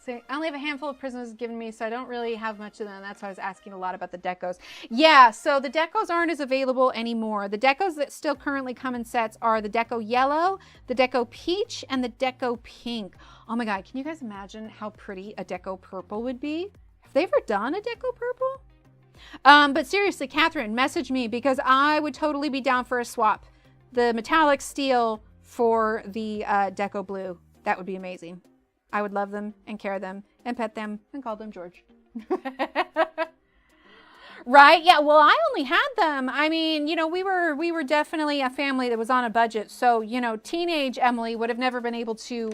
So I only have a handful of prisms given me, so I don't really have much of them. That's why I was asking a lot about the decos. Yeah, so the decos aren't as available anymore. The decos that still currently come in sets are the deco yellow, the deco peach, and the deco pink. Oh my God, can you guys imagine how pretty a deco purple would be? Have they ever done a deco purple? But seriously, Catherine, message me because I would totally be down for a swap. The metallic steel for the deco blue. That would be amazing. I would love them and care them and pet them and call them George. Right? Yeah, well, I only had them. I mean, you know, we were definitely a family that was on a budget. So, you know, teenage Emily would have never been able to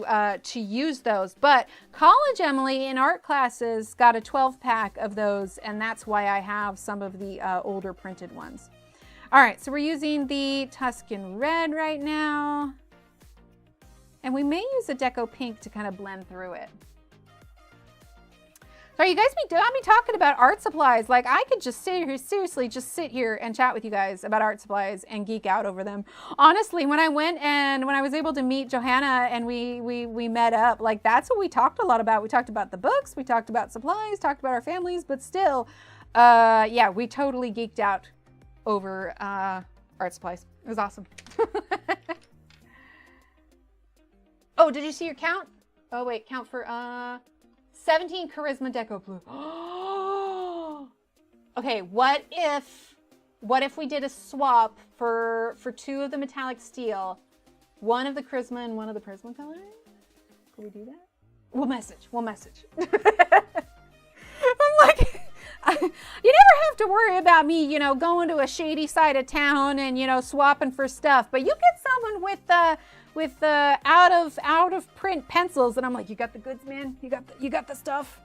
use those. But college Emily in art classes got a 12-pack of those, and that's why I have some of the older printed ones. All right, so we're using the Tuscan Red right now. And we may use a deco pink to kind of blend through it. So you guys got me talking about art supplies. Like I could just sit here, seriously, just sit here and chat with you guys about art supplies and geek out over them. Honestly, when I went and when I was able to meet Johanna and we met up, like that's what we talked a lot about. We talked about the books, we talked about supplies, talked about our families, but still, yeah, we totally geeked out over art supplies. It was awesome. Oh, did you see your count? Oh, wait, count for 17 Charisma Deco Blue. Okay, what if we did a swap for 2 of the metallic steel, 1 of the Charisma and 1 of the Prisma color? Could we do that? We'll message. I'm like, you never have to worry about me, you know, going to a shady side of town and, you know, swapping for stuff. But you get someone with out of print pencils, and I'm like, you got the goods, man. You got the stuff.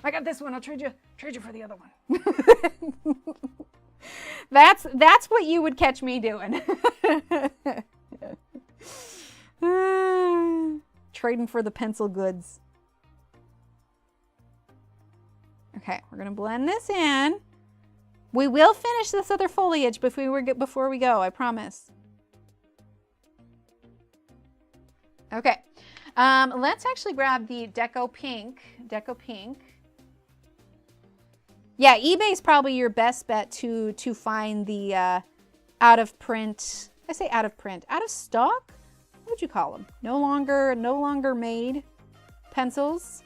I got this one. I'll trade you for the other one. That's what you would catch me doing. Trading for the pencil goods. Okay, we're gonna blend this in. We will finish this other foliage before we go, I promise. Okay, let's actually grab the Deco Pink. Yeah, eBay's probably your best bet to find the out of print. I say out of print, out of stock. What would you call them? No longer made pencils.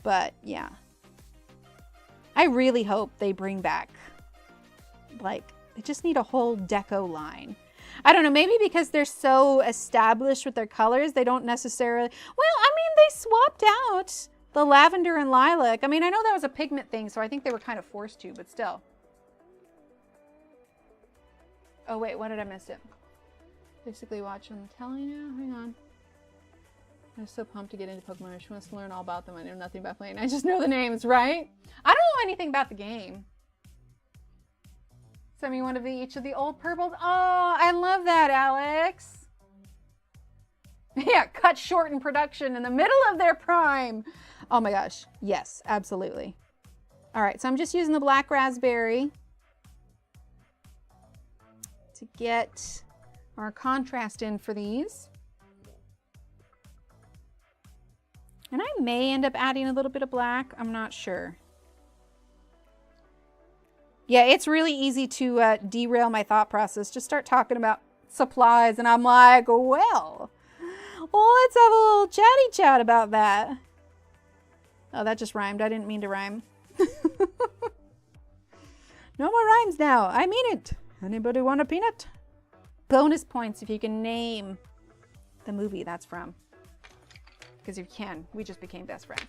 But yeah, I really hope they bring back, like, they just need a whole deco line. I don't know, maybe because they're so established with their colors, they don't necessarily, well, I mean, they swapped out the lavender and lilac. I mean, I know that was a pigment thing, so I think they were kind of forced to, but still. Oh wait, what did I miss it? Basically watching, I'm telling you, hang on. I'm so pumped to get into Pokemon. I just want to learn all about them. I know nothing about playing. I just know the names, right? I don't know anything about the game. Send me one of each of the old purples. Oh, I love that, Alex. Yeah, cut short in production in the middle of their prime. Oh my gosh. Yes, absolutely. All right, so I'm just using the black raspberry to get our contrast in for these. And I may end up adding a little bit of black. I'm not sure. Yeah, it's really easy to derail my thought process. Just start talking about supplies and I'm like, well, let's have a little chatty chat about that. Oh, that just rhymed. I didn't mean to rhyme. No more rhymes now. I mean it. Anybody want a peanut? Bonus points if you can name the movie that's from. Because if you can, we just became best friends.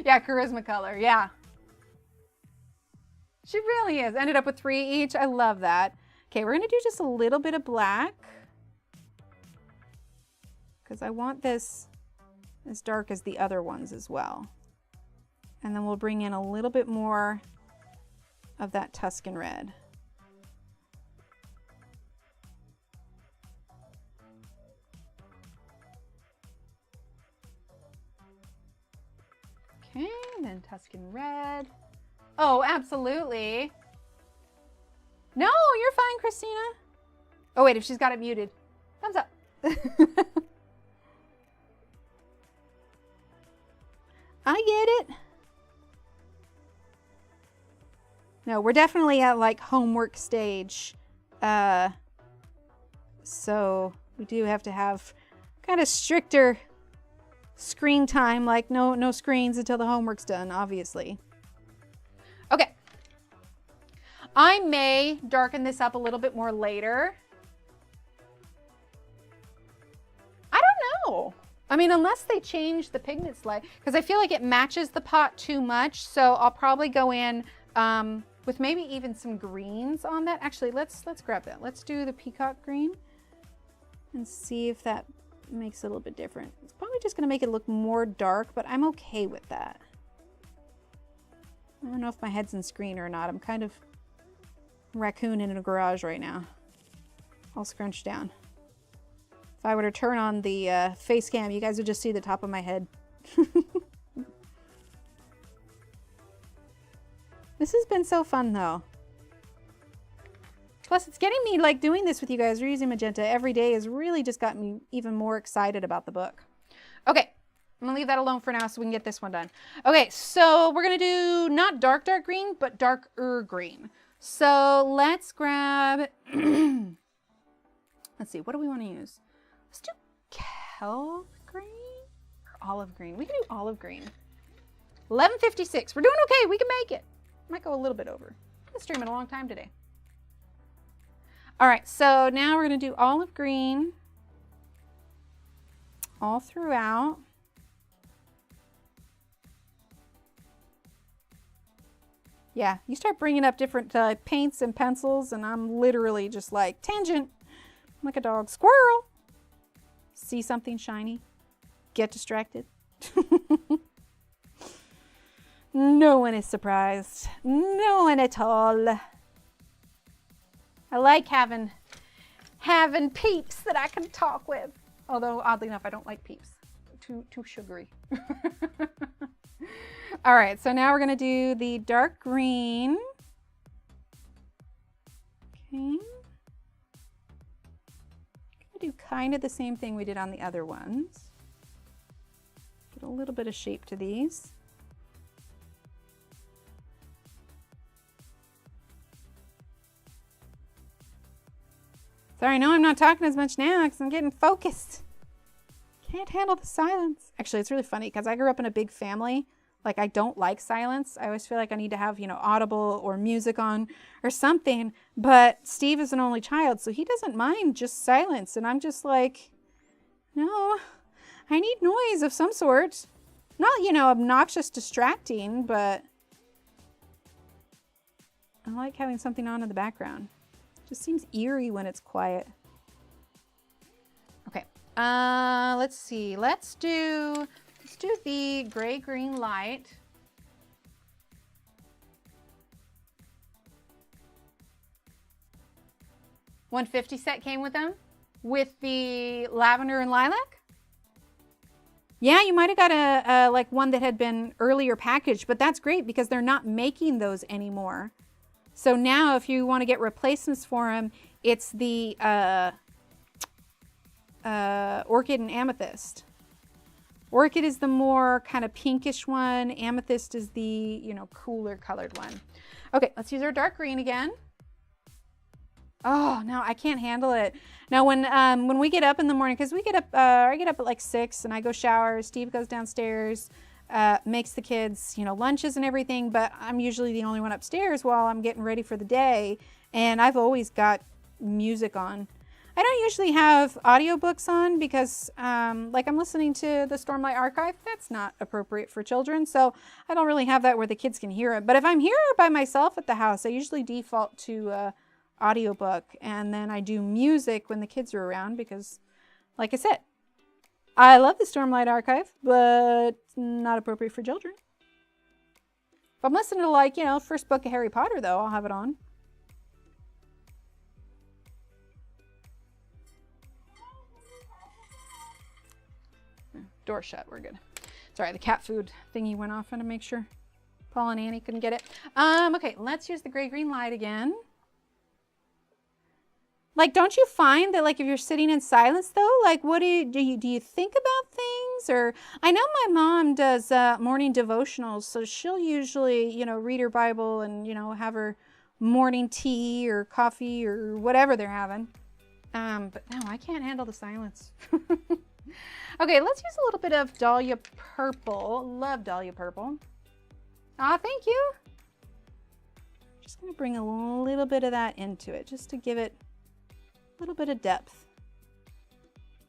Yeah, charisma color. Yeah. She really is. Ended up with 3 each. I love that. Okay, we're going to do just a little bit of black. Because I want this as dark as the other ones as well. And then we'll bring in a little bit more of that Tuscan red. Okay, then Tuscan red. Oh, absolutely. No, you're fine, Christina. Oh, wait, if she's got it muted. Thumbs up. I get it. No, we're definitely at like homework stage. So we do have to have kind of stricter screen time, like no screens until the homework's done, obviously. Okay. I may darken this up a little bit more later. I don't know. I mean, unless they change the pigment slight, because I feel like it matches the pot too much. So I'll probably go in with maybe even some greens on that. Actually, let's grab that. Let's do the peacock green and see if that makes it a little bit different. It's probably just going to make it look more dark, but I'm okay with that. I don't know if my head's in screen or not. I'm kind of raccoon in a garage right now. All scrunched down. If I were to turn on the face cam, you guys would just see the top of my head. This has been so fun though. Plus it's getting me like doing this with you guys, using magenta every day has really just got me even more excited about the book. Okay, I'm gonna leave that alone for now so we can get this one done. Okay, so we're gonna do not dark green, but darker green. So let's grab, let's see, what do we want to use? Let's do kelp green or olive green. We can do olive green. 11:56. We're doing okay. We can make it. Might go a little bit over. I've been streaming a long time today. All right, so now we're going to do olive green all throughout. Yeah, you start bringing up different paints and pencils, and I'm literally just like, tangent. I'm like a dog. Squirrel. See something shiny. Get distracted. No one is surprised. No one at all. I like having peeps that I can talk with. Although, oddly enough, I don't like peeps. Too sugary. All right, so now we're going to do the dark green. Okay. I'm going to do kind of the same thing we did on the other ones. Get a little bit of shape to these. Sorry, no, I'm not talking as much now because I'm getting focused. Can't handle the silence. Actually, it's really funny because I grew up in a big family. Like, I don't like silence. I always feel like I need to have, you know, Audible or music on or something. But Steve is an only child, so he doesn't mind just silence. And I'm just like, no, I need noise of some sort. Not, you know, obnoxious, distracting, but I like having something on in the background. Just seems eerie when it's quiet. Okay, let's see. Let's do the gray-green light. $150 set came with them, with the lavender and lilac. Yeah, you might have got a like one that had been earlier packaged, but that's great because they're not making those anymore. So now if you want to get replacements for them, it's the orchid and amethyst. Orchid is the more kind of pinkish one. Amethyst is the, you know, cooler colored one. Okay, let's use our dark green again. Oh, no, I can't handle it. Now, when we get up in the morning, because we get up, I get up at like 6 and I go shower. Steve goes downstairs, makes the kids, you know, lunches and everything, but I'm usually the only one upstairs while I'm getting ready for the day. And I've always got music on. I don't usually have audiobooks on because, like, I'm listening to the Stormlight Archive. That's not appropriate for children, so I don't really have that where the kids can hear it. But if I'm here by myself at the house, I usually default to audiobook, and then I do music when the kids are around because, like I said, I love the Stormlight Archive, but not appropriate for children. If I'm listening to, like, you know, first book of Harry Potter, though, I'll have it on. Door shut, we're good. Sorry, the cat food thingy went off. I had to make sure Paul and Annie couldn't get it. Okay, let's use the gray-green light again. Like, don't you find that, like, if you're sitting in silence, though, like, what do you think about things? Or I know my mom does morning devotionals, so she'll usually, you know, read her Bible and, you know, have her morning tea or coffee or whatever they're having. But no, I can't handle the silence. Okay, let's use a little bit of Dahlia Purple. Love Dahlia Purple. Aw, thank you. Just gonna bring a little bit of that into it, just to give it a little bit of depth.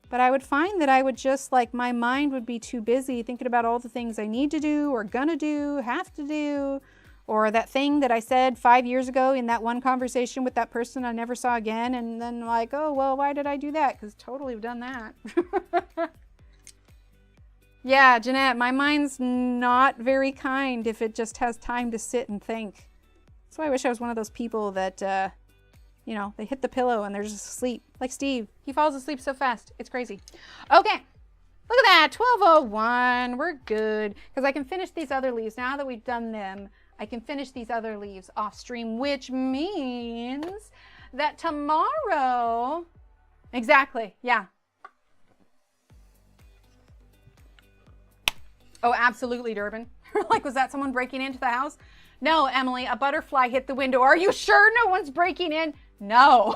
But I would find that I would just, like, my mind would be too busy thinking about all the things I need to do or gonna do, have to do, or that thing that I said 5 years ago in that one conversation with that person I never saw again, and then like, oh, well, why did I do that? Because totally have done that. Yeah, Jeanette, my mind's not very kind if it just has time to sit and think. That's why I wish I was one of those people that, you know, they hit the pillow and they're just asleep. Like Steve, he falls asleep so fast. It's crazy. Okay, look at that, 12:01, we're good. Because I can finish these other leaves. Now that we've done them, I can finish these other leaves off stream, which means that tomorrow, exactly, yeah. Oh, absolutely, Durbin. Like, was that someone breaking into the house? No, Emily, a butterfly hit the window. Are you sure no one's breaking in? No.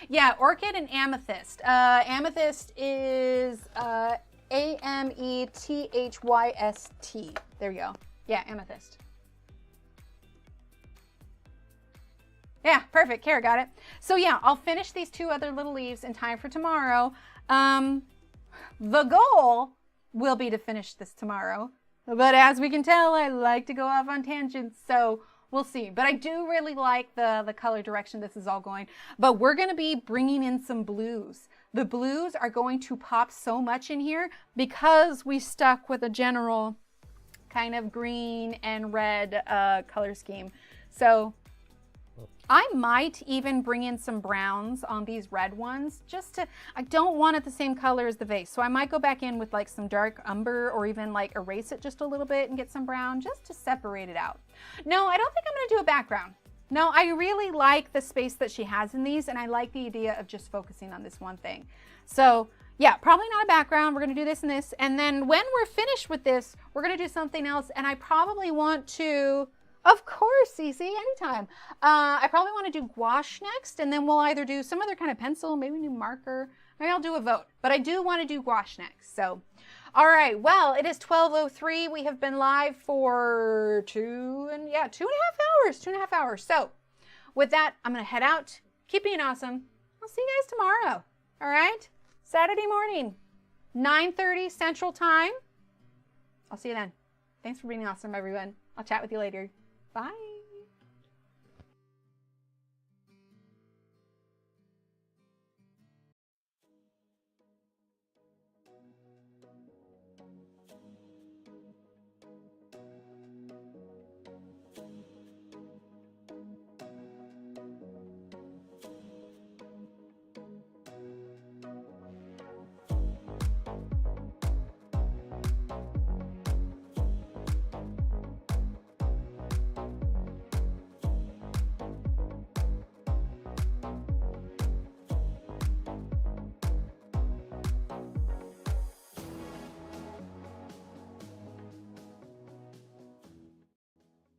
Yeah, orchid and amethyst. Amethyst is A-M-E-T-H-Y-S-T. There you go. Yeah, amethyst. Yeah, perfect. Kara got it. So yeah, I'll finish these two other little leaves in time for tomorrow. The goal will be to finish this tomorrow. But as we can tell, I like to go off on tangents, so we'll see. But I do really like the color direction this is all going. But we're going to be bringing in some blues. The blues are going to pop so much in here because we stuck with a general kind of green and red color scheme. So I might even bring in some browns on these red ones just to, I don't want it the same color as the vase. So I might go back in with like some dark umber or even like erase it just a little bit and get some brown just to separate it out. No, I don't think I'm gonna do a background. No, I really like the space that she has in these and I like the idea of just focusing on this one thing. So yeah, probably not a background. We're gonna do this and this. And then when we're finished with this, we're gonna do something else. And I probably want to, of course, Cece, anytime. I probably want to do gouache next, and then we'll either do some other kind of pencil, maybe do marker. Maybe I'll do a vote, but I do want to do gouache next. So, all right, well, it is 12:03. We have been live for 2.5 hours. So, with that, I'm going to head out. Keep being awesome. I'll see you guys tomorrow. All right? Saturday morning, 9:30 Central Time. I'll see you then. Thanks for being awesome, everyone. I'll chat with you later. Bye.